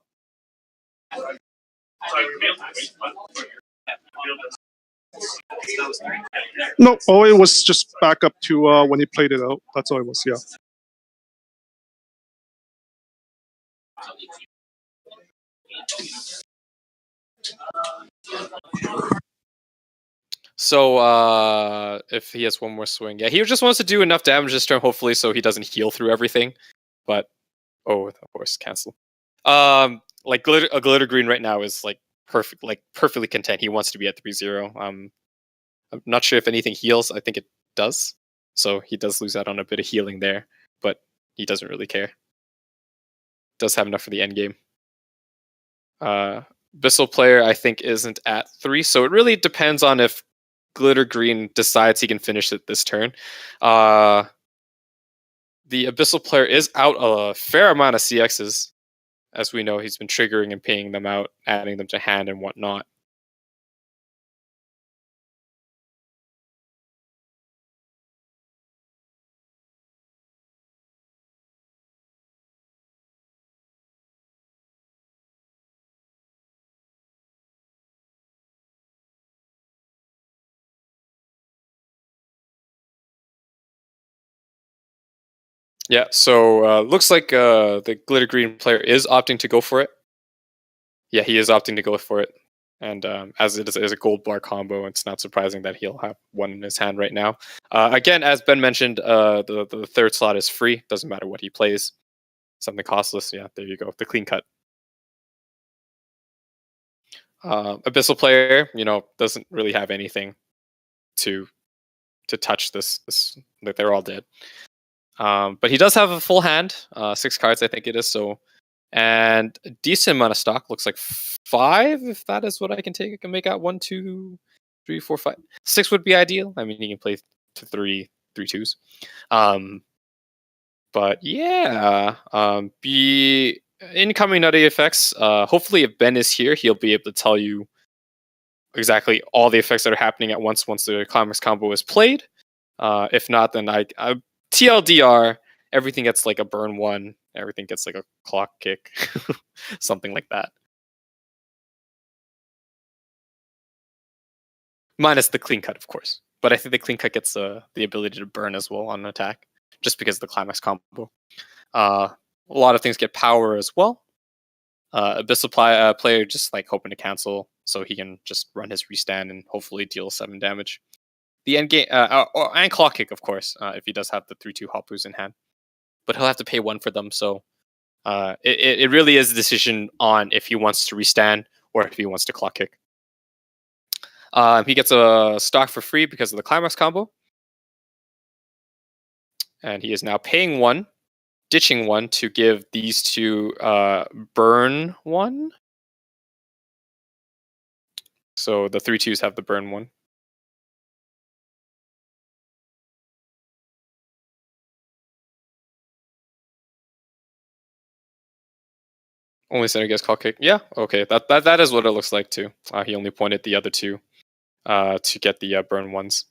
No, it was just back up to when he played it out. That's all it was. Yeah. So if he has 1 more swing, he just wants to do enough damage this turn, hopefully, so he doesn't heal through everything. But of course, cancel. Like Glitter Green right now is like perfectly content. He wants to be at 3/0. I'm not sure if anything heals. I think it does. So he does lose out on a bit of healing there, but he doesn't really care. Does have enough for the end game. Abyssal player, I think, isn't at 3, so it really depends on if Glitter Green decides he can finish it this turn. The Abyssal player is out a fair amount of CXs. As we know, he's been triggering and paying them out, adding them to hand and whatnot. Yeah, so looks like the Glitter Green player is opting to go for it. Yeah, he is opting to go for it. And as it is a gold bar combo, it's not surprising that he'll have 1 in his hand right now. Again, as Ben mentioned, the 3rd slot is free. Doesn't matter what he plays. Something costless. Yeah, there you go. The clean cut. Abyssal player, doesn't really have anything to touch this. They're all dead. But he does have a full hand, 6 cards, I think it is. So, and a decent amount of stock. Looks like 5, if that is what I can take. I can make out 1, 2, 3, 4, 5. 6 would be ideal. I mean, he can play to 3 2s. But yeah, be incoming nutty effects. Hopefully, if Ben is here, he'll be able to tell you exactly all the effects that are happening at once the climax combo is played. If not, then I TLDR, everything gets like a burn 1, everything gets like a clock kick, something like that. Minus the clean cut, of course. But I think the clean cut gets the ability to burn as well on an attack, just because of the climax combo. A lot of things get power as well. Abyssal player just like hoping to cancel, so he can just run his restand and hopefully deal 7 damage. The end game, and clock kick, of course, if he does have the 3/2 Hopus in hand. But he'll have to pay 1 for them, so it really is a decision on if he wants to restand or if he wants to clock kick. He gets a stock for free because of the climax combo. And he is now paying 1, ditching 1 to give these 2 burn 1. So the 3/2s have the burn 1. Only center gets call kick. Yeah, okay. That is what it looks like too. He only pointed the other 2 to get the burn 1s.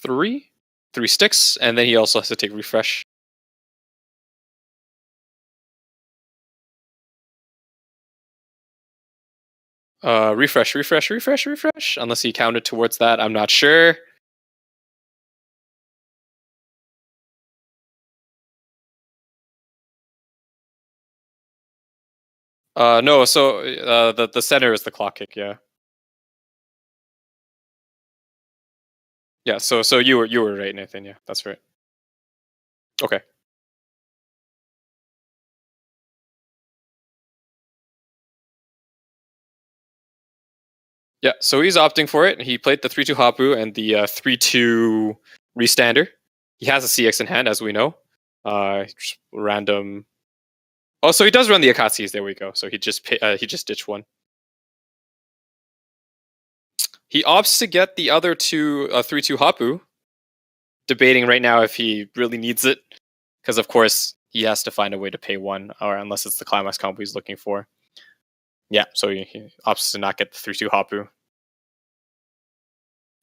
Three sticks, and then he also has to take refresh. Refresh. Unless he counted towards that, I'm not sure. No. So the center is the clock kick. Yeah. Yeah. So you were right, Nathan. Yeah, that's right. Okay. Yeah, so he's opting for it. He played the 3/2 Hapu and the 3/2 Restander. He has a CX in hand, as we know. Just random. Oh, so he does run the Akatsis. There we go. So he just ditched 1. He opts to get the other 2 3/2 Hapu. Debating right now if he really needs it, because of course he has to find a way to pay 1, or unless it's the climax combo he's looking for. Yeah, so he opts to not get the 3/2 Hapu.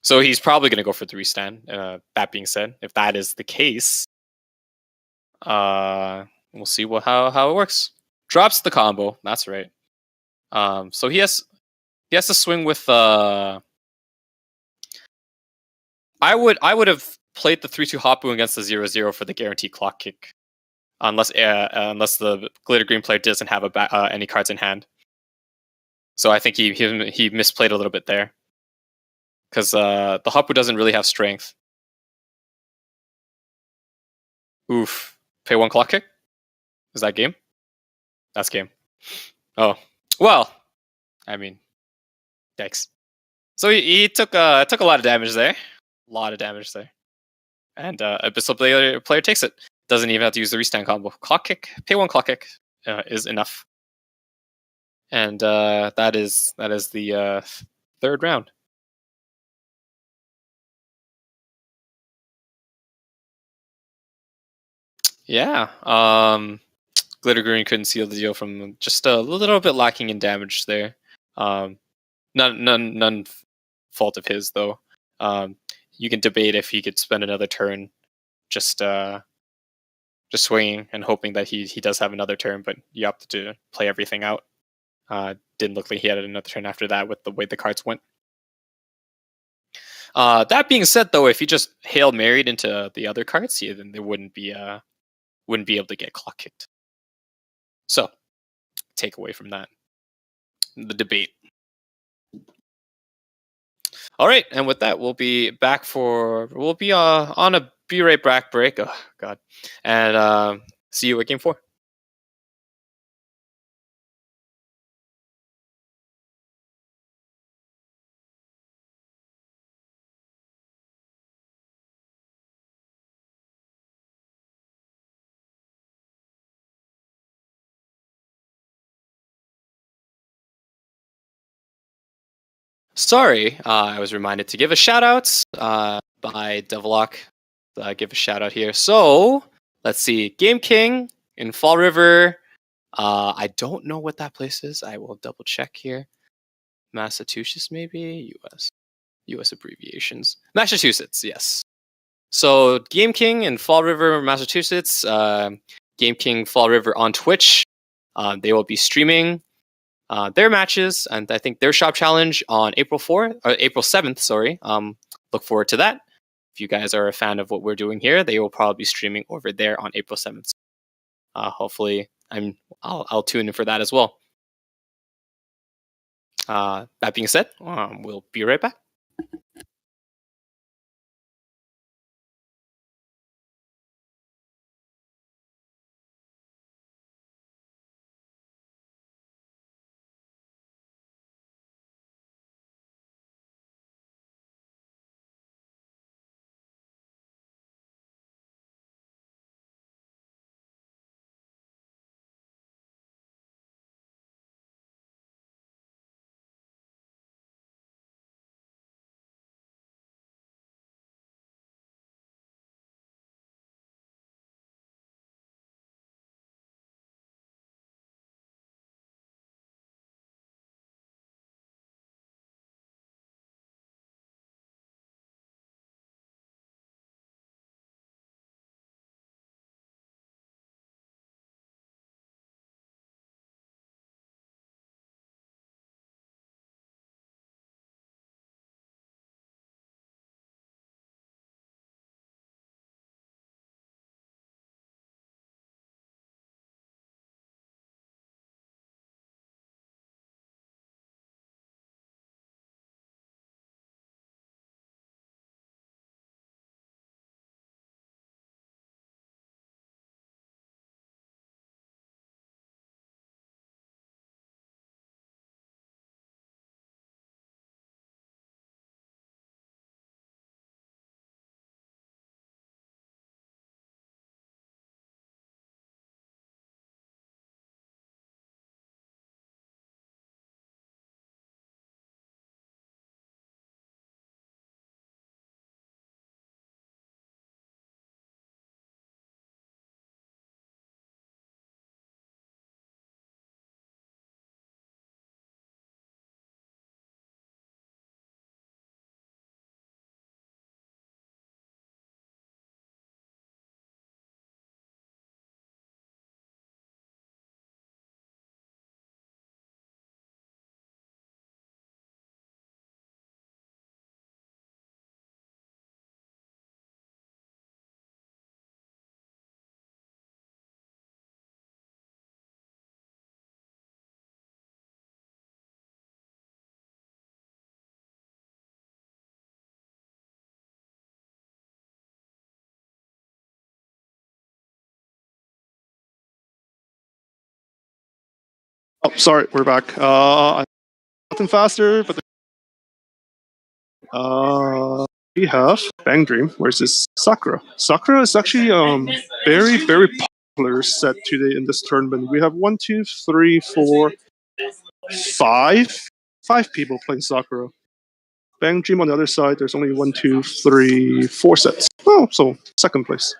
So he's probably going to go for 3 stand. That being said, if that is the case, we'll see how it works. Drops the combo. That's right. So he has to swing with. I would have played the 3/2 Hapu against the 0/0 for the guaranteed clock kick, unless the glitter green player doesn't have any cards in hand. So I think he misplayed a little bit there, because the Hapu doesn't really have strength. Oof. Pay 1 clock kick? Is that game? That's game. Oh. Well, I mean, yikes. So he took a lot of damage there. And Abyssal player takes it. Doesn't even have to use the restand combo. Clock kick. Pay 1 clock kick is enough. And that is the 3rd round. Yeah. Glitter Green couldn't seal the deal from just a little bit lacking in damage there. None fault of his though. You can debate if he could spend another turn just swinging and hoping that he does have another turn, but he opted to play everything out. Didn't look like he had another turn after that with the way the cards went. That being said, though, if you just Hail Married into the other cards, yeah, then they wouldn't be able to get clock kicked. So, take away from that the debate. All right, and with that, we'll be on a be right back break. Oh God, and see you at game 4. Sorry, I was reminded to give a shout out by Devlock. Give a shout out here. So let's see, Game King in Fall River. I don't know what that place is. I will double check here. Massachusetts, maybe U.S. abbreviations. Massachusetts, yes. So Game King in Fall River, Massachusetts. Game King Fall River on Twitch. They will be streaming their matches, and I think their shop challenge on April 7th. Sorry. Look forward to that. If you guys are a fan of what we're doing here, they will probably be streaming over there on April 7th. Hopefully, I'll tune in for that as well. That being said, we'll be right back. Oh, sorry, we're back. Nothing faster, but we have Bang Dream versus Sakura. Sakura is actually very very popular set today in this tournament. We have 1, 2, 3, 4, 5 people playing Sakura. Bang Dream on the other side, there's only 1, 2, 3, 4 sets. Oh, so second place.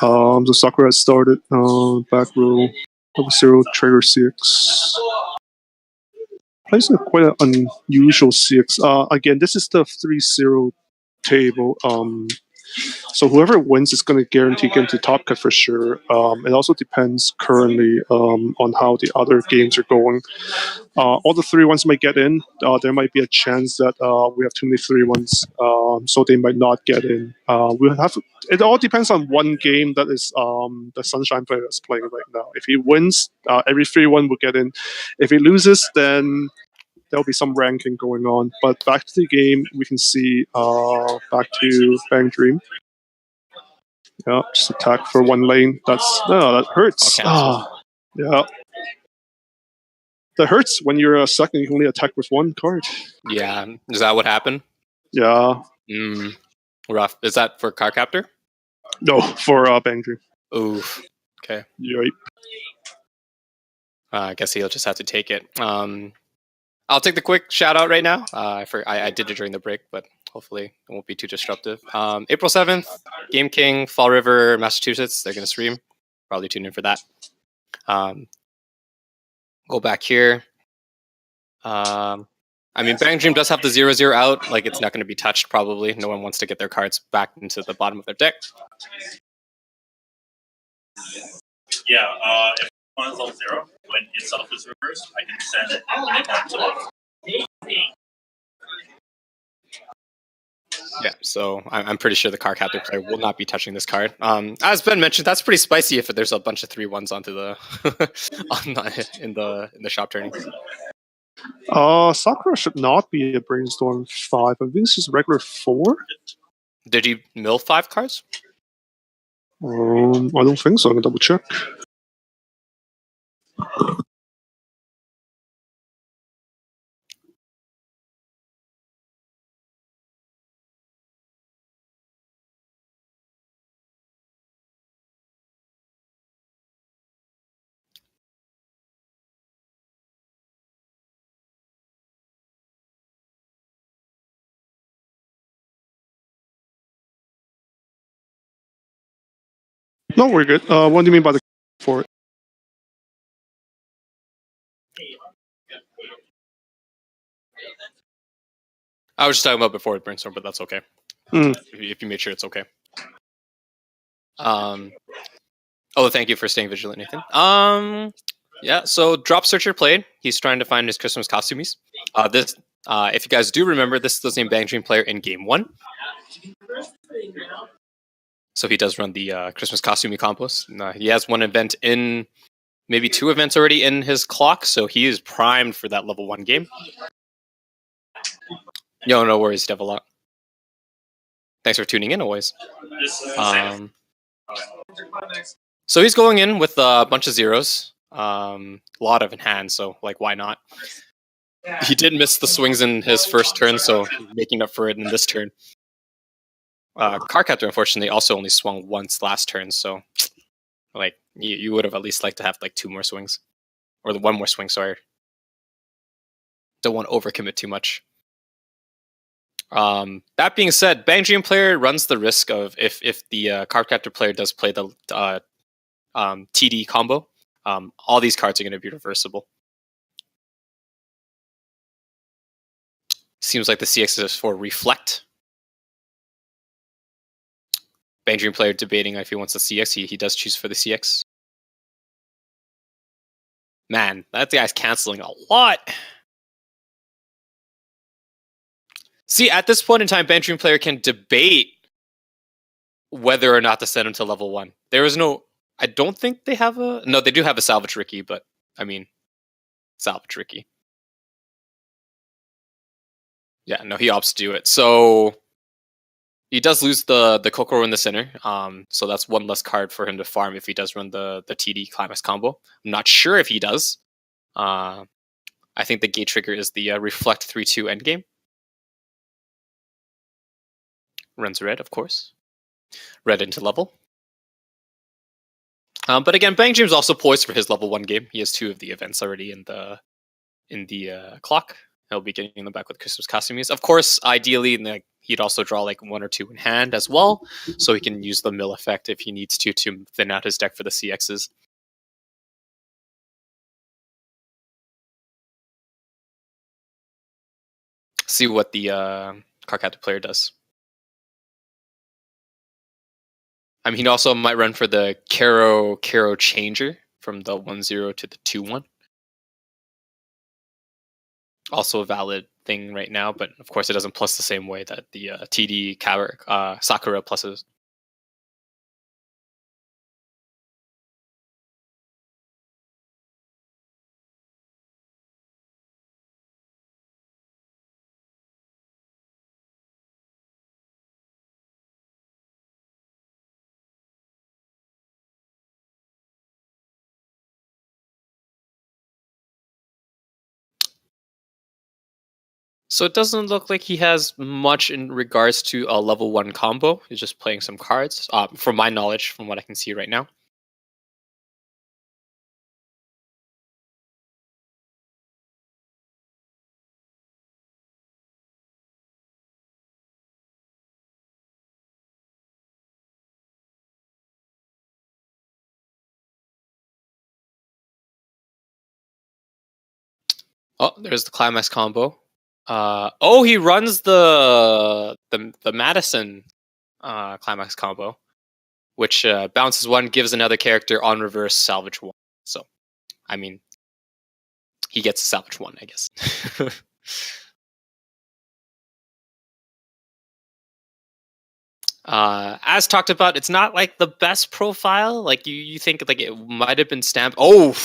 So Sakura has started back row, level 0, trigger CX. Plays quite an unusual CX. Again, this is the 3-0 table. So whoever wins is going to guarantee get into top cut for sure. It also depends currently on how the other games are going. All the 3-1s might get in. There might be a chance that we have too many 3-1s, so they might not get in. We'll have. It all depends on one game that is the Sunshine player is playing right now. If he wins, every 3-1 will get in. If he loses, then there'll be some ranking going on. But back to the game, we can see back to Bang Dream. Yeah, just attack for one lane. That hurts. Yeah. That hurts when you're a second. You can only attack with one card. Yeah, is that what happened? Yeah. Rough. Is that for Card Captor? No, for Bang Dream. Oof. Okay. Yep. I guess he'll just have to take it. I'll take the quick shout out right now. I did it during the break, but hopefully it won't be too disruptive. April 7th, Game King, Fall River, Massachusetts. They're going to stream. Probably tune in for that. Go back here. I mean, Bang Dream does have the 0/0 out. Like, it's not going to be touched, probably. No one wants to get their cards back into the bottom of their deck. Yeah, if one is level 0, when itself is reversed, I can send it to off. Yeah, so I'm pretty sure the Card Captor player will not be touching this card. As Ben mentioned, that's pretty spicy if there's a bunch of 3-1s onto the in the shop turning. Sakura should not be a Brainstorm 5. I think this is regular 4. Did he mill 5 cards? I don't think so. I'm gonna double check. No, we're good. What do you mean by the for it? I was just talking about before Brainstorm, but that's okay. If you made sure it's okay. Thank you for staying vigilant, Nathan. Yeah, so Drop Searcher played. He's trying to find his Christmas costumes. If you guys do remember, this is the same Bang Dream player in Game 1. So he does run the Christmas costume combos. He has one event in, maybe 2 events already in his clock, so he is primed for that level 1 game. Yo, no worries, Devilot. Thanks for tuning in, always. So he's going in with a bunch of zeros. A lot of in hand, so like, why not? He did miss the swings in his first turn, so making up for it in this turn. Card Captor, unfortunately, also only swung once last turn, so like you would have at least liked to have like 2 more swings, or the 1 more swing. Sorry, don't want to overcommit too much. That being said, Bang Dream player runs the risk of if the Card Captor player does play the TD combo, all these cards are going to be reversible. Seems like the CX is for Reflect. Bang Dream player debating if he wants the CX. He does choose for the CX. Man, that guy's canceling a lot. See, at this point in time, Bang Dream player can debate whether or not to send him to level 1. There is no... I don't think they have a... No, they do have a Salvage Ricky, but, I mean, Salvage Ricky. Yeah, no, he opts to do it. So he does lose the Kokoro in the center. So that's 1 less card for him to farm if he does run the TD Climax combo. I'm not sure if he does. I think the gate trigger is the Reflect 3/2 endgame. Runs red, of course. Red into level. But again, Bang Dream's also poised for his level 1 game. He has 2 of the events already in the clock. He'll be getting them back with Christmas costumes. Of course, ideally, he'd also draw like 1 or 2 in hand as well, so he can use the mill effect if he needs to thin out his deck for the CXs. See what the Card Captor player does. I mean, he also might run for the Karo changer from the 1-0 to the 2-1. Also a valid thing right now, but of course it doesn't plus the same way that the TD Sakura pluses. So it doesn't look like he has much in regards to a level 1 combo. He's just playing some cards, from my knowledge, from what I can see right now. Oh, there's the Climax combo. Oh, he runs the Madison Climax combo, which bounces 1, gives another character on reverse, salvage 1. So, I mean, he gets a salvage 1, I guess. As talked about, it's not like the best profile. Like you think like it might have been stamped. Oh,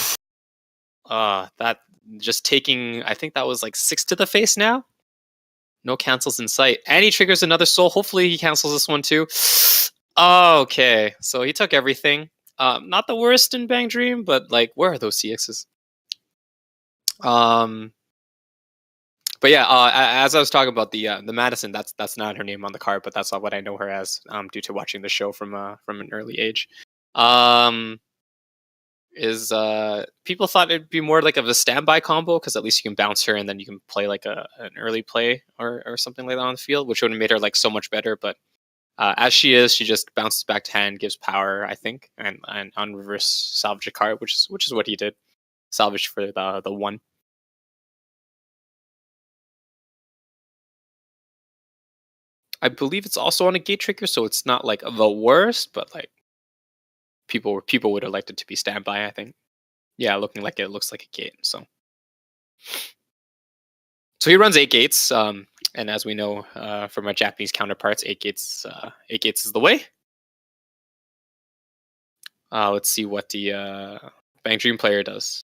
that just taking. I think that was like 6 to the face now. No cancels in sight, and he triggers another soul. Hopefully, he cancels this one too. Oh, okay, so he took everything. Not the worst in Bang Dream, but like, where are those CXs? But yeah, as I was talking about the Madison, that's not her name on the card, but that's not what I know her as, due to watching the show from an early age. People thought it'd be more like of a standby combo because at least you can bounce her and then you can play like an early play or something like that on the field, which would have made her like so much better. But as she is, she just bounces back to hand, gives power, I think, and on reverse salvage a card, which is what he did, salvage for the 1. I believe it's also on a gate trigger, so it's not like the worst, but like people would have liked it to be standby, I think. Yeah, looking like it looks like a gate. So he runs 8 gates, and as we know from our Japanese counterparts, 8 gates is the way. Let's see what the Bang Dream player does.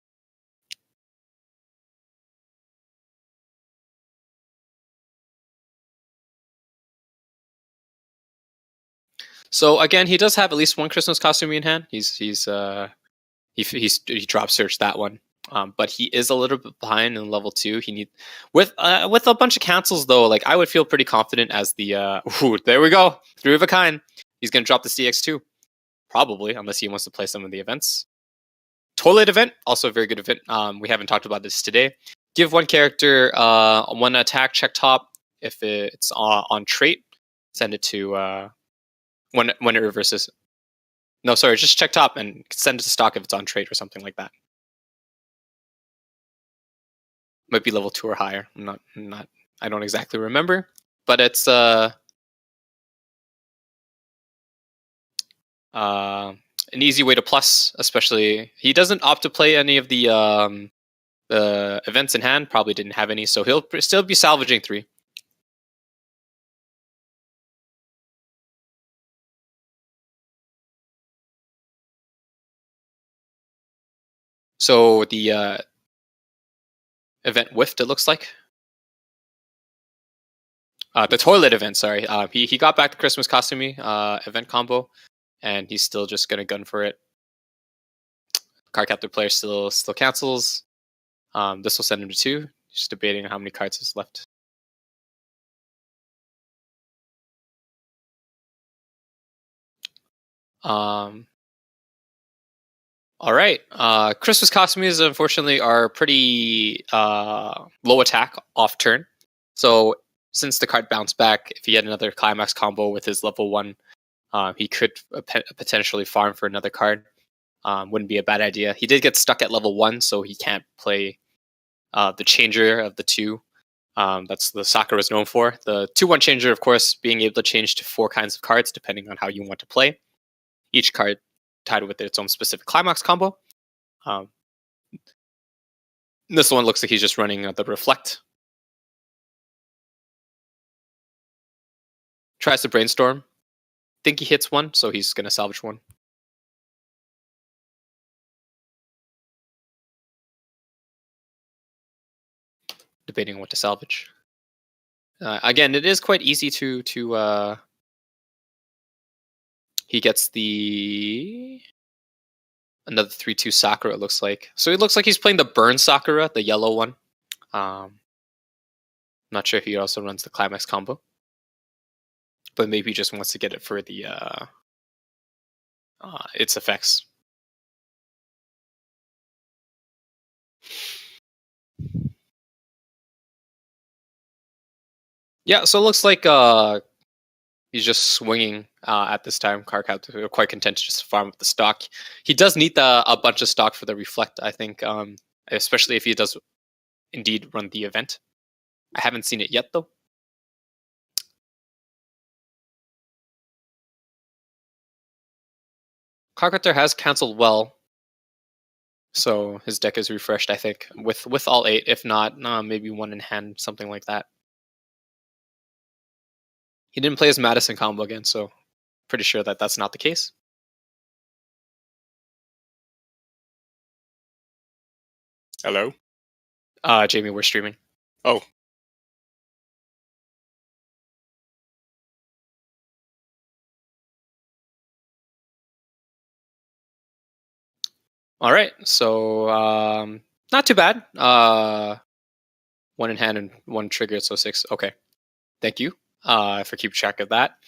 So again, he does have at least 1 Christmas costume in hand. He drop searched that one, but he is a little bit behind in level 2. He need with a bunch of cancels though. Like I would feel pretty confident as the ooh, there we go, 3 of a kind. He's gonna drop the CX2 probably, unless he wants to play some of the events. Toilet event, also a very good event. We haven't talked about this today. Give 1 character 1 attack, check top. If it's on trait, send it to when it reverses. No, sorry, just check top and send it to stock if it's on trait or something like that. Might be level 2 or higher. I'm not. I don't exactly remember, but it's an easy way to plus. Especially, he doesn't opt to play any of the events in hand. Probably didn't have any, so he'll still be salvaging 3. So the event whiffed, it looks like. The toilet event, sorry. He got back the Christmas costumey event combo, and he's still just gonna gun for it. Card captive player still cancels. This will send him to 2. Just debating how many cards is left. All right. Christmas costumes unfortunately are pretty low attack off turn. So since the card bounced back, if he had another climax combo with his level 1, he could potentially farm for another card. Wouldn't be a bad idea. He did get stuck at level 1, so he can't play the changer of the 2. That's the Sakura is known for. The 2-1 changer, of course, being able to change to 4 kinds of cards depending on how you want to play. each card tied with its own specific climax combo. This one looks like he's just running the Reflect. Tries to Brainstorm. Think he hits one, so he's going to salvage one. Debating what to salvage. Again, it is quite easy to he gets the another 3/2 Sakura, it looks like. So it looks like he's playing the Burn Sakura, the yellow one. Not sure if he also runs the Climax combo. But maybe he just wants to get it for the its effects. Yeah, so it looks like he's just swinging at this time. Carcap quite content to just farm up the stock. He does need a bunch of stock for the Reflect, I think, especially if he does indeed run the event. I haven't seen it yet, though. Carcutter has cancelled well, so his deck is refreshed, I think, with all 8. If not, maybe 1 in hand, something like that. He didn't play his Madison combo again, so pretty sure that that's not the case. Hello? Jamie, we're streaming. Oh. All right, so not too bad. 1 in hand and 1 triggered, so 6. Okay, thank you for keeping track of that.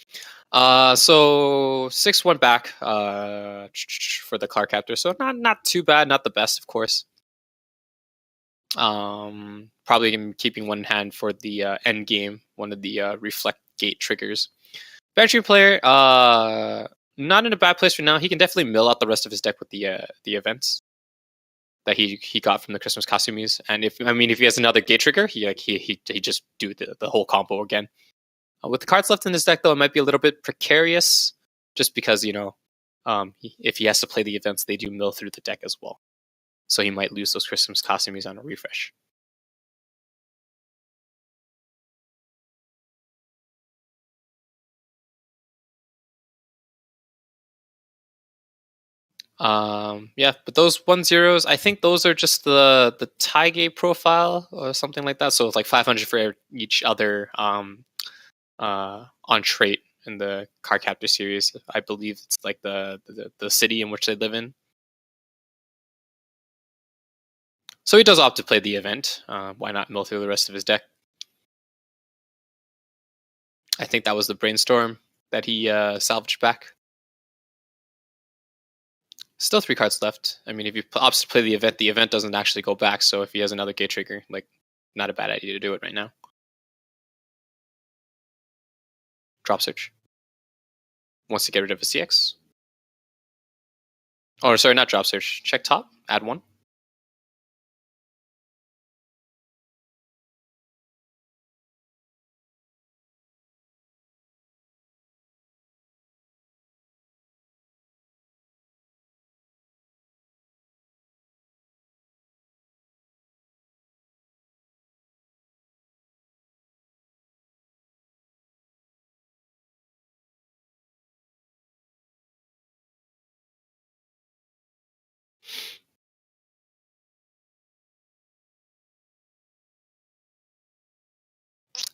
So 6 went back for the Clark Captor, so not too bad, not the best, of course. Probably keeping 1 in hand for the end game, one of the Reflect Gate triggers. Battery player, not in a bad place for now. He can definitely mill out the rest of his deck with the events that he got from the Christmas costumes. And if he has another gate trigger, he just do the whole combo again. With the cards left in his deck, though, it might be a little bit precarious, just because if he has to play the events, they do mill through the deck as well. So he might lose those Christmas costumes on a refresh. Yeah, but those 1/0s, I think those are just the tie gate profile or something like that. So it's like 500 for each other on trait in the Card Captor series. I believe it's like the city in which they live in. So he does opt to play the event. Why not mill through the rest of his deck? I think that was the Brainstorm that he salvaged back. Still 3 cards left. I mean, if he opts to play the event doesn't actually go back. So if he has another gate trigger, like, not a bad idea to do it right now. Drop search. Wants to get rid of a CX. Oh, sorry, not drop search. Check top. Add 1.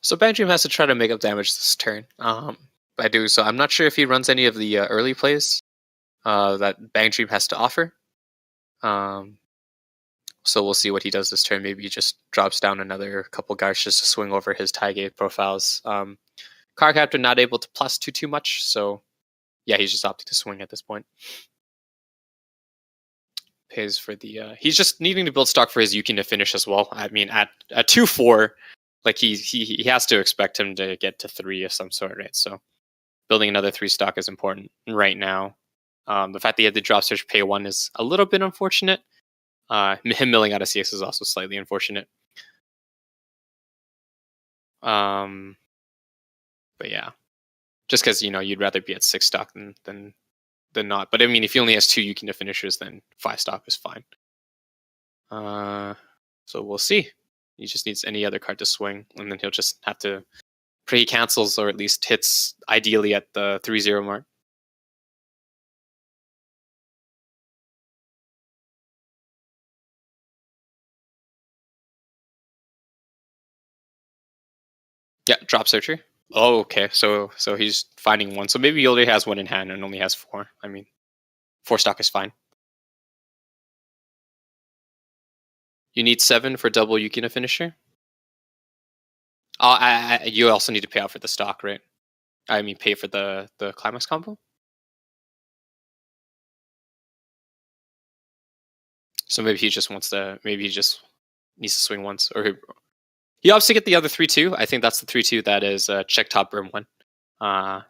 So Bang has to try to make up damage this turn. I do, so I'm not sure if he runs any of the early plays that Bang Dream has to offer. So we'll see what he does this turn. Maybe he just drops down another couple guards just to swing over his tie gate profiles. Card Captor not able to plus too much, so yeah, he's just opting to swing at this point. Pays for the he's just needing to build stock for his Yuki to finish as well. I mean, at 2/4, like he has to expect him to get to 3 of some sort, right? So building another 3 stock is important right now. The fact that he had to drop search pay 1 is a little bit unfortunate. Him milling out of CX is also slightly unfortunate. But yeah, just because you'd rather be at 6 stock than not. But I mean, if he only has 2 Yukina finishers, then 5 stock is fine. So we'll see. He just needs any other card to swing, and then he'll just have to pray he cancels or at least hits ideally at the 3-0 mark. Yeah, drop searcher. Oh, okay. So he's finding 1. So maybe he only has 1 in hand and only has 4. I mean, 4 stock is fine. You need 7 for double Yukina finisher. You also need to pay out for the stock, right? I mean, pay for the climax combo. So maybe he just wants to. Maybe he just needs to swing once, or he opts to get the other 3-2. I think that's the 3-2 that is check top brim 1.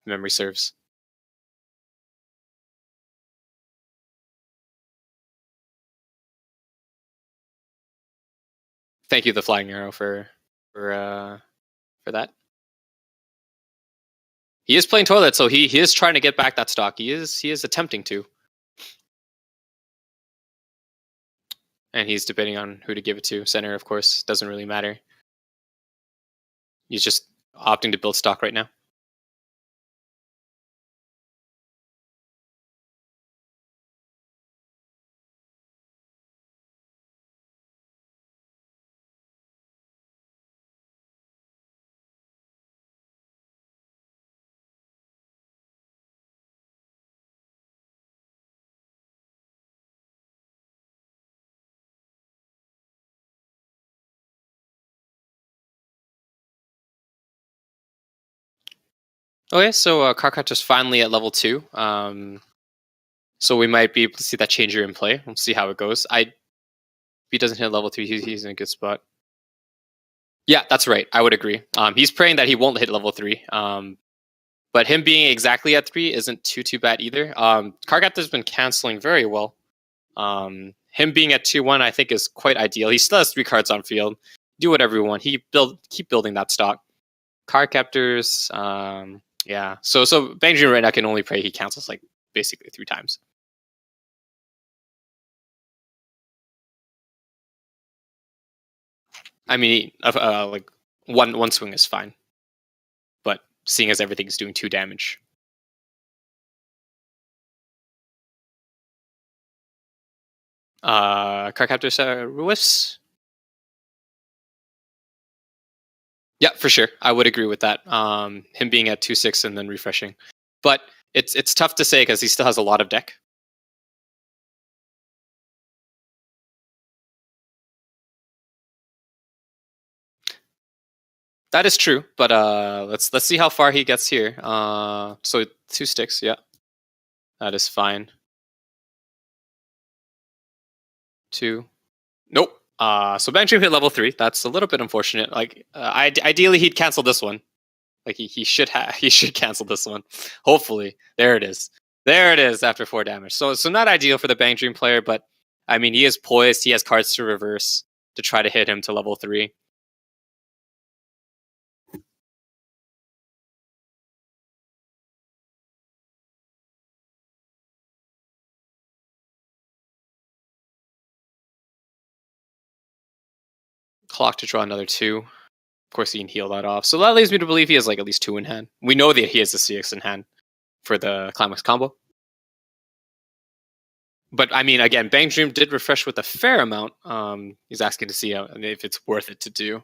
Memory serves. Thank you, the flying arrow, for that. He is playing toilet, so he is trying to get back that stock. He is attempting to, and he's debating on who to give it to. Center, of course, doesn't really matter. He's just opting to build stock right now. Okay, so Karkat is finally at level 2. So we might be able to see that changer in play. We'll see how it goes. If he doesn't hit level 3, he's in a good spot. Yeah, that's right. I would agree. He's praying that he won't hit level 3. But him being exactly at 3 isn't too bad either. Karkat has been canceling very well. Him being at 2-1, I think, is quite ideal. He still has 3 cards on field. Do whatever you want. Keep building that stock. Card captors. Yeah. So Benjamin right now can only pray he cancels like basically 3 times. I mean, like one swing is fine, but seeing as everything's doing 2 damage. Card captors Weiss. Yeah, for sure. I would agree with that. Him being at 2-6 and then refreshing, but it's tough to say because he still has a lot of deck. That is true, but let's see how far he gets here. So 2 sticks, yeah, that is fine. 2, nope. So Benjamin hit level 3. That's a little bit unfortunate. Like, ideally he'd cancel this one. Like he should cancel this one. Hopefully, there it is. There it is after 4 damage. So not ideal for the Bang Dream player, but I mean he is poised. He has cards to reverse to try to hit him to level 3. Clock to draw another 2. Of course, he can heal that off. So that leads me to believe he has like at least 2 in hand. We know that he has the CX in hand for the climax combo. But I mean, again, Bang Dream did refresh with a fair amount. He's asking to see if it's worth it to do.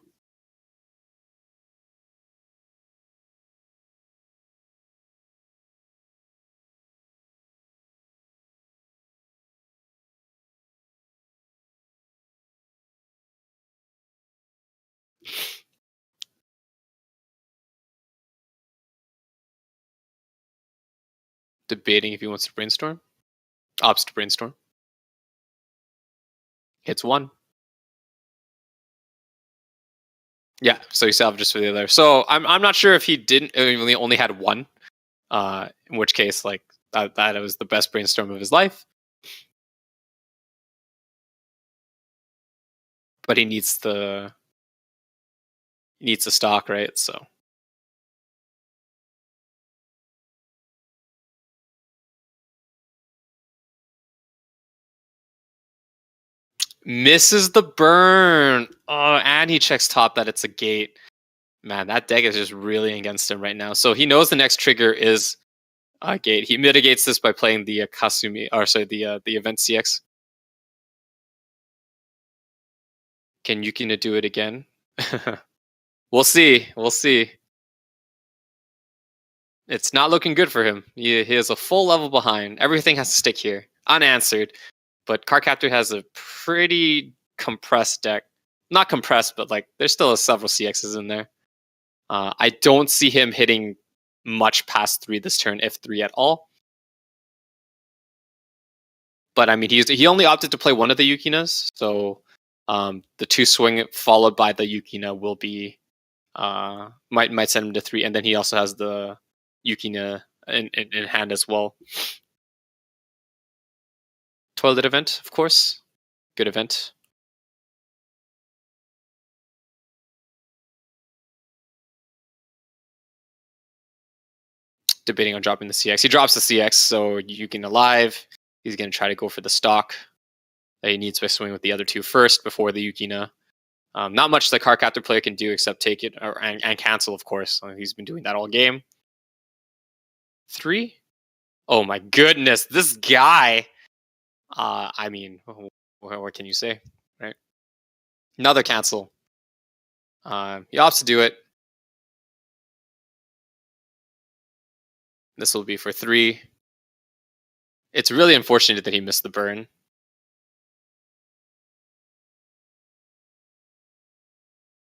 Debating if he wants to brainstorm. Opts to brainstorm. Hits 1. Yeah, so he salvages for the other. So I'm not sure if he didn't only had 1. In which case, like that was the best brainstorm of his life. But he needs the stock, right? So Misses the burn. Oh, and he checks top that it's a gate. Man, that deck is just really against him right now. So he knows the next trigger is a gate. He mitigates this by playing the Kasumi, or sorry, the event CX. Can Yukina do it again? We'll see. We'll see. It's not looking good for him. He is a full level behind. Everything has to stick here, unanswered. But Cardcaptor has a pretty compressed deck. Not compressed, but like there's still several CXs in there. I don't see him hitting much past 3 this turn, if 3 at all. But I mean, he only opted to play one of the Yukinas, so the 2 swing followed by the Yukina will be might send him to 3, and then he also has the Yukina in hand as well. Toilet event, of course. Good event. Debating on dropping the CX. He drops the CX, so Yukina alive. He's going to try to go for the stock that he needs by swing with the other 2 first before the Yukina. Not much the Cardcaptor player can do except take it and cancel, of course. He's been doing that all game. 3? Oh my goodness, this guy. I mean, what can you say, right? Another cancel. He opts to do it. This will be for 3. It's really unfortunate that he missed the burn.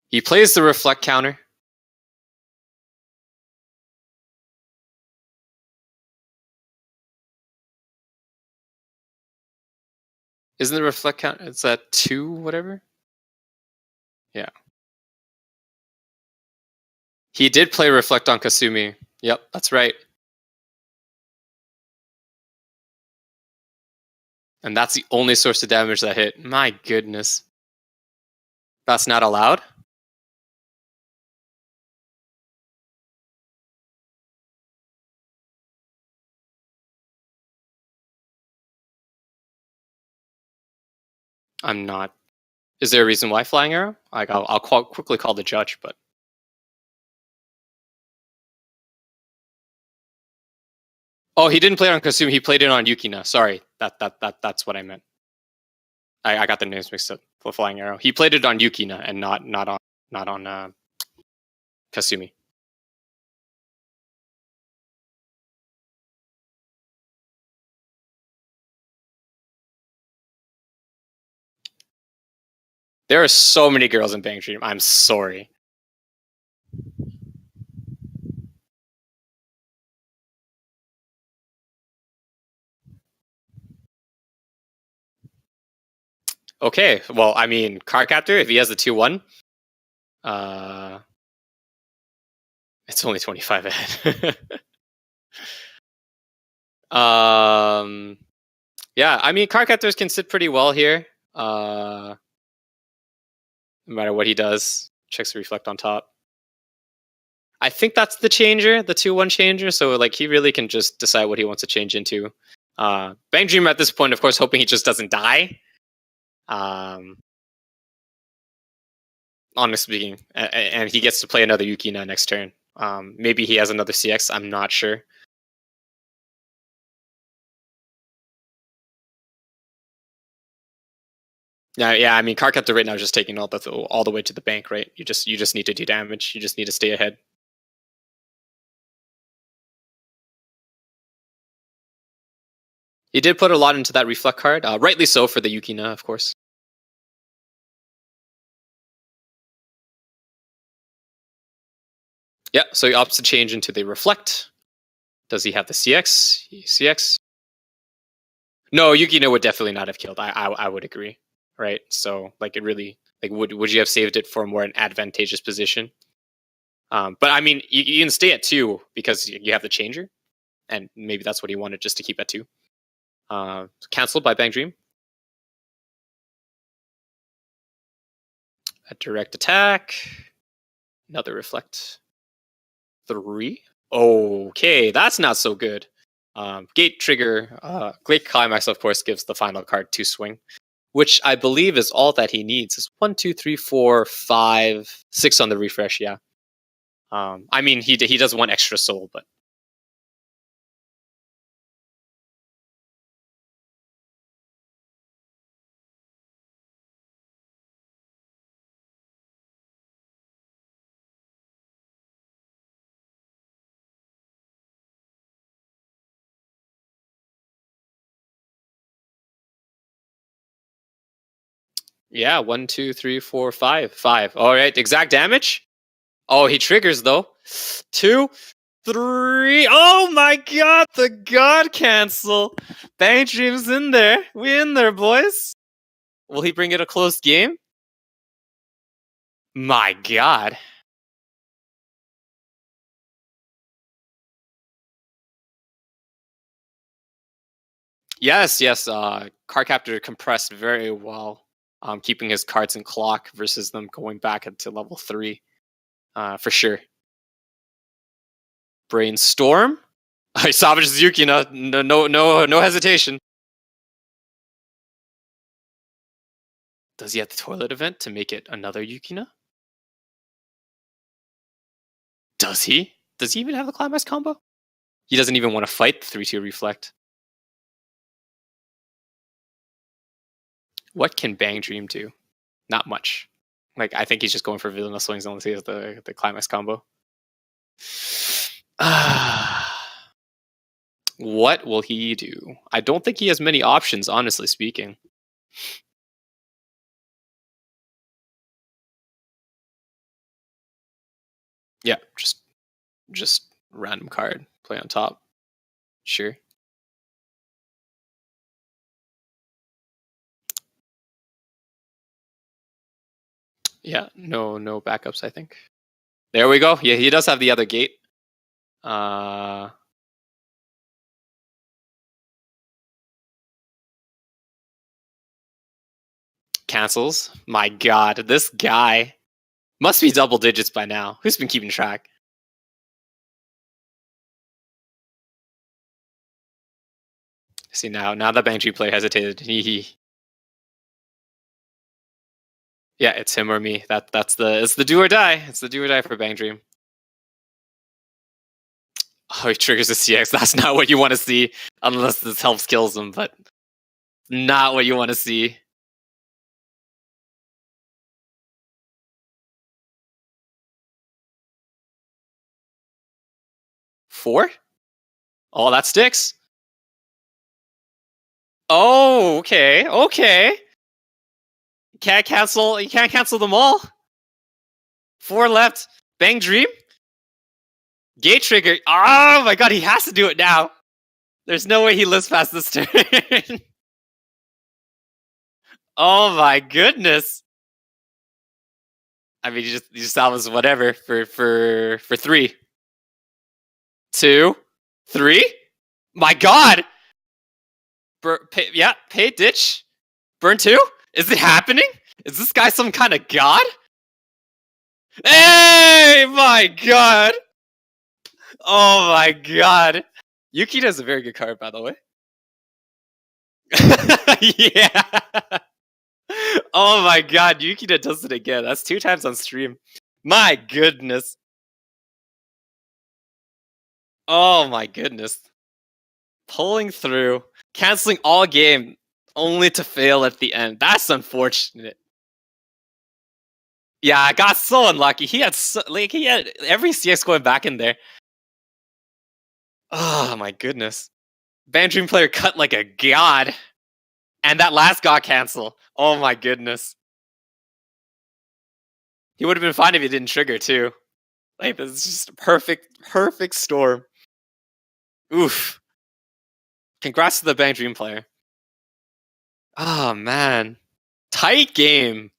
He plays the reflect counter. Isn't the reflect count? It's at 2, whatever. Yeah. He did play reflect on Kasumi. Yep, that's right. And that's the only source of damage that hit. My goodness. That's not allowed? I'm not. Is there a reason why flying arrow? Like I'll quickly call the judge, but oh, he didn't play it on Kasumi. He played it on Yukina. Sorry, that's what I meant. I got the names mixed up for flying arrow. He played it on Yukina and not on Kasumi. There are so many girls in Bang Dream. I'm sorry. Okay, well, I mean, Cardcaptor, if he has the 2-1, it's only 25 ahead. Yeah, I mean, Cardcaptors can sit pretty well here. No matter what he does, checks the reflect on top. I think that's the changer, the 2-1 changer. So like he really can just decide what he wants to change into. Bang Dream at this point, of course, hoping he just doesn't die. Honestly speaking, and he gets to play another Yukina next turn. Maybe he has another CX. I'm not sure. Yeah. I mean, Cardcaptor right now is just taking all the way to the bank, right? You just need to do damage. You just need to stay ahead. He did put a lot into that reflect card, rightly so for the Yukina, of course. Yeah, so he opts to change into the reflect. Does he have the CX? CX? No, Yukina would definitely not have killed. I would agree, right? So like it really like would you have saved it for a more advantageous position? But I mean, you can stay at 2 because you have the changer, and maybe that's what he wanted, just to keep at 2. Cancelled by Bang Dream. A direct attack. Another reflect. 3. Okay, that's not so good. Gate trigger. Gate Climax, of course, gives the final card 2 swing. which I believe is all that he needs. Is 1, 2, 3, 4, 5, 6 on the refresh. Yeah. I mean, he does one extra soul, but yeah, 1, 2, 3, 4, 5, 5. All right, exact damage. Oh, he triggers though. 2, 3. Oh my god, the god cancel. Bang Dream's in there. We in there, boys. Will he bring it a close game? My god. Yes, yes. Card Captor compressed very well, keeping his cards in clock versus them going back into level 3, for sure. Brainstorm. I salvages Yukina. No hesitation. Does he have the toilet event to make it another Yukina? Does he? Does he even have the climax combo? He doesn't even want to fight the 3-2 reflect. What can Bang Dream do? Not much. Like, I think he's just going for villainous swings unless he has the climax combo. What will he do? I don't think he has many options, honestly speaking. Yeah, just random card, play on top. Sure. Yeah, no backups, I think. There we go. Yeah, he does have the other gate. Cancels. My god, this guy must be double digits by now. Who's been keeping track? See, now that Bang Dream player hesitated. Yeah, it's him or me. It's the do or die. It's the do or die for Bang Dream. Oh, he triggers the CX. That's not what you want to see, unless this helps kills him, but not what you want to see. Four? Oh, that sticks. Oh, okay. You can't cancel them all. 4 left. Bang Dream. Gate trigger. Oh my god, he has to do it now. There's no way he lives past this turn. Oh my goodness. I mean, you just salvage whatever for 3. 2, 3. My god. Pay ditch. Burn 2. Is it happening? Is this guy some kind of god? Hey, my god. Oh my god. Yukina is a very good card, by the way. Yeah. Oh my god, Yukina does it again. That's 2 times on stream. My goodness. Oh my goodness. Pulling through, canceling all game, only to fail at the end. That's unfortunate. Yeah, I got so unlucky. He had every CX going back in there. Oh my goodness. Bang Dream player cut like a god. And that last god cancel. Oh my goodness. He would have been fine if he didn't trigger too. Like, this is just a perfect storm. Oof. Congrats to the Bang Dream player. Oh man. Tight game.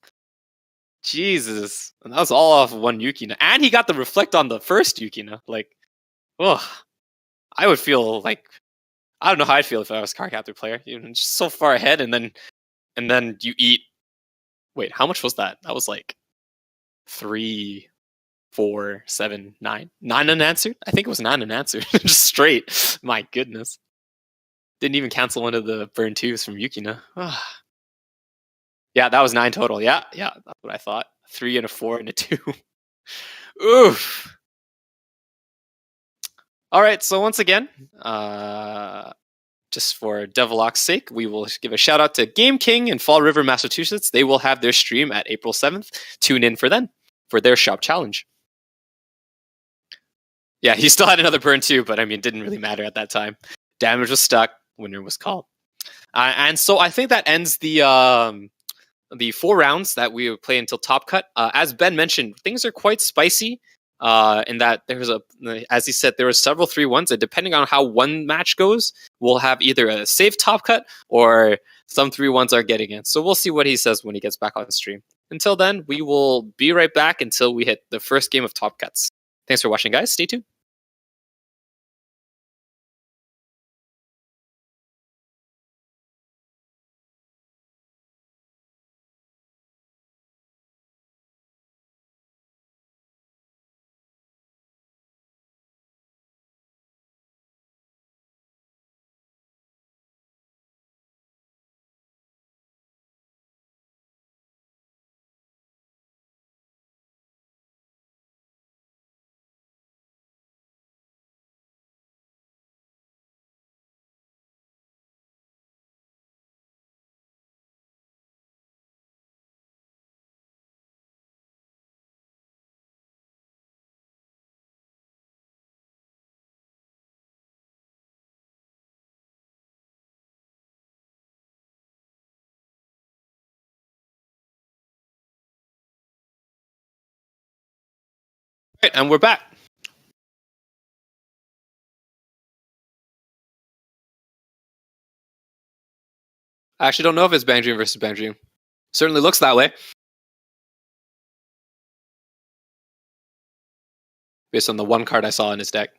Jesus. And that was all off of one Yukina. And he got the reflect on the first Yukina. Like, oh. I would feel like, I don't know how I'd feel if I was a Card Captor player. You're just so far ahead, and then you eat. Wait, how much was that? That was like 3, 4, 7, 9. 9 unanswered? I think it was 9 unanswered. Just straight. My goodness. Didn't even cancel one of the burn 2s from Yukina. Yeah, that was 9 total. Yeah, that's what I thought. 3 and a 4 and a 2. Oof. All right, so once again, just for Devilock's sake, we will give a shout out to Game King in Fall River, Massachusetts. They will have their stream at April 7th. Tune in for them for their shop challenge. Yeah, he still had another burn too, but I mean, it didn't really matter at that time. Damage was stuck. Winner was called. And so I think that ends the 4 rounds that we would play until Top Cut. As Ben mentioned, things are quite spicy. In that there's as he said, there were several 3-1s, and depending on how one match goes, we'll have either a safe Top Cut or some 3-1s are getting in. So we'll see what he says when he gets back on the stream. Until then, we will be right back until we hit the first game of Top Cuts. Thanks for watching, guys. Stay tuned. All right, and we're back. I actually don't know if it's Bang Dream versus Bang Dream. Certainly looks that way. Based on the one card I saw in his deck.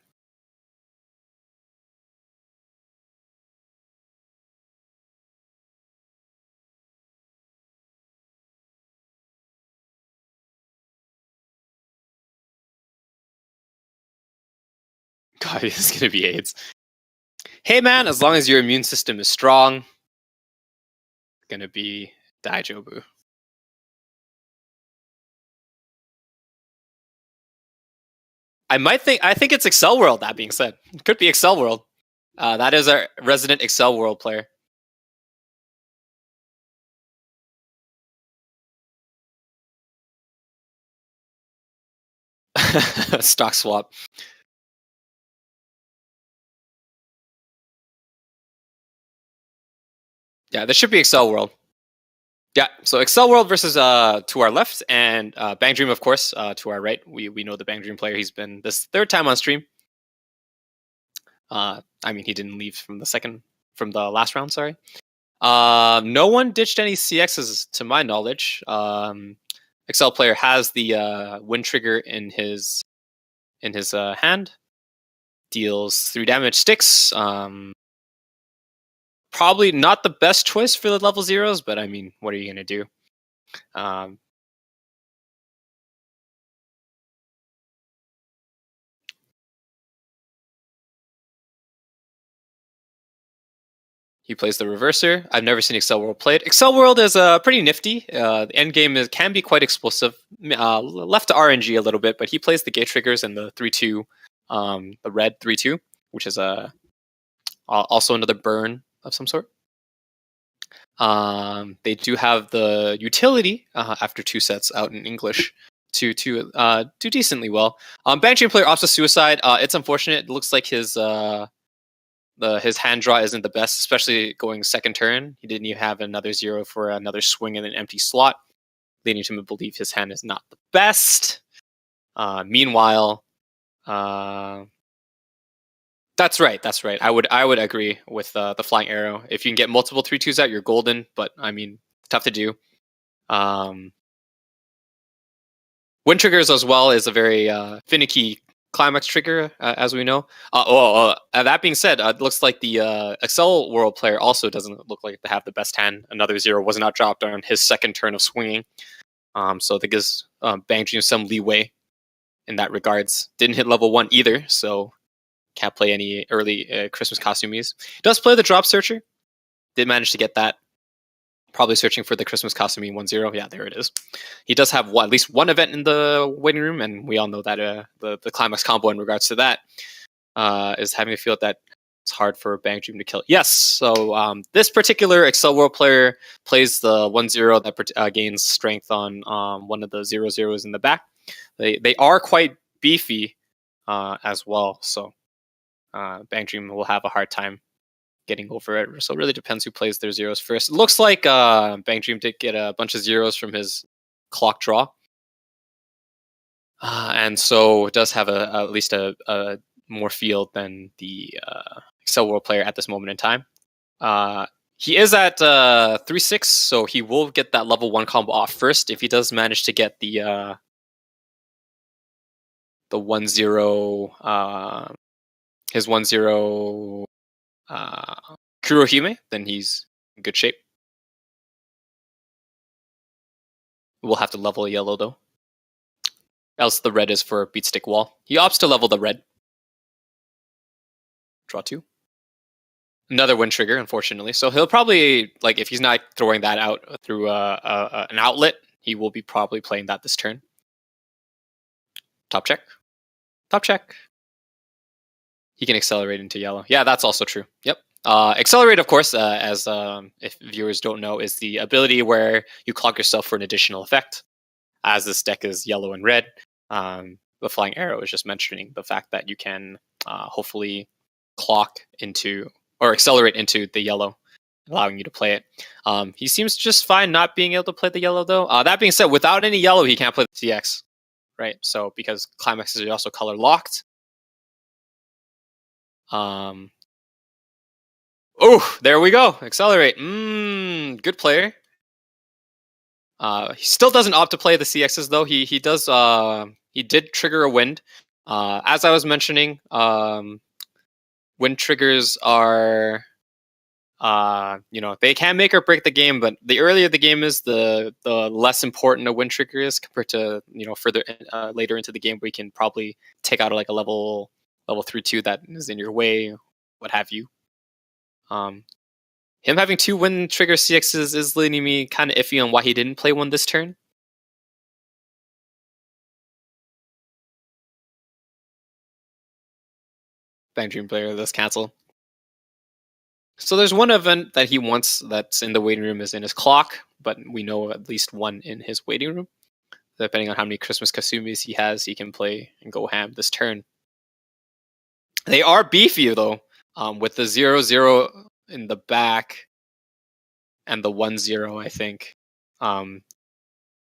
God, it's going to be AIDS. Hey, man, as long as your immune system is strong, it's going to be Daijobu. I think it's Excel World, that being said. It could be Excel World. That is our resident Excel World player. Stock swap. Yeah, this should be Excel World. Yeah, so Excel World versus to our left, and Bang Dream, of course, to our right. We know the Bang Dream player. He's been this 3rd time on stream. I mean, he didn't leave from the last round. Sorry. No one ditched any CXs to my knowledge. Excel player has the wind trigger in his hand. Deals 3 damage, sticks. Probably not the best choice for the level 0s, but I mean, what are you gonna do? He plays the reverser. I've never seen Excel World played. Excel World is pretty nifty. The end game can be quite explosive. Left to RNG a little bit, but he plays the gate triggers and the 3-2, the red 3-2, which is also another burn of some sort. They do have the utility after 2 sets out in English to do decently well. Bang Dream player opts to suicide. It's unfortunate. It looks like his hand draw isn't the best, especially going 2nd turn. He didn't even have another 0 for another swing in an empty slot, leading to him to believe his hand is not the best. Meanwhile, that's right. I would agree with the flying arrow. If you can get multiple 3-2s out, you're golden. But I mean, tough to do. Wind triggers as well is a very finicky climax trigger, as we know. That being said, it looks like the Excel World player also doesn't look like they have the best hand. Another 0 was not dropped on his 2nd turn of swinging. So that gives Bang Dream some leeway in that regards. Didn't hit level 1 either, so can't play any early Christmas costumes. Does play the Drop Searcher. Did manage to get that. Probably searching for the Christmas Kasumi 1-0. Yeah, there it is. He does have at least one event in the waiting room, and we all know that the climax combo in regards to that is having a feel that it's hard for Bang Dream to kill. Yes, so this particular Excel World player plays the 1-0 that gains strength on one of the 0-0s in the back. They are quite beefy as well, so Bang Dream will have a hard time getting over it. So it really depends who plays their zeros first. It looks like Bang Dream did get a bunch of zeros from his clock draw. And so it does have at least a more field than the Excel World player at this moment in time. He is at 3-6, so he will get that level 1 combo off first if he does manage to get the 1-0 his 1-0 Kurohime, then he's in good shape. We'll have to level a yellow though. Else the red is for beat stick wall. He opts to level the red. Draw 2. Another wind trigger, unfortunately. So he'll probably, like, if he's not throwing that out through an outlet, he will be probably playing that this turn. Top check. Top check. He can accelerate into yellow. Yeah, that's also true. Yep. Accelerate, of course, as if viewers don't know, is the ability where you clock yourself for an additional effect. As this deck is yellow and red, the flying arrow is just mentioning the fact that you can hopefully clock into or accelerate into the yellow, allowing you to play it. He seems just fine not being able to play the yellow, though. That being said, without any yellow, he can't play the TX, right? So because climaxes are also color locked. Oh, there we go. Accelerate. Good player. He still doesn't opt to play the CXs though. He does. He did trigger a wind. As I was mentioning, wind triggers are, they can make or break the game. But the earlier the game is, the less important a wind trigger is compared to further later into the game where you can probably take out like a level 3-2 that is in your way, what have you. Him having 2 wind trigger CXs is leading me kind of iffy on why he didn't play one this turn. Bang Dream player, let's cancel. So there's one event that he wants that's in the waiting room is in his clock, but we know at least one in his waiting room. Depending on how many Christmas Kasumis he has, he can play and go ham this turn. They are beefy though, with the 0-0 in the back and the 1-0, I think.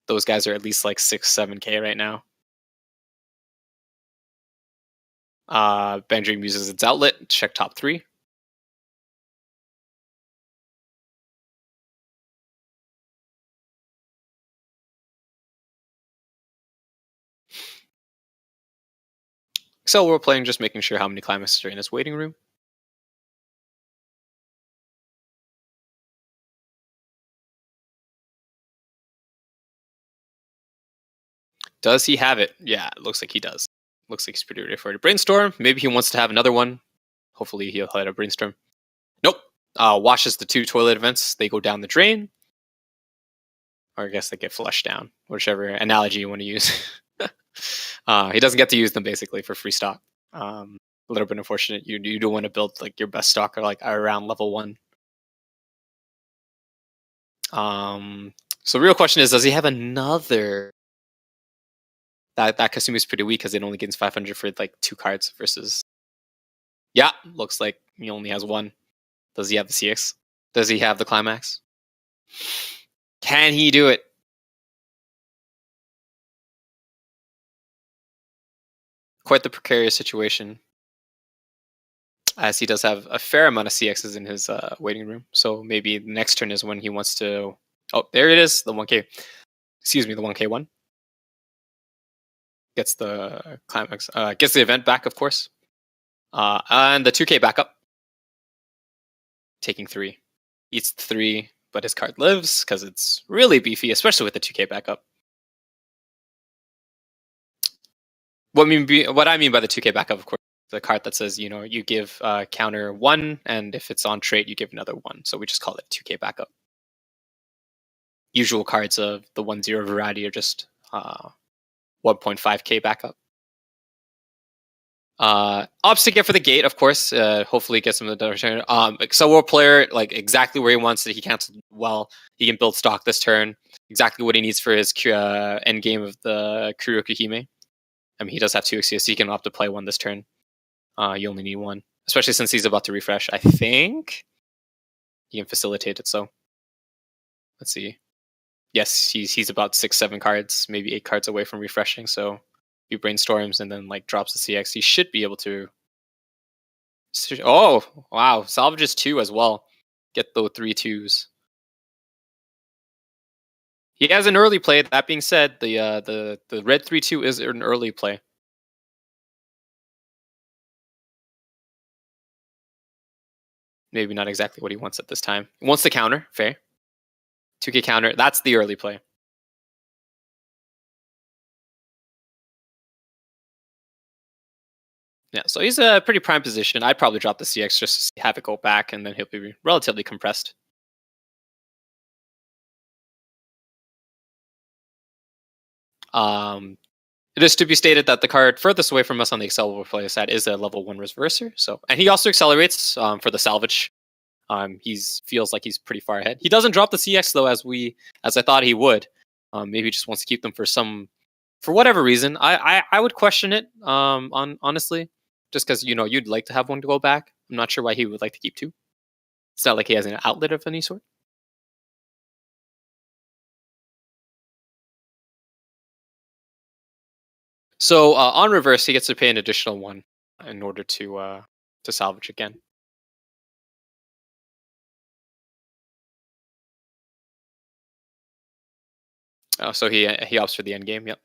Those guys are at least like 6-7k right now. Bang Dream uses its outlet, check top 3. So we're playing, just making sure how many climaxes are in his waiting room. Does he have it? Yeah, it looks like he does. Looks like he's pretty ready for a brainstorm. Maybe he wants to have another one. Hopefully he'll hit a brainstorm. Nope. Washes the 2 toilet events. They go down the drain. Or I guess they get flushed down. Whichever analogy you want to use. He doesn't get to use them basically for free stock. A little bit unfortunate. You do want to build like your best stock or like around level 1. So real question is, does he have another? That Kasumi is pretty weak because it only gains 500 for like 2 cards versus. Yeah, looks like he only has 1. Does he have the CX? Does he have the climax? Can he do it? Quite the precarious situation, as he does have a fair amount of CXs in his waiting room. So maybe the next turn is when he wants to. Oh, there it is, the 1K. Excuse me, the 1K1. Gets the climax. Gets the event back, of course. And the 2K backup. Taking 3. Eats 3, but his card lives because it's really beefy, especially with the 2K backup. What I mean by the 2K backup, of course, the card that says, you give counter 1, and if it's on trait, you give another 1. So we just call it 2K backup. usual cards of the 1-0 variety are just 1.5k backup. Opts to get for the gate, of course. Hopefully get some of the turn. Excel World player, like exactly where he wants it. He canceled well. He can build stock this turn. Exactly what he needs for his end game of the Kuryoku Hime. I mean, he does have 2 XCS, so he can opt to play 1 this turn. You only need 1, especially since he's about to refresh. I think he can facilitate it. So let's see. Yes, he's about 6-7 cards, maybe 8 cards away from refreshing. So he brainstorms and then like drops the CX. He should be able to. Oh wow, salvages 2 as well. Get those 3 2s. He has an early play. That being said, the red 3-2 is an early play. Maybe not exactly what he wants at this time. He wants the counter, fair. 2k counter. That's the early play. Yeah, so he's a pretty prime position. I'd probably drop the CX just to have it go back, and then he'll be relatively compressed. It is to be stated that the card furthest away from us on the accelerable play set is a level 1 reverser. So, and he also accelerates for the salvage. He feels like he's pretty far ahead. He doesn't drop the CX though, as I thought he would. Maybe he just wants to keep them for whatever reason. I would question it. Honestly, just because you'd like to have one to go back. I'm not sure why he would like to keep 2. It's not like he has an outlet of any sort. So on reverse, he gets to pay an additional 1 in order to salvage again. Oh, so he opts for the end game. Yep.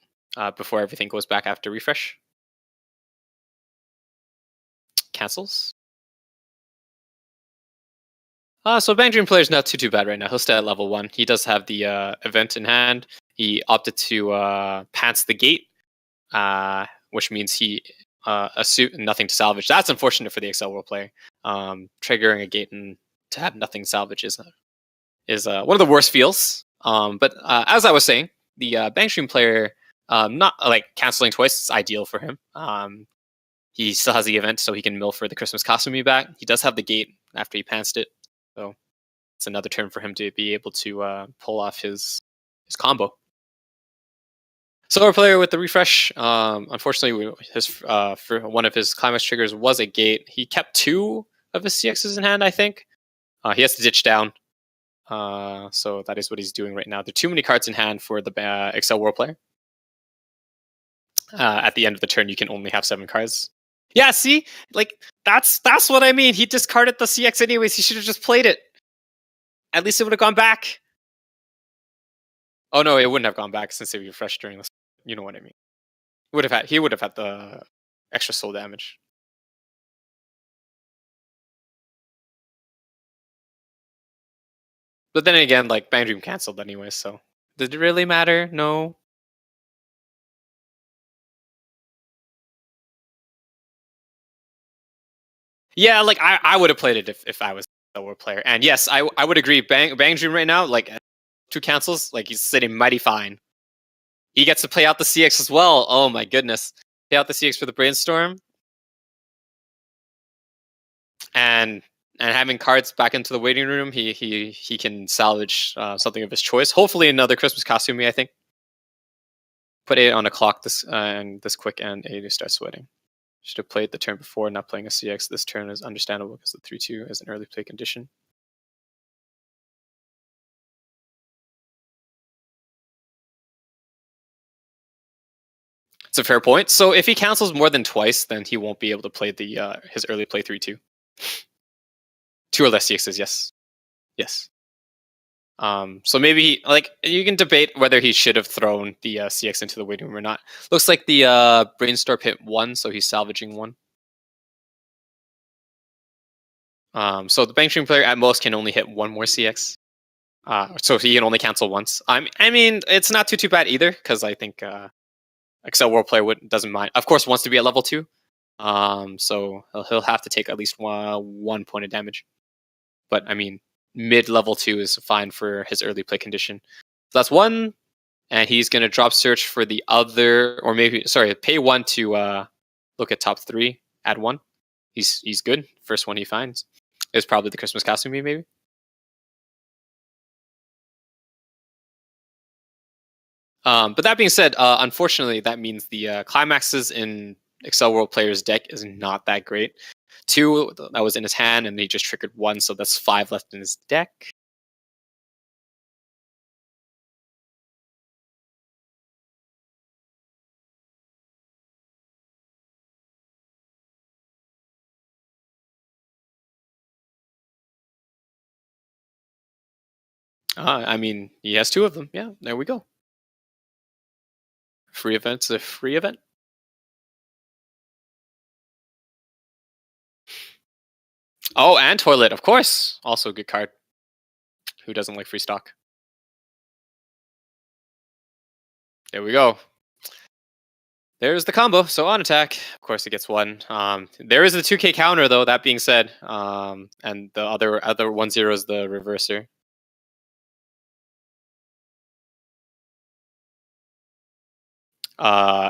Before everything goes back after refresh. Cancels. So Bang Dream Player is not too bad right now. He'll stay at level 1. He does have the event in hand. He opted to pants the gate, which means he assumed nothing to salvage. That's unfortunate for the Excel World player. Triggering a gate and to have nothing salvage is one of the worst feels. But as I was saying, the Bang Stream player, not like canceling twice is ideal for him. He still has the event, so he can mill for the Christmas Kasumi back. He does have the gate after he pantsed it, so it's another turn for him to be able to pull off his combo. So our player with the refresh, unfortunately, for one of his climax triggers was a gate. He kept 2 of his CXs in hand, I think. He has to ditch down. So that is what he's doing right now. There are too many cards in hand for the Excel World player. At the end of the turn, you can only have 7 cards. Yeah, see? Like, that's what I mean. He discarded the CX anyways. He should have just played it. At least it would have gone back. Oh no, it wouldn't have gone back since it refreshed during this. You know what I mean. He would have had the extra soul damage. But then again, like Bang Dream canceled anyway, so did it really matter? No. Yeah, like I would have played it if I was a war player. And yes, I would agree. Bang Dream right now, like 2 cancels, like he's sitting mighty fine. He gets to play out the CX as well. Oh my goodness. Play out the CX for the brainstorm. And having cards back into the waiting room, he can salvage something of his choice. Hopefully another Christmas Kasumi, I think. Put 8 on a clock this quick and 8 to start sweating. Should have played the turn before, not playing a CX. This turn is understandable because the 3-2 is an early play condition. It's a fair point. So if he cancels more than twice, then he won't be able to play the his early play 3-2. 2 or less CXs, yes. Yes. So maybe you can debate whether he should have thrown the CX into the waiting room or not. Looks like the brainstorm hit 1, so he's salvaging 1. So the Bang Stream player at most can only hit 1 more CX. So he can only cancel once. I mean, it's not too bad either, because I think Excel World player doesn't mind. Of course, wants to be at level 2. So he'll have to take at least 1 point of damage. But I mean, mid level 2 is fine for his early play condition. that's 1. And he's going to drop search for the other, or maybe, sorry, pay 1 to look at top 3, add 1. He's good. First one he finds is probably the Christmas costume, maybe. But that being said, unfortunately, that means the climaxes in Excel World Player's deck is not that great. 2 that was in his hand, and he just triggered 1, so that's 5 left in his deck. I mean, he has 2 of them. Yeah, there we go. Free event's a free event. Oh, and Toilet, of course. Also a good card. Who doesn't like free stock? There we go. There's the combo. So on attack, of course, it gets 1. There is a 2k counter, though, that being said. And the other 1-0 is the reverser.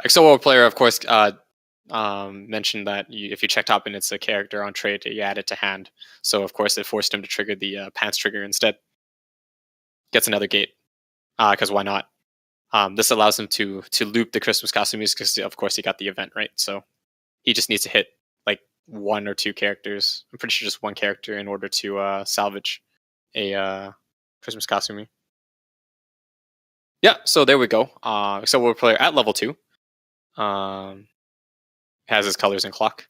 Excel World Player, of course, mentioned that if you check top and it's a character on trade, you add it to hand. So, of course, it forced him to trigger the pants trigger instead. Gets another gate, because why not? This allows him to loop the Christmas costumes because, of course, he got the event, right? So he just needs to hit like 1 or 2 characters. I'm pretty sure just 1 character in order to salvage a Christmas costume. Yeah, so there we go. Excel World Player at level 2. Has his colors in clock.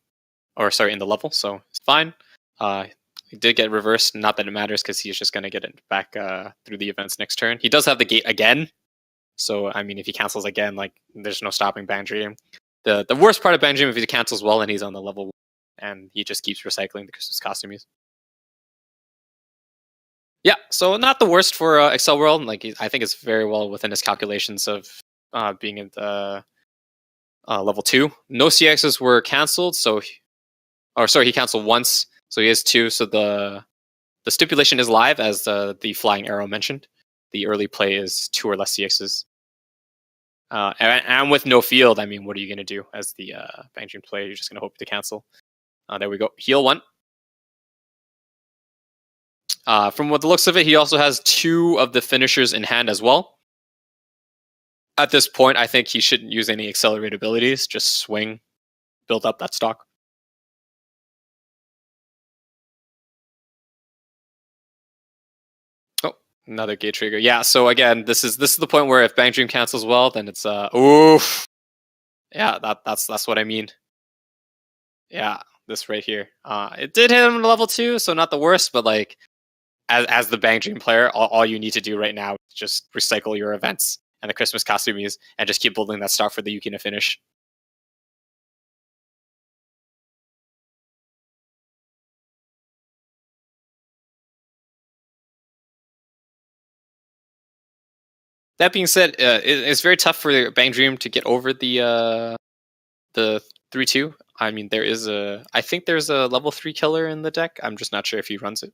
Or, sorry, in the level, so it's fine. He did get reversed. Not that it matters because he's just going to get it back through the events next turn. He does have the gate again. So, I mean, if he cancels again, like, there's no stopping Bang Dream. The worst part of Bang Dream if he cancels well and he's on the level 1 and he just keeps recycling the Christmas costumes. Yeah, so not the worst for Excel World. Like, I think it's very well within his calculations of being at the level 2. No CXs were canceled, so he canceled once, so he has 2. So the stipulation is live, as the flying arrow mentioned. The early play is 2 or less CXs. And with no field, I mean, what are you going to do as the Bang Dream player? You're just going to hope to cancel. There we go. Heal 1. From what the looks of it, he also has 2 of the finishers in hand as well. At this point, I think he shouldn't use any accelerate abilities. Just swing, build up that stock. Oh, another gate trigger. Yeah, so again, this is the point where if Bang Dream cancels well, then it's oof. Yeah, that's what I mean. Yeah, this right here. It did hit him in level 2, so not the worst, but like as the Bang Dream player, all you need to do right now is just recycle your events and the Christmas costumes and just keep building that stock for the Yuki to finish. That being said, it's very tough for Bang Dream to get over the 3-2. I mean, I think there's a level 3 killer in the deck. I'm just not sure if he runs it.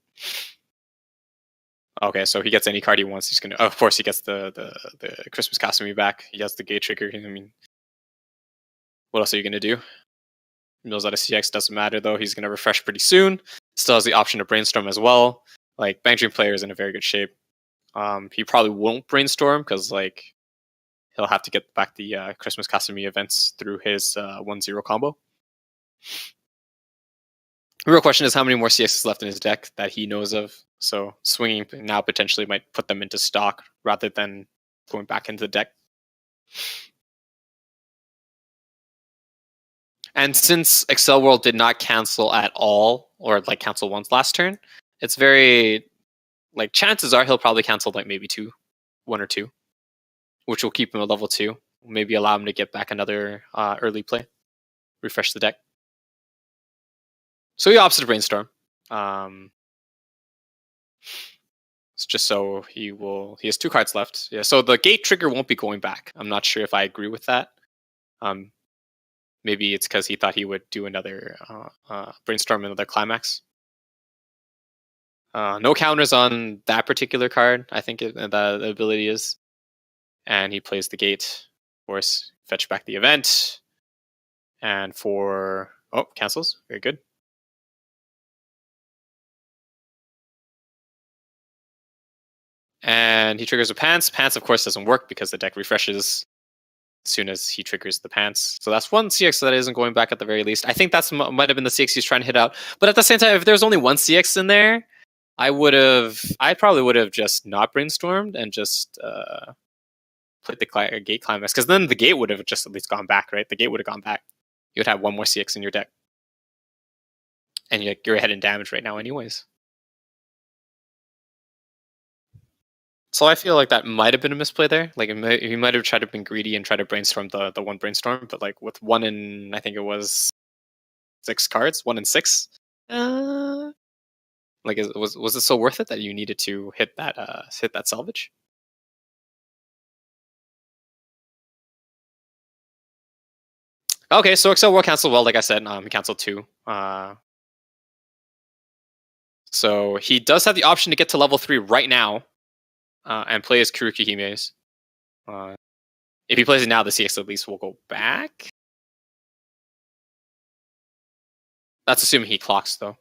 Okay, so he gets any card he wants. He's gonna. Of course, he gets the Christmas costume back. He has the gate trigger. I mean, what else are you gonna do? He knows that a CX doesn't matter though. He's gonna refresh pretty soon. Still has the option to brainstorm as well. Like, Bang Dream player is in a very good shape. He probably won't brainstorm because like he'll have to get back the Christmas costume events through his 1-0 combo. The real question is how many more CXs left in his deck that he knows of. So swinging now potentially might put them into stock rather than going back into the deck. And since Excel World did not cancel at all, or like cancel once last turn, it's very, like, chances are he'll probably cancel like maybe 1 or 2, which will keep him at level 2. Maybe allow him to get back another early play, refresh the deck. So he opts to brainstorm. It's just so he has 2 cards left. Yeah, so the gate trigger won't be going back. I'm not sure if I agree with that. Maybe it's because he thought he would do another brainstorm, another climax. No counters on that particular card, I think the ability is. And he plays the gate. Of course, fetch back the event. And for... Oh, cancels. Very good. And he triggers a pants. Pants, of course, doesn't work because the deck refreshes as soon as he triggers the pants. So that's one CX that isn't going back at the very least. I think that's might have been the CX he's trying to hit out. But at the same time, if there's only one CX in there, I probably would have just not brainstormed and just played the gate climax. Because then the gate would have just at least gone back, right? The gate would have gone back. You would have one more CX in your deck. And you're ahead in damage right now anyways. So I feel like that might have been a misplay there. Like he might have tried to be greedy and try to brainstorm the one brainstorm, but like with 1 in, I think it was 6 cards, 1 in 6. Like was it so worth it that you needed to hit that salvage? Okay, so Excel will cancel. Well, like I said, he canceled 2. So he does have the option to get to level 3 right now. And play his Kuruki Himes. If he plays it now, the CX at least will go back. That's assuming he clocks, though.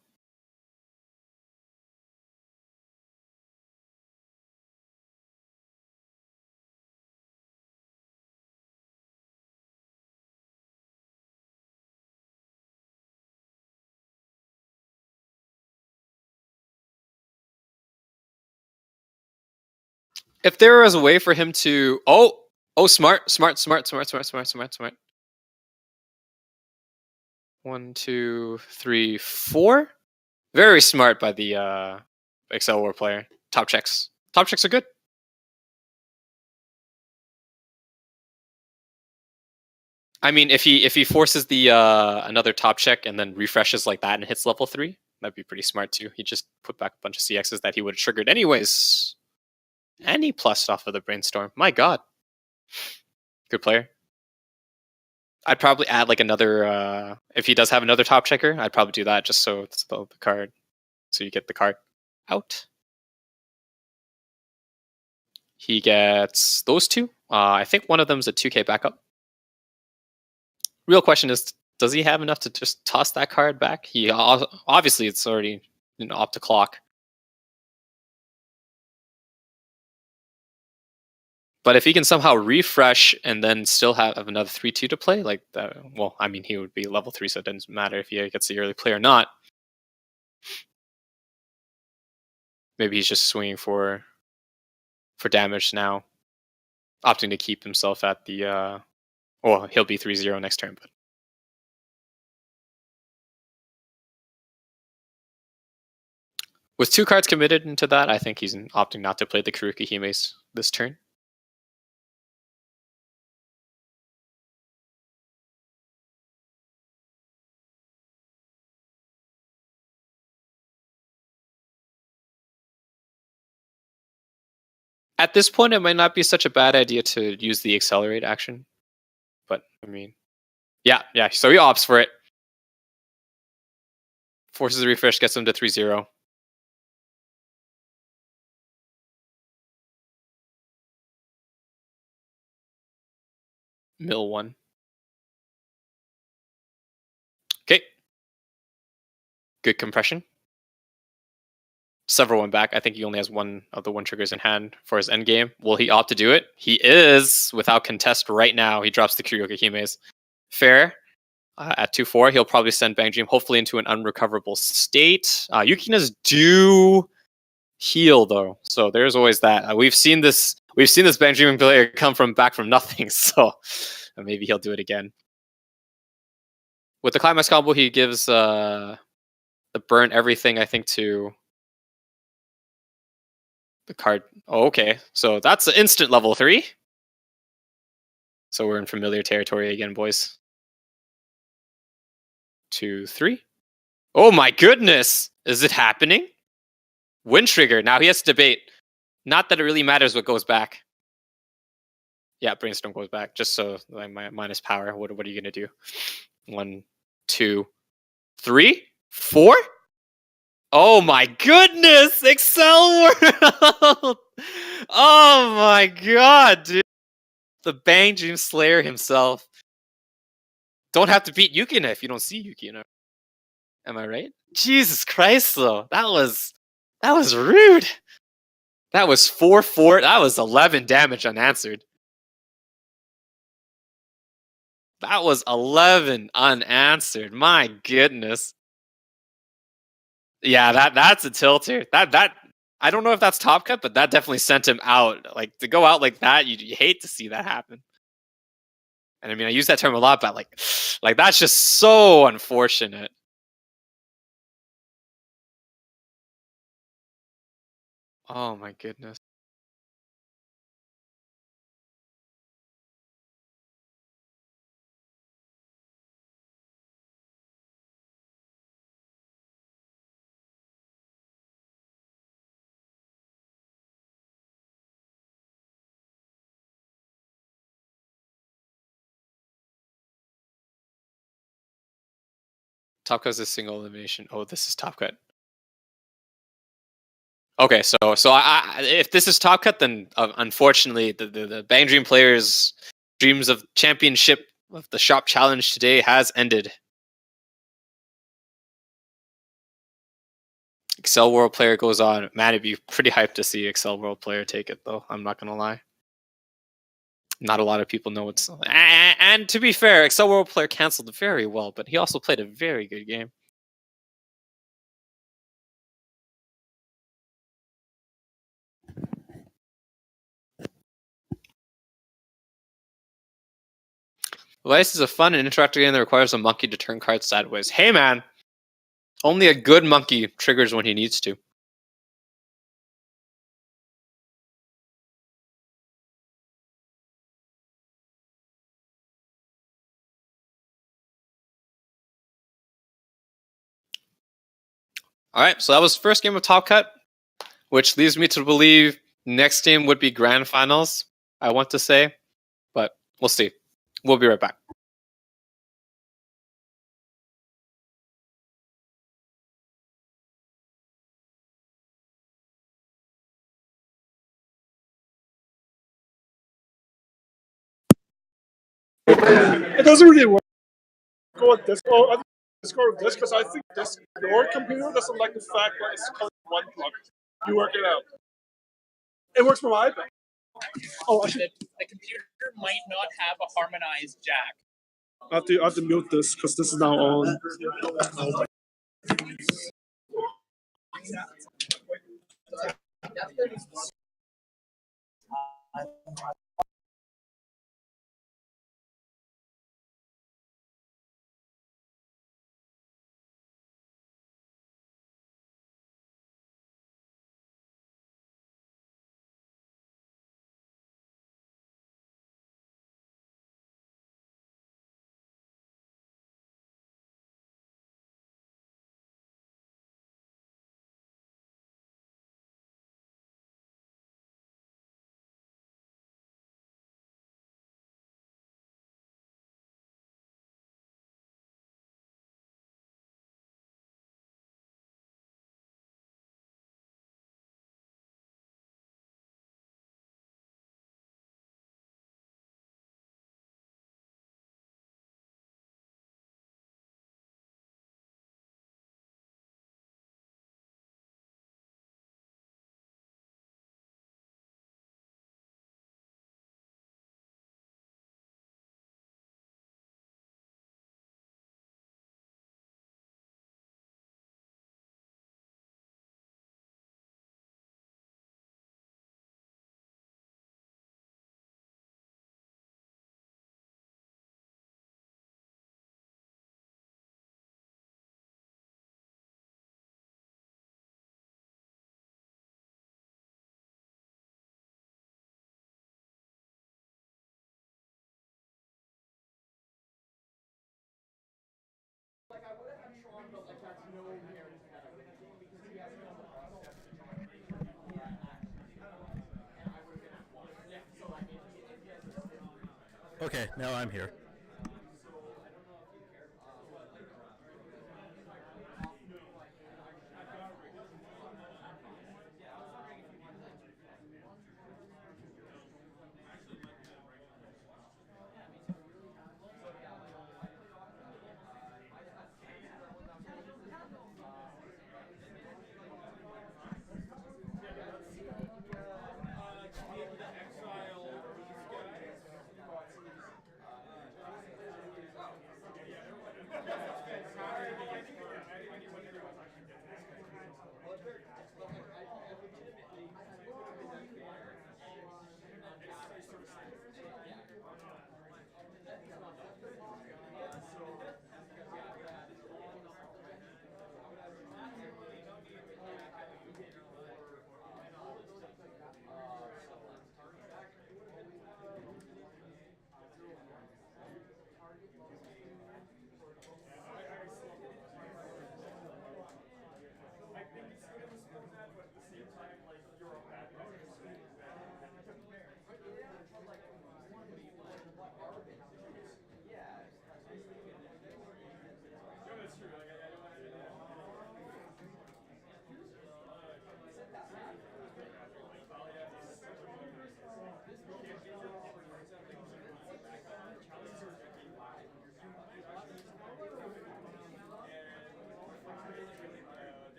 If there was a way for him to... Oh, smart. 1, 2, 3, 4. Very smart by the Excel War player. Top checks. Top checks are good. I mean, if he forces the another top check and then refreshes like that and hits level 3, that'd be pretty smart too. He just put back a bunch of CXs that he would have triggered anyways. And he plussed off of the brainstorm. My god. Good player. I'd probably add like another if he does have another top checker, I'd probably do that just so it's the card. So you get the card out. He gets those 2. I think one of them's a 2k backup. Real question is, does he have enough to just toss that card back? He obviously it's already up to clock. But if he can somehow refresh and then still have another 3/2 to play, like well, I mean, he would be level 3, so it doesn't matter if he gets the early play or not. Maybe he's just swinging for damage now, opting to keep himself at the. Well, he'll be 3-0 next turn, but. With 2 cards committed into that, I think he's opting not to play the Kuruki Himes this turn. At this point, it might not be such a bad idea to use the accelerate action. But, I mean... Yeah, so he opts for it. Forces a refresh, gets him to 3-0. Mill 1. Okay. Good compression. Several one back. I think he only has one of the 1 triggers in hand for his endgame. Will he opt to do it? He is, without contest right now. He drops the Kuruki Himes. Fair. At 2-4, he'll probably send Bang Dream hopefully into an unrecoverable state. Yukinas do heal though, so there's always that. We've seen this Bang Dream player come back from nothing, so maybe he'll do it again. With the Climax combo, he gives the burn everything, I think, to the card. Oh, okay, so that's an instant level 3. So we're in familiar territory again, boys. 2, 3. Oh my goodness! Is it happening? Wind trigger. Now he has to debate. Not that it really matters what goes back. Yeah, Brainstorm goes back. Just so my minus power. What are you gonna do? 1, 2, 3, 4. Oh my goodness! Excel World! Oh my god, dude! The Bang Dream Slayer himself. Don't have to beat Yukina if you don't see Yukina. Am I right? Jesus Christ, though. That was rude. That was 4-4. That was 11 damage unanswered. That was 11 unanswered. My goodness. Yeah, that's a tilter. That I don't know if that's top cut, but that definitely sent him out. Like to go out like that, you hate to see that happen. And I mean, I use that term a lot, but like that's just so unfortunate. Oh my goodness. Top cut is a single elimination. Oh, this is top cut. Okay, so if this is top cut, then unfortunately the Bang Dream players' dreams of championship of the shop challenge today has ended. Excel World player goes on. Man, it'd be pretty hyped to see Excel World player take it, though. I'm not gonna lie. Not a lot of people know what's. And to be fair, Excel World player canceled very well, but he also played a very good game. Weiss is a fun and interactive game that requires a monkey to turn cards sideways. Hey man, only a good monkey triggers when he needs to. All right, so that was first game of Top Cut, which leads me to believe next game would be Grand Finals, I want to say, but we'll see. We'll be right back. It doesn't really work. Go on Discord. Oh, I think Discord with this because I think this your computer doesn't like the fact that it's called one plug. You work it out. It works for my iPad. Oh, I should. The computer might not have a harmonized jack. I have to mute this because this is now on. Okay, now I'm here.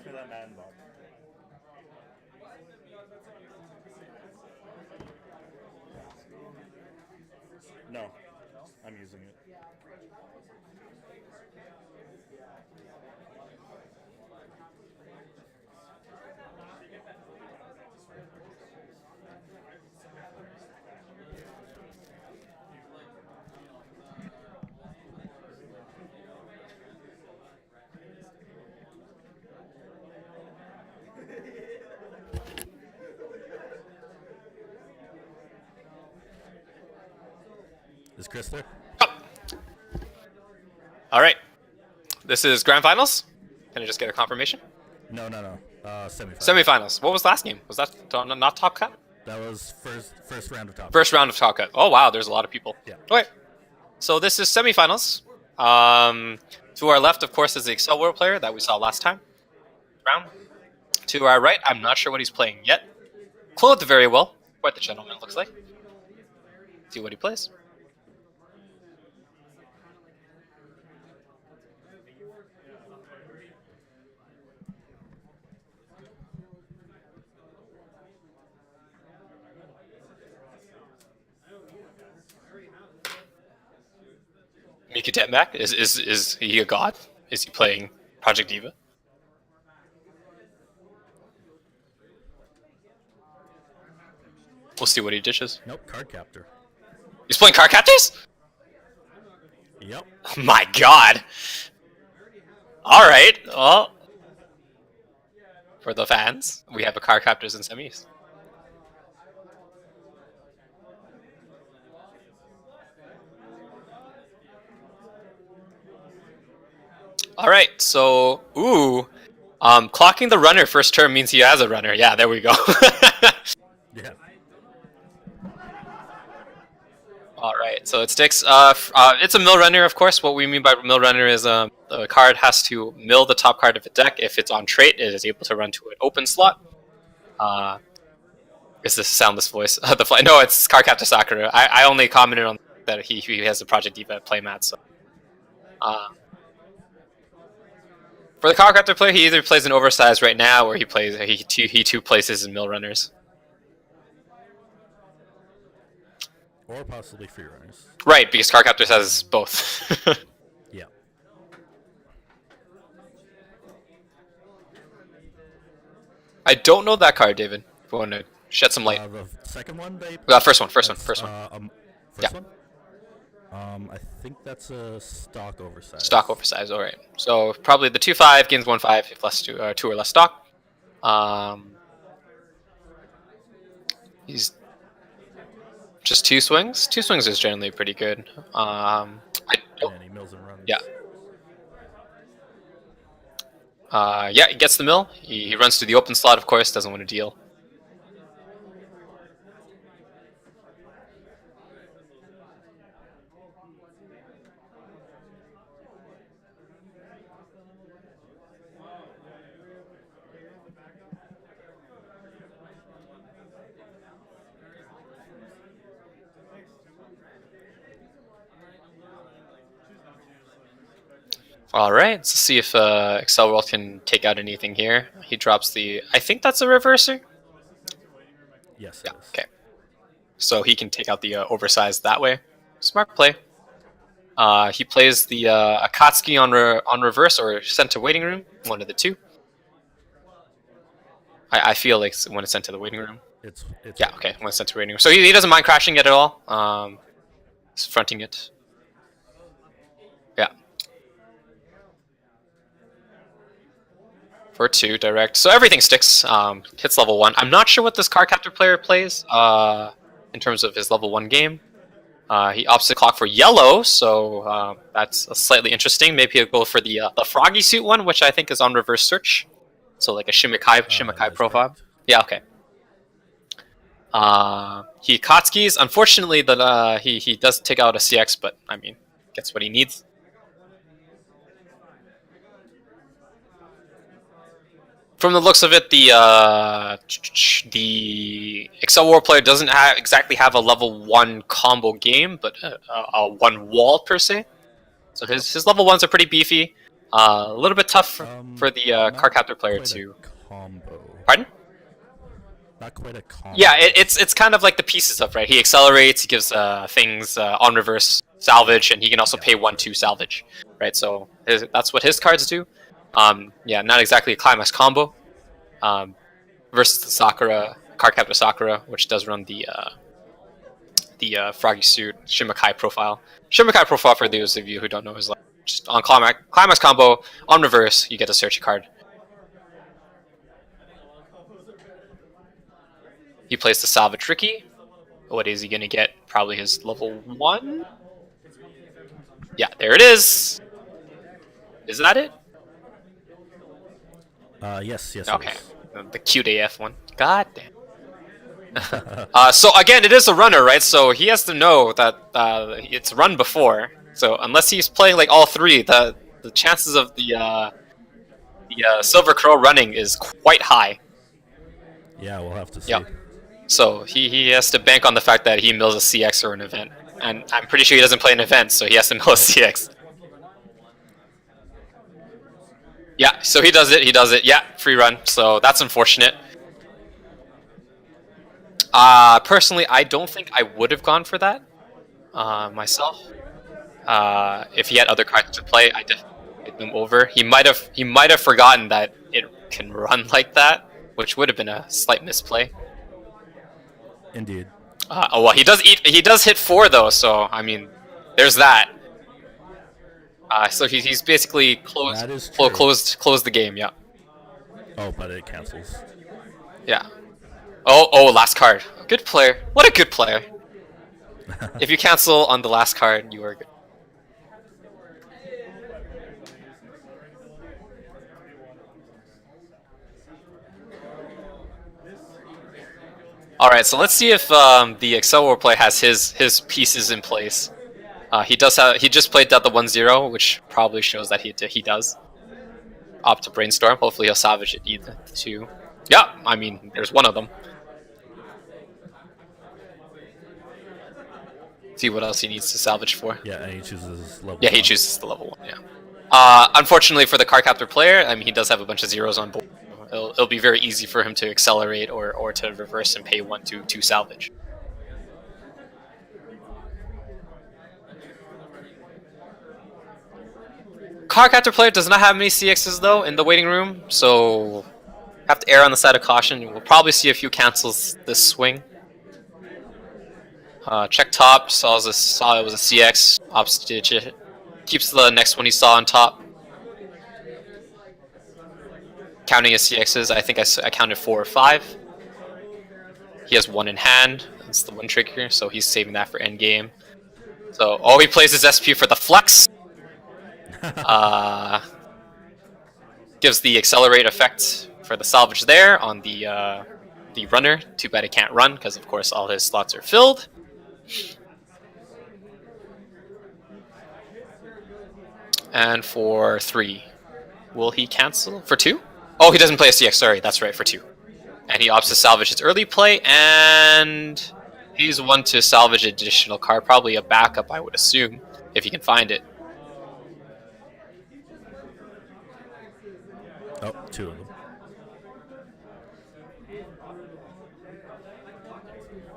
Pass me that man bot. No, I'm using it. Is Chris there? All right. This is grand finals. Can I just get a confirmation? No. Semifinals. Semifinals. What was the last game? Was that not Top Cut? That was first round of top. First round of Top Cut. Oh wow, there's a lot of people. Yeah. Okay. So this is semifinals. To our left, of course, is the Excel World player that we saw last time. Round. To our right, I'm not sure what he's playing yet. Clothed very well. Quite the gentleman, looks like. See what he plays. Mika Detmac? Is he a god? Is he playing Project Diva? We'll see what he dishes. Nope, card captor. He's playing Card Captors? Yep. My god. Alright, well. For the fans, we have a Card Captors in semis. Alright, so, clocking the runner first turn means he has a runner. Yeah, there we go. Yeah. Alright, so it sticks. It's a mill runner, of course. What we mean by mill runner is the card has to mill the top card of the deck. If it's on trait, it is able to run to an open slot. Is this soundless voice? No, it's Card Captor Sakura. I only commented on that he has the Project Diva playmat, so. For the Card Captor player, he either plays an oversized right now, or he too places in mill runners. Or possibly free runners. Right, because Card Captors has both. Yeah. I don't know that card, David. If you want to shed some light. The second one they. First one. First Yeah. one. I think that's a stock oversize. Stock oversize, alright. So probably the 2/5 gains 1/5 if less 2 or less stock. He's just 2 swings. 2 swings is generally pretty good. And he mills and runs. Yeah. Yeah, he gets the mill. He runs to the open slot, of course, doesn't want to deal. Alright, let's see if Excel World can take out anything here. He drops the... I think that's a reverser? Yes. Yeah, okay. So he can take out the oversized that way. Smart play. He plays the Akatsuki on reverse or sent to waiting room. One of the two. I feel like when it's sent to the waiting room. It's Yeah, okay, when it's sent to waiting room. So he doesn't mind crashing it at all. He's fronting it. Yeah. For 2, direct. So everything sticks. Hits level 1. I'm not sure what this Card Captor player plays in terms of his level 1 game. He opts to clock for yellow, so that's slightly interesting. Maybe he'll go for the Froggy Suit one, which I think is on reverse search. So like a Shimikai profile. correct. Yeah, okay. He Kotskis. Unfortunately, he does take out a CX, but I mean, gets what he needs. From the looks of it, the Excel War player doesn't exactly have a level 1 combo game, but a 1 wall per se. So his level 1s are pretty beefy. A little bit tough for the card captor player to. Combo. Pardon? Not quite a combo. Yeah, it's kind of like the pieces of, right? He accelerates, he gives things on reverse salvage, and he can also pay 1/2 salvage, right? So that's what his cards do. Yeah, not exactly a climax combo. Versus the Sakura card captor Sakura, which does run the Froggy Suit Shimakai profile. Shimakai profile, for those of you who don't know, is like just on climax combo on reverse, you get to search a card. He plays the Salvage Ricky. What is he gonna get? Probably his level 1? Yeah, there it is! Is that it? Yes. Okay. The cute AF one. God damn. So again, it is a runner, right? So he has to know that it's run before. So unless he's playing like all three, the chances of the Silver Crow running is quite high. Yeah, we'll have to see. Yep. So he has to bank on the fact that he mills a CX or an event. And I'm pretty sure he doesn't play an event, so he has to mill a CX. Yeah, so he does it. Yeah, free run. So that's unfortunate. Personally, I don't think I would have gone for that myself. If he had other cards to play, I definitely played them over. He might have forgotten that it can run like that, which would have been a slight misplay. Indeed. Oh well, he does hit 4 though, so I mean, there's that. So he's basically closed the game. Yeah. Oh, but it cancels. Yeah. Oh, last card. Good player. What a good player. If you cancel on the last card, you are good. Alright, so let's see if the Excel War play has his pieces in place. He just played out the 1-0, which probably shows that he does. Opt to Brainstorm. Hopefully he'll salvage it either 2. Yeah, I mean, there's one of them. See what else he needs to salvage for. Yeah, and he chooses level 1. Yeah, he chooses the level 1, yeah. Unfortunately for the card captor player, I mean, he does have a bunch of zeros on board. It'll be very easy for him to accelerate or to reverse and pay 1/2 salvage. Card captor player does not have many CXs though in the waiting room, so have to err on the side of caution. We'll probably see a few cancels this swing. Check top, saw it was a CX, opts it, keeps the next one he saw on top. Counting his CXs, I think I counted 4 or 5. He has 1 in hand, that's the 1 trigger, so he's saving that for endgame. So, he plays his SP for the flex. Gives the accelerate effect for the salvage there on the runner. Too bad it can't run, because of course all his slots are filled. And for 3. Will he cancel? For 2? Oh, he doesn't play a CX, sorry, that's right, for 2. And he opts to salvage his early play, and he's one to salvage an additional card, probably a backup, I would assume, if he can find it. Oh, 2 of them.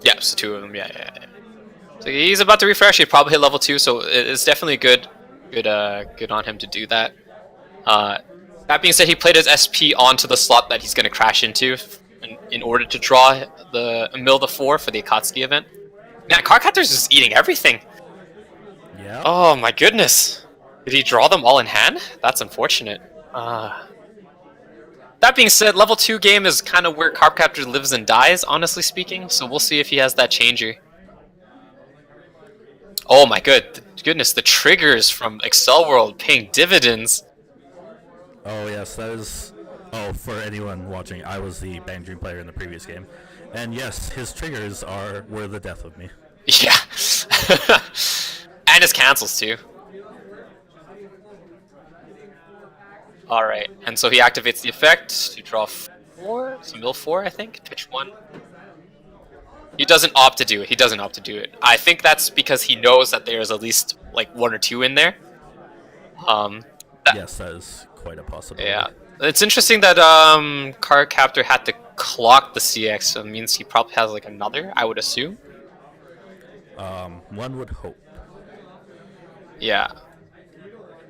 Yeah, so 2 of them, yeah. So he's about to refresh, he'd probably hit level 2, so it's definitely good on him to do that. That being said, he played his SP onto the slot that he's going to crash into in order to draw mill the 4 for the Akatsuki event. Man, Cardcaptor's just eating everything. Yeah. Oh my goodness. Did he draw them all in hand? That's unfortunate. That being said, level 2 game is kind of where Cardcaptor lives and dies, honestly speaking, so we'll see if he has that changer. Oh my goodness, the triggers from Excel World paying dividends. Oh yes, that is... Oh, for anyone watching, I was the Bang Dream player in the previous game. And yes, his triggers were the death of me. Yeah. And his cancels too. Alright, and so he activates the effect to draw 4, so mill 4 I think, pitch 1. He doesn't opt to do it, I think that's because he knows that there's at least like 1 or 2 in there. Yes, that is quite a possibility. Yeah, it's interesting that Card Captor had to clock the CX, so it means he probably has like another, I would assume. One would hope. Yeah.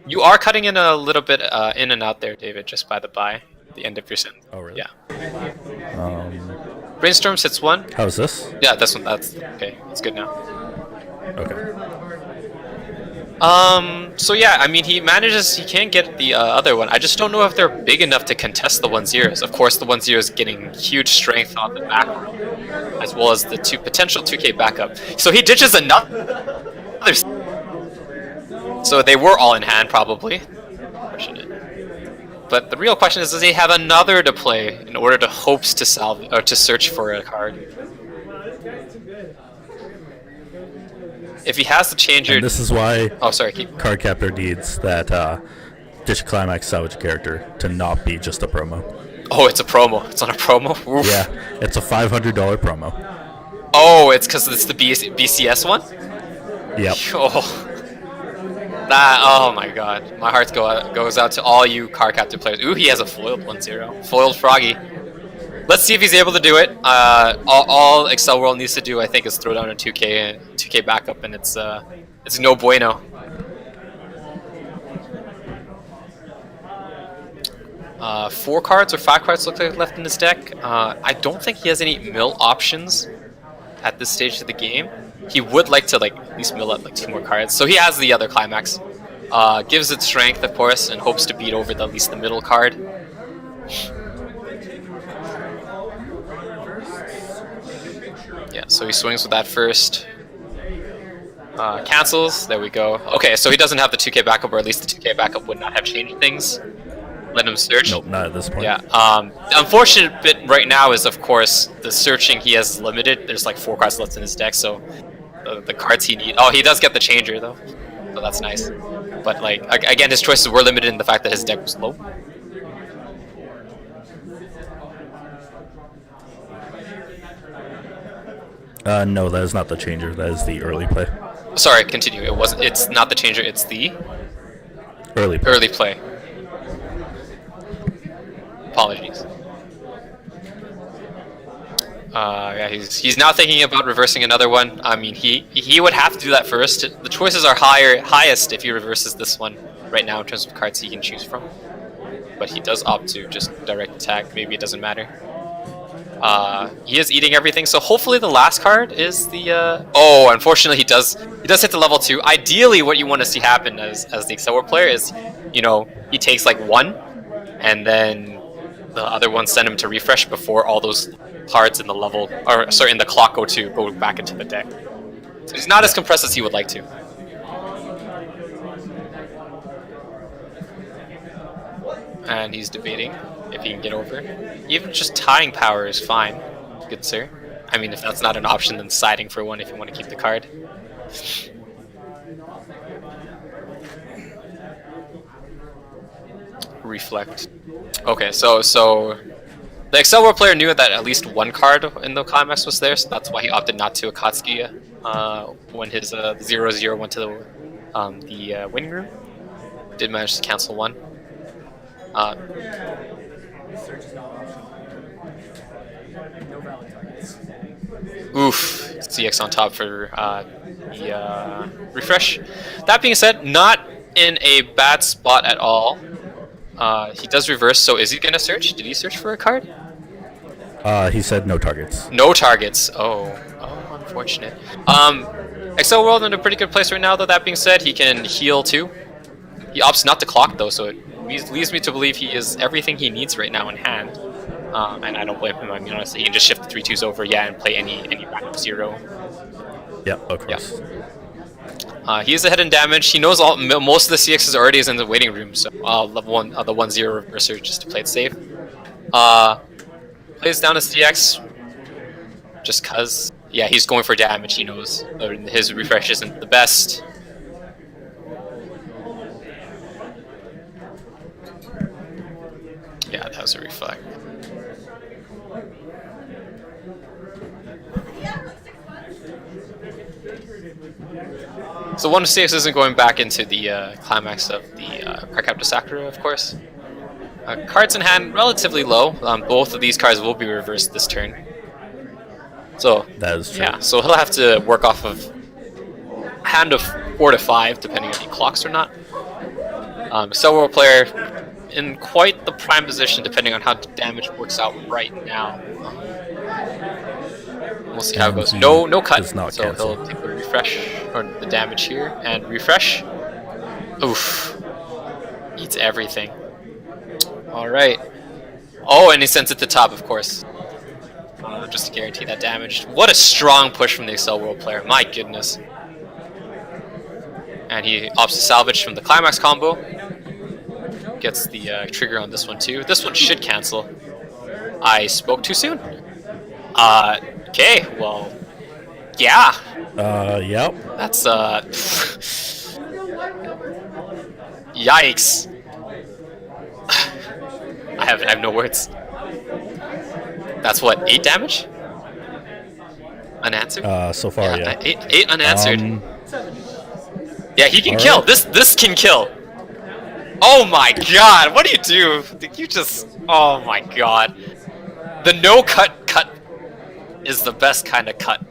You are cutting in a little bit in and out there, David, just by the by. The end of your sentence. Oh, really? Yeah. Brainstorm sits 1. How's this? Yeah, this one. That's okay. It's good now. Okay. So yeah, I mean, he can't get the other one. I just don't know if they're big enough to contest the 1-0s. Of course, the 1-0 is getting huge strength on the back row, as well as the potential 2K backup. So he ditches another. So they were all in hand, probably. Unfortunate. But the real question is, does he have another to play in order to hopes to salvage or to search for a card? If he has the changer, And this is why oh sorry, keep. Card Captor needs that Dish Climax salvage character to not be just a promo. Oh, it's a promo. It's on a promo. Oof. Yeah, it's a $500 promo. Oh, it's because it's the BCS one. Yep. Oh. That, oh my god. My heart goes out to all you Card Captor players. Ooh, he has a foiled 1-0. Foiled Froggy. Let's see if he's able to do it. All Excel World needs to do, I think, is throw down a 2K backup, and it's no bueno. Four cards or 5 cards look like left in his deck. I don't think he has any mill options at this stage of the game. He would like to at least mill up 2 more cards. So he has the other Climax. Gives it strength, of course, and hopes to beat over at least the middle card. Yeah, so he swings with that first. Cancels. There we go. Okay, so he doesn't have the 2K backup, or at least the 2K backup would not have changed things. Let him search. Nope, not at this point. Yeah. The unfortunate bit right now is, of course, the searching he has limited. There's 4 cards left in his deck, so the cards he needs. Oh, he does get the changer though, so that's nice. But again, his choices were limited in the fact that his deck was low. No, that is not the changer. That is the early play. Sorry, continue. It wasn't. It's not the changer. It's the Early play. early play. Apologies. Yeah, he's now thinking about reversing another one. I mean, he would have to do that first. The choices are highest if he reverses this one right now in terms of cards he can choose from. But he does opt to just direct attack. Maybe it doesn't matter. He is eating everything, so hopefully the last card is the. Oh, unfortunately, he does hit the level 2. Ideally, what you want to see happen as the Excel World player is, he takes 1, and then the other one send him to refresh before all those cards in the level, or sorry, in the clock go back into the deck. So he's not as compressed as he would like to. And he's debating if he can get over. Even just tying power is fine, good sir. I mean, if that's not an option, then siding for 1 if you want to keep the card. Reflect. Okay, so the Excel World player knew that at least 1 card in the Climax was there, so that's why he opted not to Akatsuki when his 0-0 went to the wing room. Did manage to cancel 1. Oof, CX on top for the refresh. That being said, not in a bad spot at all. He does reverse, so is he gonna search? Did he search for a card? He said no targets. No targets. Oh, unfortunate. Excel World in a pretty good place right now, though. That being said, he can heal too. He opts not to clock though, so it leads me to believe he is everything he needs right now in hand. And I don't blame him. I mean, honestly, he can just shift the 3/2s over, and play any backup 0. Yep, of course. Yeah. He is ahead in damage. He knows most of the CXs already is in the waiting room, so level 1, the 1-0 reverser just to play it safe. Plays down a CX just cause. Yeah, he's going for damage. He knows his refresh isn't the best. Yeah, that was a reflect. So 1 of 6 isn't going back into the climax of the Cardcaptor Sakura, of course. Cards in hand, relatively low. Both of these cards will be reversed this turn. So, That is true. yeah, so he'll have to work off of a hand of 4 to 5, depending if he clocks or not. Cell World player in quite the prime position, depending on how the damage works out right now. We'll see how it goes. No cut, does not so cancel. he'll take the refresh, or the damage here, and refresh. Oof. Eats everything. Alright. Oh, and he sends it to top, of course. Just to guarantee that damage. What a strong push from the Excel World player, my goodness. And he opts to salvage from the Climax combo. Gets the trigger on this one too. This one should cancel. I spoke too soon. Okay, well, yeah. Yep. That's yikes. I have no words. That's what, 8 damage? Unanswered? So far, yeah. 8 unanswered. Yeah, he can kill. This can kill. Oh my god, what do you do? You just, oh my god. The no cut is the best kind of cut.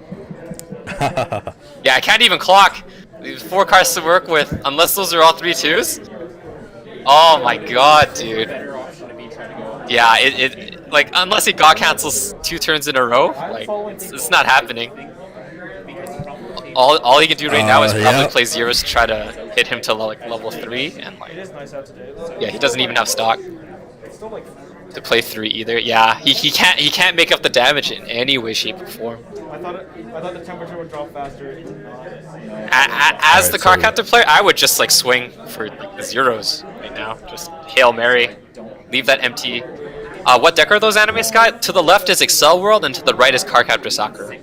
Yeah, I can't even clock. These 4 cards to work with, unless those are all 3 2s. Oh my god, dude. Yeah, it like, unless he god cancels 2 turns in a row, like, it's not happening. All he can do right now is probably play zeros to try to hit him to like level 3, and like, yeah, he doesn't even have stock to play 3 either. Yeah, he can't make up the damage in any way, shape, or form. I thought the temperature would drop faster. As the Cardcaptor player, I would just like swing for like, the zeros right now. Just Hail Mary, leave that empty. What deck are those anime, Sky? To the left is Excel World, and to the right is Cardcaptor Sakura.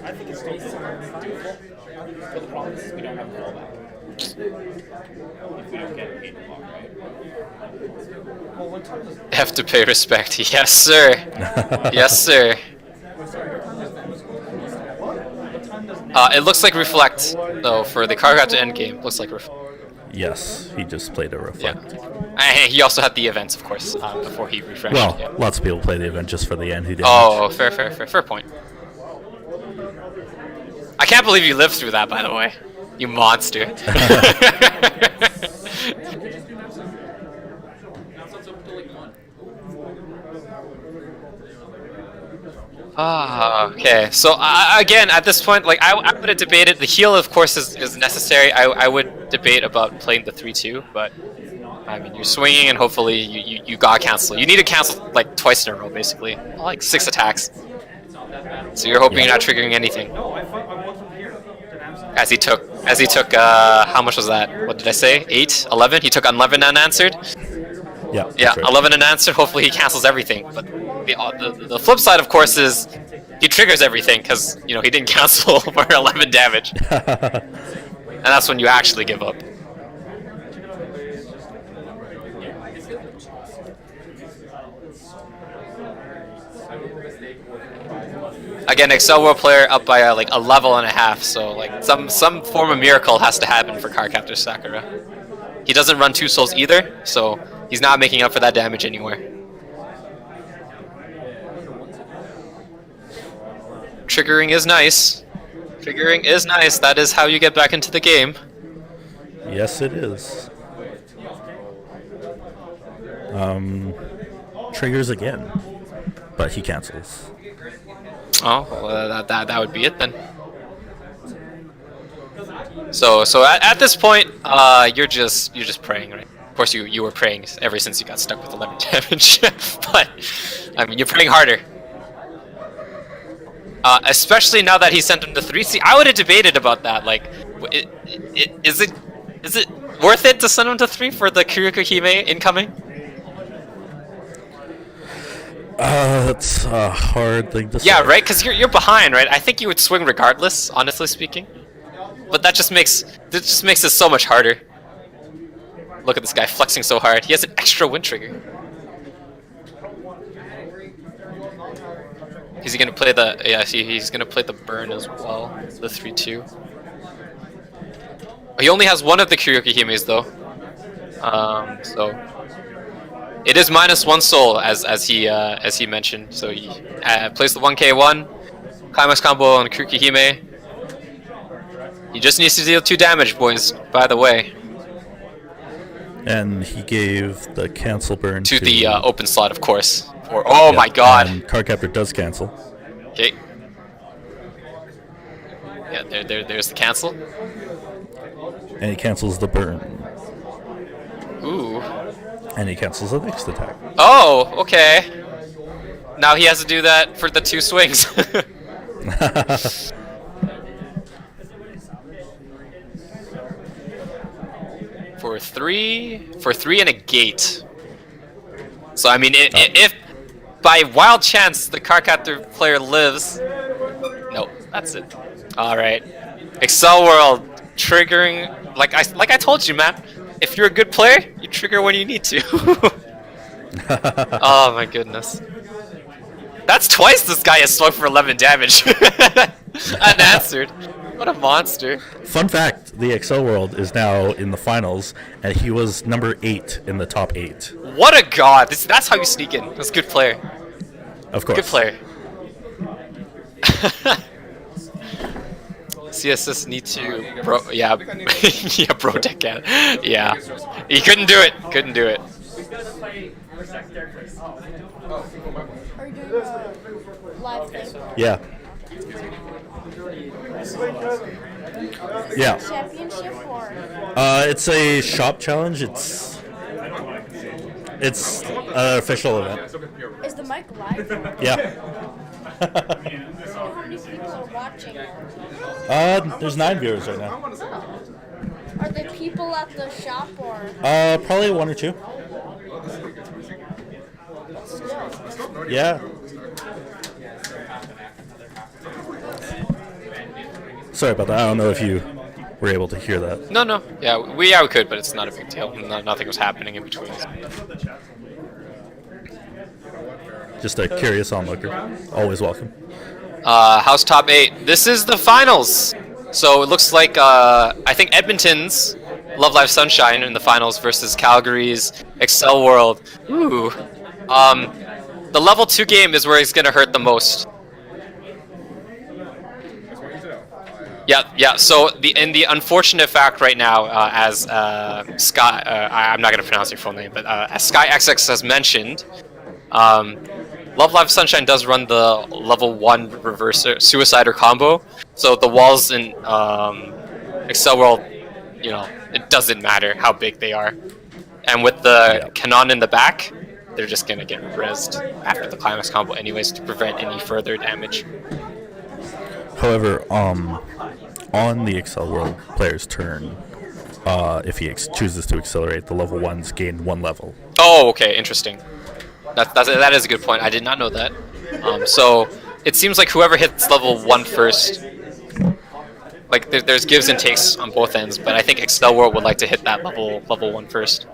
I think it's still doable. But the problem is we don't have a fallback. If we don't get 8 o'clock, right? Have to pay respect. Yes, sir. Yes, sir. It looks like Reflect, though, for the Cardcaptor endgame. Looks like Reflect. Yes, he just played a Reflect. Yeah. He also had the events, of course, before he refreshed. Well, yeah. lots of people play the event just for the end who didn't. Oh, fair point. I can't believe you lived through that, by the way. You monster. Okay. So again, at this point, like I would have debated. The heal, of course, is necessary. I would debate about playing the 3-2, but I mean, you're swinging, and hopefully you god cancel. You need to cancel like twice in a row, basically, like 6 attacks. So you're hoping you're not triggering anything. As he took, how much was that? What did I say? 8, 11. He took 11 unanswered. Yeah. Yeah, Right. 11 unanswered. Hopefully he cancels everything. But the flip side, of course, is he triggers everything because he didn't cancel for 11 damage, and that's when you actually give up. Again, Excel World player up by like a level and a half, so like some form of miracle has to happen for Cardcaptor Sakura. He doesn't run 2 souls either, so he's not making up for that damage anywhere. Triggering is nice. Triggering is nice. That is how you get back into the game. Yes, it is. Triggers again, but he cancels. Oh, well, that would be it then. So at this point, you're just praying, right? Of course, you were praying ever since you got stuck with 11 damage, but I mean, you're praying harder. Especially now that he sent him to 3. See, I would have debated about that. Like, is it worth it to send him to 3 for the Kuriko Hime incoming? That's a hard thing to say. Yeah, right. Because you're behind, right? I think you would swing regardless, honestly speaking. But that just makes it so much harder. Look at this guy flexing so hard. He has an extra wind trigger. Is he gonna play the? Yeah, see, he's gonna play the burn as well. The 3-2. He only has one of the Kyoryuki Himes though. So it is -1 soul as he mentioned. So he plays the 1K1 climax combo on Kyoryuki Hime. He just needs to deal 2 damage, boys. By the way. And he gave the cancel burn to the open slot, of course. Or oh my god! And Cardcaptor does cancel. Okay. Yeah, there's the cancel. And he cancels the burn. Ooh. And he cancels the next attack. Oh, okay. Now he has to do that for the 2 swings. For three and a gate. So I mean, if by wild chance the Cardcaptor player lives, nope, that's it. All right, Excel World triggering like I told you, man. If you're a good player, you trigger when you need to. Oh my goodness, that's twice this guy has swung for 11 damage. Unanswered. What a monster. Fun fact, the Excel World is now in the finals, and he was number 8 in the top 8. What a god. That's how you sneak in. That's a good player. Of course. Good player. CSS need to bro yeah yeah bro deck out. Yeah. He couldn't do it. Couldn't do it. Are you doing a live thing? Yeah. Yeah. Championship or? It's a shop challenge. It's an official event. Is the mic live? Yeah. How many people are watching? There's 9 viewers right now. Are there people at the shop or? Probably 1 or 2. Yeah. Sorry about that. I don't know if you were able to hear that. No. Yeah, we could, but it's not a big deal. Nothing was happening in between. Just a curious onlooker. Always welcome. House top 8. This is the finals. So it looks like I think Edmonton's Love Live Sunshine in the finals versus Calgary's Excel World. Ooh. The level 2 game is where he's gonna hurt the most. Yeah. So the unfortunate fact right now, as Sky, I'm not gonna pronounce your full name, but as Sky XX has mentioned, Love Live Sunshine does run the level 1 reverser suicider combo. So the walls in Excel World, it doesn't matter how big they are, and with the Canon in the back, they're just gonna get rezzed after the climax combo anyways to prevent any further damage. However, on the Excel World player's turn, if he chooses to accelerate, the level 1s gain 1 level. Oh, okay, interesting. That is a good point. I did not know that. So it seems like whoever hits level 1 first, like there's gives and takes on both ends, but I think Excel World would like to hit that level 1 first.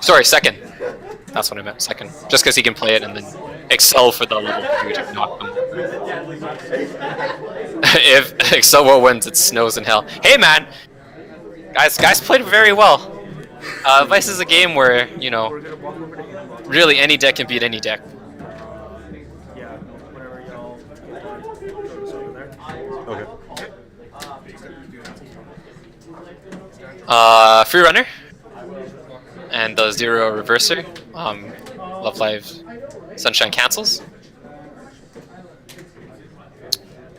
Sorry, second. That's what I meant, second. Just because he can play it and then excel for the level 2 to knock them. If Excel World wins, it snows in hell. Hey man! Guys played very well. Weiss is a game where, really any deck can beat any deck. Okay. Free runner. And the 0 reverser. Love Live Sunshine cancels.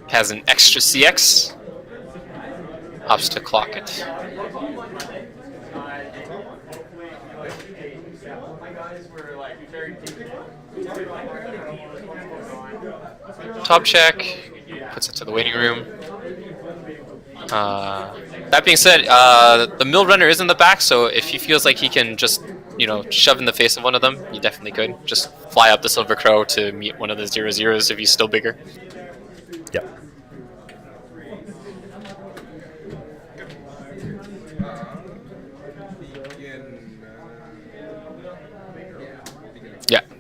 Has an extra CX. Opts to clock it. Top check. Puts it to the waiting room. That being said, the mill runner is in the back, so if he feels like he can just, shove in the face of one of them, he definitely could. Just fly up the Silver Crow to meet one of the 0/0s if he's still bigger. Yep.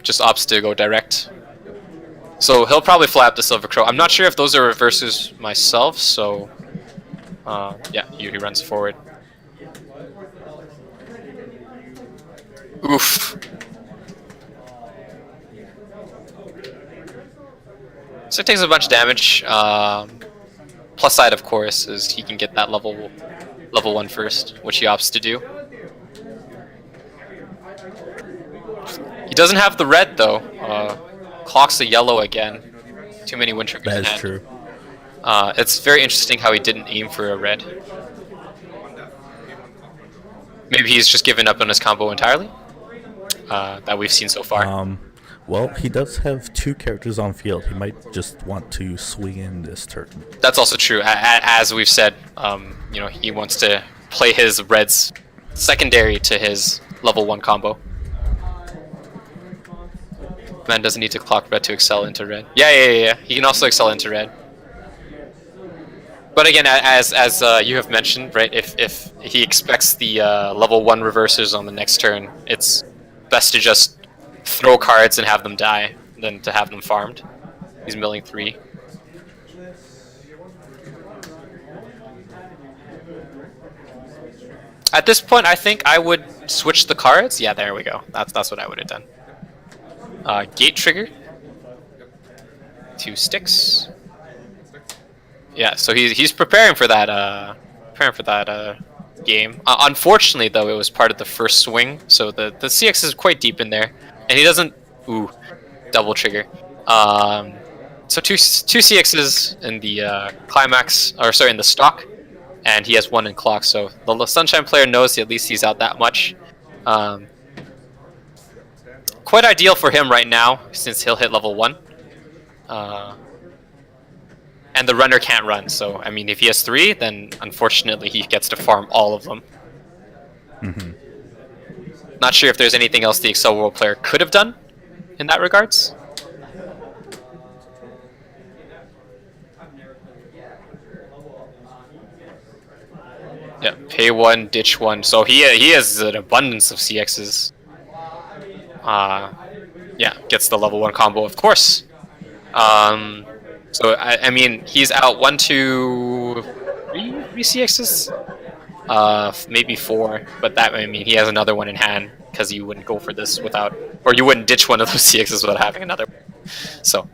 just opts to go direct. So he'll probably fly up the Silver Crow. I'm not sure if those are reverses myself, so yeah, he runs forward. Oof. So it takes a bunch of damage. Plus side, of course, is he can get that level 1 first, which he opts to do. He doesn't have the red though. Clock's a yellow again. Too many wind triggers. That in is hand. true. It's very interesting how he didn't aim for a red. Maybe he's just given up on his combo entirely. That we've seen so far. Well, he does have 2 characters on field. He might just want to swing in this turn. That's also true. As we've said, you know, he wants to play his reds secondary to his level 1 combo. Man doesn't need to clock red to excel into red. Yeah. He can also excel into red. But again, as you have mentioned, right? If he expects the level 1 reversers on the next turn, it's best to just throw cards and have them die than to have them farmed. He's milling 3. At this point, I think I would switch the cards. Yeah, there we go. That's what I would have done. Gate trigger. 2 sticks. Yeah, so he's preparing for that game. Unfortunately, though, it was part of the first swing, so the CX is quite deep in there, and he doesn't. Ooh, double trigger. So two CXs in the climax, or sorry, in the stock, and he has 1 in clock. So the Sunshine player knows at least he's out that much. Quite ideal for him right now, since he'll hit level 1. And the runner can't run, so I mean, if he has 3, then unfortunately he gets to farm all of them. Not sure if there's anything else the Excel World player could have done in that regards. Yeah, pay 1, ditch 1. So he has an abundance of CXs. Yeah, gets the level 1 combo, of course. So I mean, he's out 1, 2, 3 CXs, maybe 4. But that, I mean, he has another one in hand because you wouldn't go for this without, or you wouldn't ditch one of those CXs without having another. So.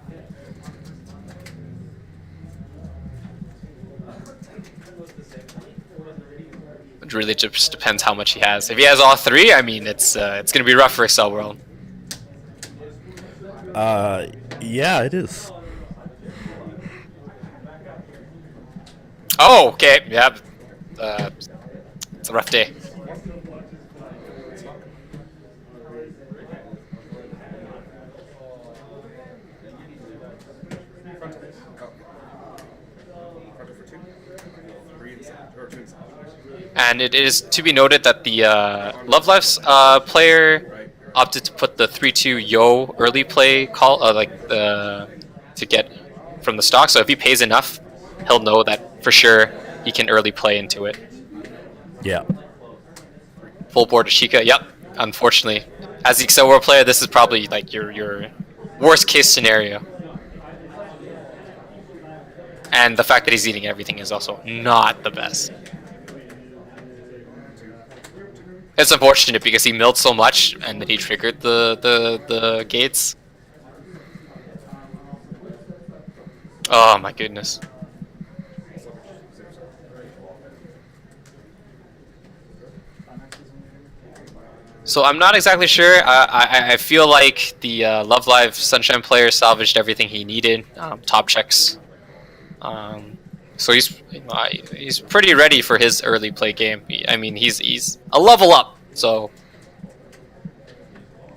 It really just depends how much he has. If he has all 3, I mean, it's gonna be rough for Excel World. Yeah, it is. Oh, okay, yeah. It's a rough day. And it is to be noted that the Love Life's player opted to put the 3-2 Yo early play call, to get from the stock. So if he pays enough, he'll know that for sure he can early play into it. Yeah. Full board Ashika. Yep. Unfortunately, as the Excel World player, this is probably like your worst case scenario. And the fact that he's eating everything is also not the best. It's unfortunate because he milled so much and then he triggered the gates. Oh my goodness. So I'm not exactly sure. I feel like the Love Live Sunshine player salvaged everything he needed. Top checks. So he's pretty ready for his early play game. I mean, he's a level up. So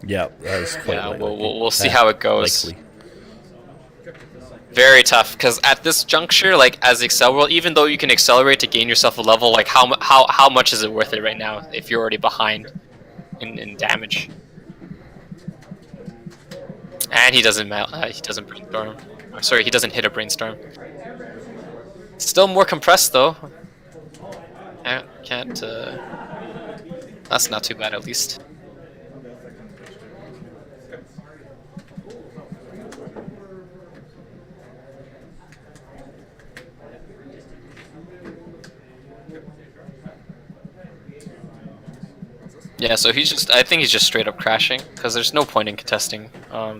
yeah, that is quite yeah, likely. we'll see how it goes. Likely. Very tough, because at this juncture, like as Excel World, even though you can accelerate to gain yourself a level, like how much is it worth it right now if you're already behind in damage? And he doesn't brainstorm. Sorry, he doesn't hit a brainstorm. Still more compressed though. Can't. That's not too bad at least. Yeah, so I think he's just straight up crashing, because there's no point in contesting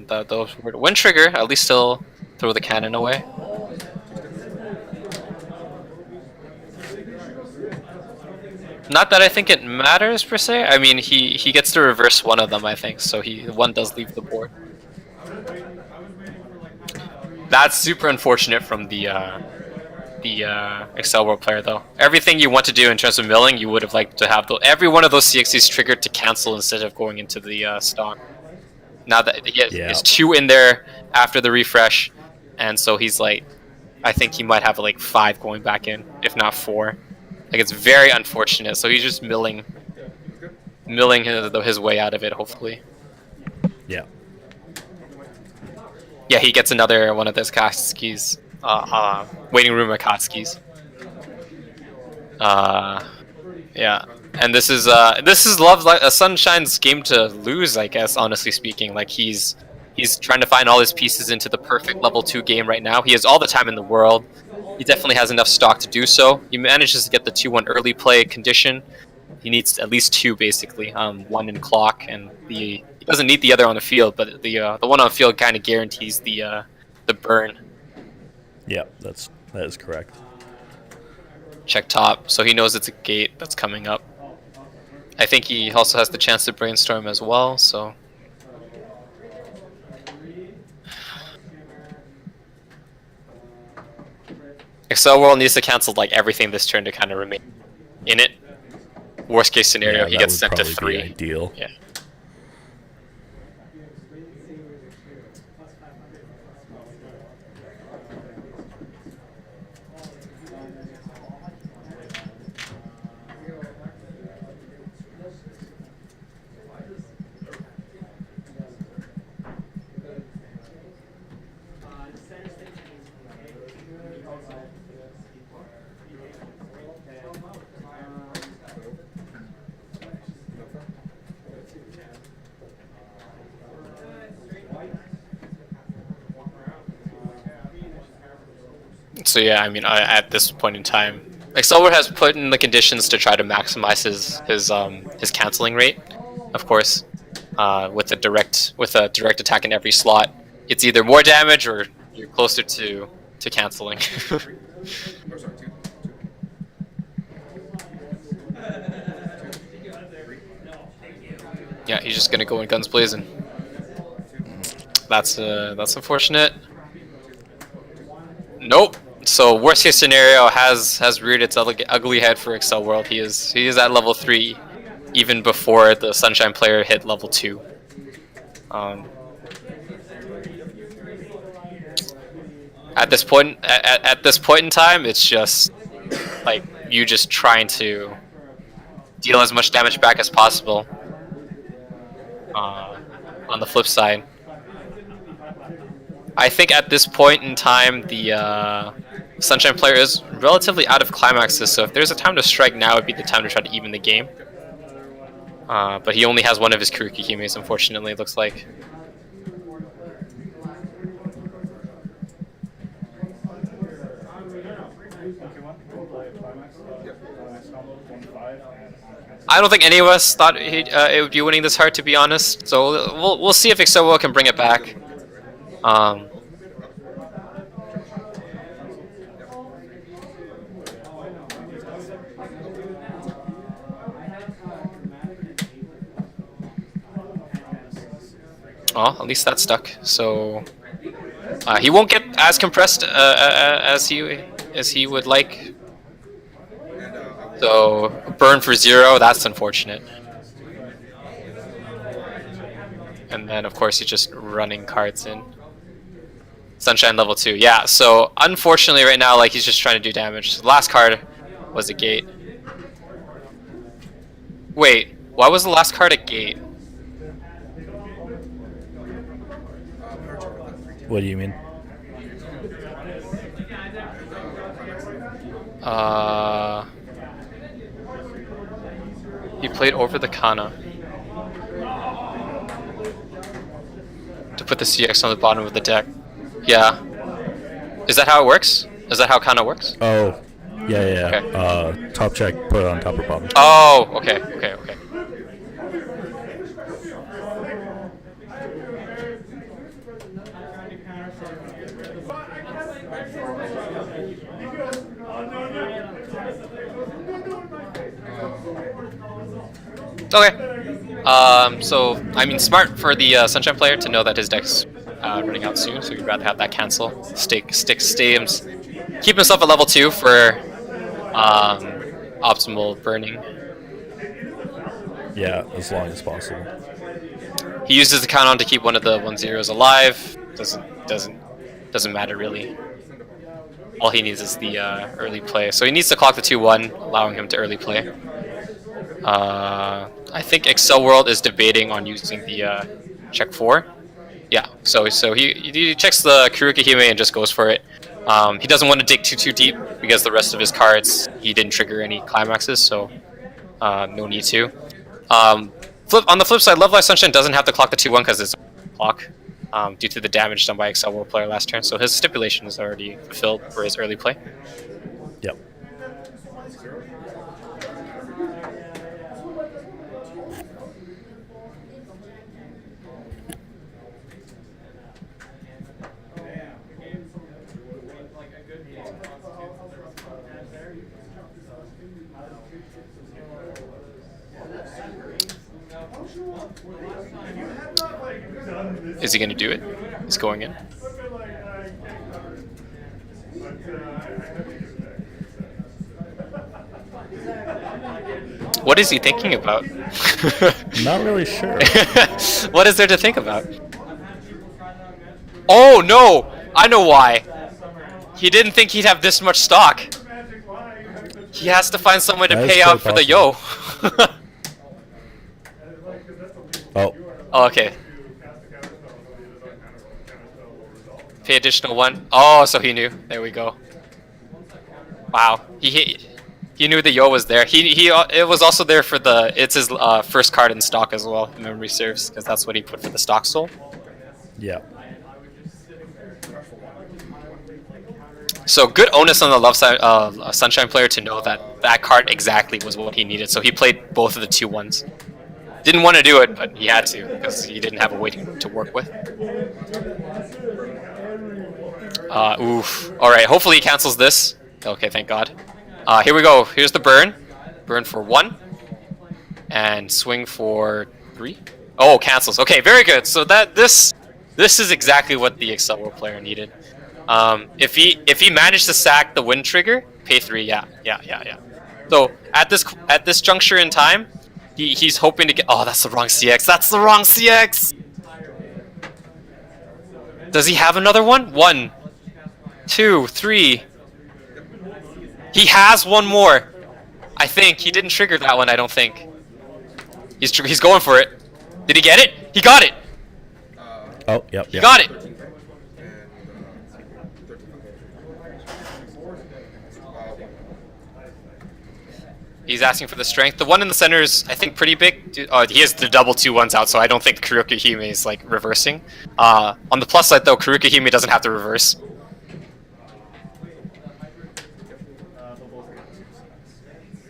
those. When trigger, at least he'll throw the cannon away. Not that I think it matters per se. I mean, he gets to reverse one of them, I think, so one does leave the board. That's super unfortunate from the Excel World player, though. Everything you want to do in terms of milling, you would have liked to have every one of those CXCs triggered to cancel instead of going into the stock. Now that it's 2 in there after the refresh, and so he's like, I think he might have like 5 going back in, if not 4. Like, it's very unfortunate. So he's just milling his way out of it, hopefully. Yeah. Yeah, he gets another one of those Akatsuki's, waiting room Akatsuki's. Yeah, and this is Sunshine's game to lose, I guess. Honestly speaking, like he's trying to find all his pieces into the perfect level 2 game right now. He has all the time in the world. He definitely has enough stock to do so. He manages to get the 2-1 early play condition. He needs at least 2 basically, 1 in clock, and he doesn't need the other on the field, but the one on the field kind of guarantees the burn. Yeah, that is correct. Check top, so he knows it's a gate that's coming up. I think he also has the chance to brainstorm as well, so. Excel World needs to cancel like everything this turn to kind of remain in it. Worst case scenario, he gets sent to 3. Ideal. Yeah. So yeah, I mean, at this point in time, Excelwer has put in the conditions to try to maximize his canceling rate. Of course, with a direct attack in every slot, it's either more damage or you're closer to canceling. Yeah, he's just gonna go in guns blazing. That's unfortunate. Nope. So worst case scenario has reared its ugly head for Excel World. He is at level 3, even before the Sunshine player hit level 2. At this point in time, it's just like you just trying to deal as much damage back as possible. On the flip side, I think at this point in time, the Sunshine player is relatively out of climaxes, so if there's a time to strike now, it would be the time to try to even the game. But he only has one of his Kurukihimes, unfortunately, it looks like. I don't think any of us thought it would be winning this hard, to be honest. So we'll see if Ixowo can bring it back. Oh, at least that's stuck. So he won't get as compressed as he would like. So burn for 0. That's unfortunate. And then of course he's just running cards in. Sunshine level 2. Yeah. So unfortunately right now, like, he's just trying to do damage. The last card was a gate. Wait, why was the last card a gate? What do you mean? He played over the Kana to put the CX on the bottom of the deck. Yeah. Is that how it works? Is that how Kana works? Oh, yeah. Okay. Top check, put it on top or bottom. Oh, okay. Okay. So I mean, smart for the Sunshine player to know that his deck's running out soon, so he'd rather have that cancel. Stay him, keep himself at level 2 for optimal burning. Yeah, as long as possible. He uses the count on to keep one of the 1-0s alive. Doesn't matter really. All he needs is the early play. So he needs to clock the 2-1, allowing him to early play. I think Excel World is debating on using the check 4. Yeah, so he checks the Kuruka Hime and just goes for it. He doesn't want to dig too deep because the rest of his cards, he didn't trigger any climaxes, so no need to. On the flip side, Love Life Sunshine doesn't have to clock the 2-1 because it's a clock due to the damage done by Excel World player last turn, so his stipulation is already fulfilled for his early play. Yep. Is he going to do it? He's going in. What is he thinking about? Not really sure. What is there to think about? Oh no! I know why. He didn't think he'd have this much stock. He has to find some way to pay out for the yo. Oh. Oh, okay. Pay additional 1. Oh, so he knew. There we go. Wow. He knew the yo was there. It was also there for the. It's his first card in stock as well. If memory serves, because that's what he put for the stock soul. Yeah. So good onus on the Love Sunshine player to know that that card exactly was what he needed. So he played both of the 2-1s. Didn't want to do it, but he had to because he didn't have a way to work with. Oof. All right. Hopefully he cancels this. Okay, thank God. Here we go. Here's the burn. Burn for 1, and swing for 3. Oh, cancels. Okay, very good. So this is exactly what the Excel World player needed. If he managed to sack the win trigger, pay 3. Yeah. So at this juncture in time, he's hoping to get. Oh, that's the wrong CX. That's the wrong CX. Does he have another one? 1, 2, 3. He has one more. I think he didn't trigger that one. I don't think. He's going for it. Did he get it? He got it. Oh, yep. He got it. He's asking for the strength. The one in the center is, I think, pretty big. Oh, he has the double 2-1s out, so I don't think Kuruka Hime is like reversing. On the plus side, though, Kuruka Hime doesn't have to reverse.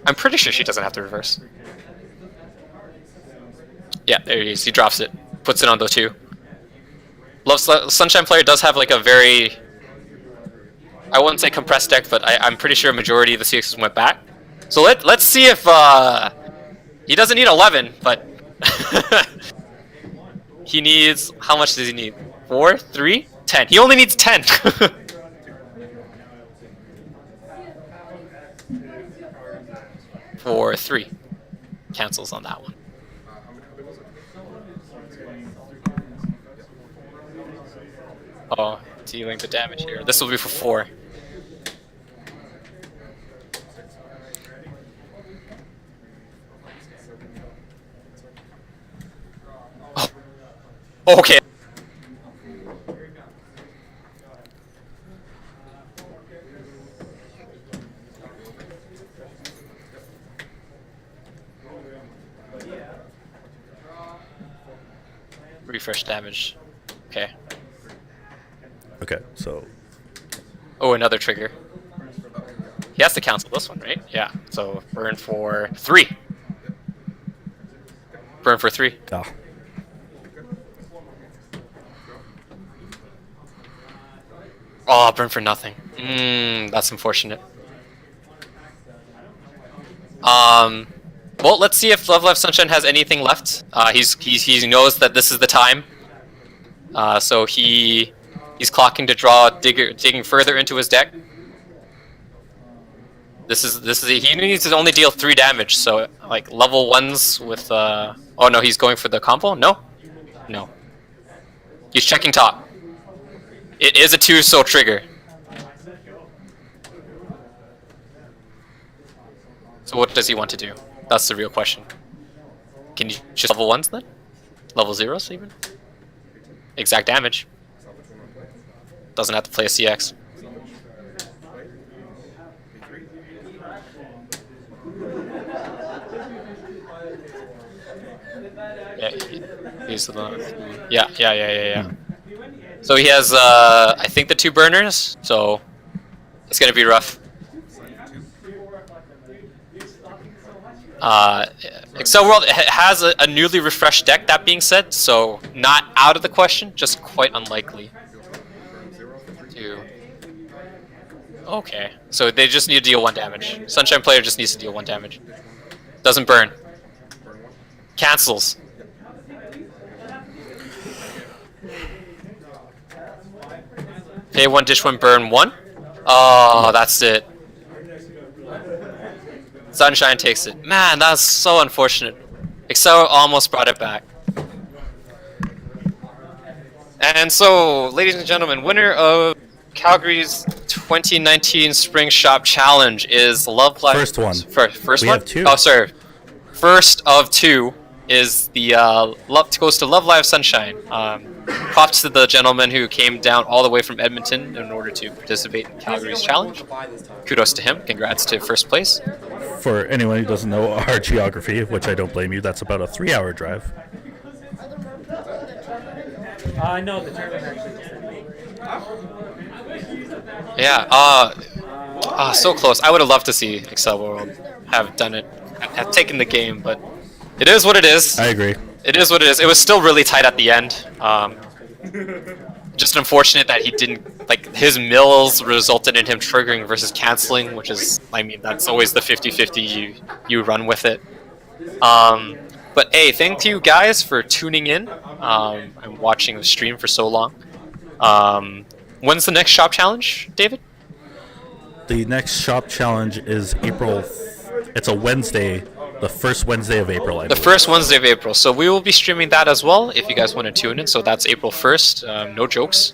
I'm pretty sure she doesn't have to reverse. Yeah, there he is. He drops it, puts it on the 2. Love Sunshine player does have like a very, I wouldn't say compressed deck, but I'm pretty sure a majority of the CXs went back. So let's see if he doesn't need 11, but he needs, how much does he need? 4, 3, 10. He only needs 10. For 3. Cancels on that one. Oh, dealing the damage here. This will be for 4. Oh. Okay. Refresh damage. Okay. Okay, so. Oh, another trigger. He has to cancel this one, right? Yeah. So burn for 3. Burn for 3. Ah. Oh, burn for nothing. That's unfortunate. Well, Well, let's see if Love Live Sunshine has anything left. He knows that this is the time. So he's clocking to draw, digging further into his deck. He needs to only deal 3 damage. So like level 1s with oh no, he's going for the combo. No. He's checking top. It is a 2-soul trigger. So what does he want to do? That's the real question. Can you just level 1s then? Level 0s even? Exact damage. Doesn't have to play a CX. Yeah. So he has, I think, the 2 burners, so it's gonna be rough. Excel World has a newly refreshed deck, that being said, so not out of the question, just quite unlikely. Okay, so they just need to deal 1 damage. Sunshine player just needs to deal 1 damage. Doesn't burn. Cancels. Pay 1, dish 1, burn 1. Oh, that's it. Sunshine takes it. Man, that's so unfortunate. Excel almost brought it back. And so, ladies and gentlemen, winner of Calgary's 2019 Spring Shop Challenge is Love Live. First one. First We one? have 2. Oh, sorry. First of 2 is the goes to Love Live Sunshine. Props to the gentleman who came down all the way from Edmonton in order to participate in Calgary's challenge. Kudos to him. Congrats to first place. For anyone who doesn't know our geography, which I don't blame you, that's about a 3-hour drive. No, the tournament actually. Yeah, so close. I would have loved to see Excel World have done it, have taken the game, but it is what it is. I agree. It is what it is. It was still really tight at the end. Just unfortunate that he didn't, like, his mills resulted in him triggering versus canceling, which is, I mean, that's always the 50-50 you run with it. But hey, thank you guys for tuning in and watching the stream for so long. When's the next shop challenge, David? The next shop challenge is April. It's a Wednesday, the first Wednesday of April, I believe. The first Wednesday of April. So we will be streaming that as well if you guys want to tune in. So that's April 1st. No jokes.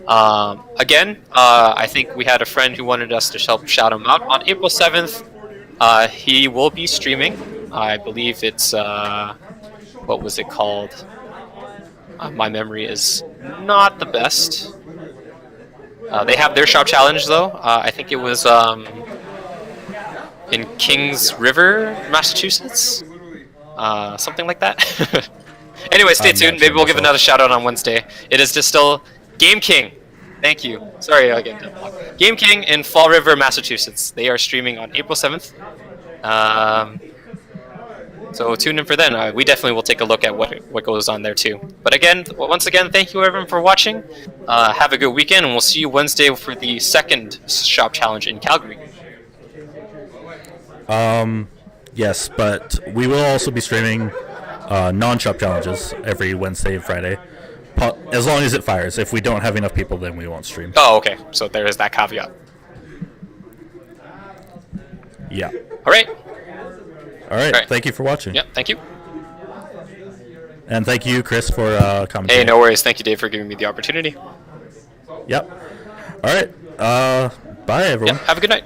Again, I think we had a friend who wanted us to help shout him out. On April 7th, he will be streaming. I believe it's, what was it called? My memory is not the best. They have their shop challenge though. I think it was in Kings River, Massachusetts, something like that. Anyway, stay tuned. Maybe we'll give another shout out on Wednesday. It is just still Game King. Thank you. Sorry again. Game King in Fall River, Massachusetts. They are streaming on April 7th. So tune in for then. We definitely will take a look at what goes on there too. But again, once again, thank you everyone for watching. Have a good weekend, and we'll see you Wednesday for the second shop challenge in Calgary. Yes, but we will also be streaming non-shop challenges every Wednesday and Friday, as long as it fires. If we don't have enough people, then we won't stream. Oh, okay. So there is that caveat. Yeah. All right. All right. Thank you for watching. Yep. Thank you. And thank you, Chris, for commenting. Hey, no worries. Thank you, Dave, for giving me the opportunity. Yep. All right. Bye, everyone. Yep. Have a good night.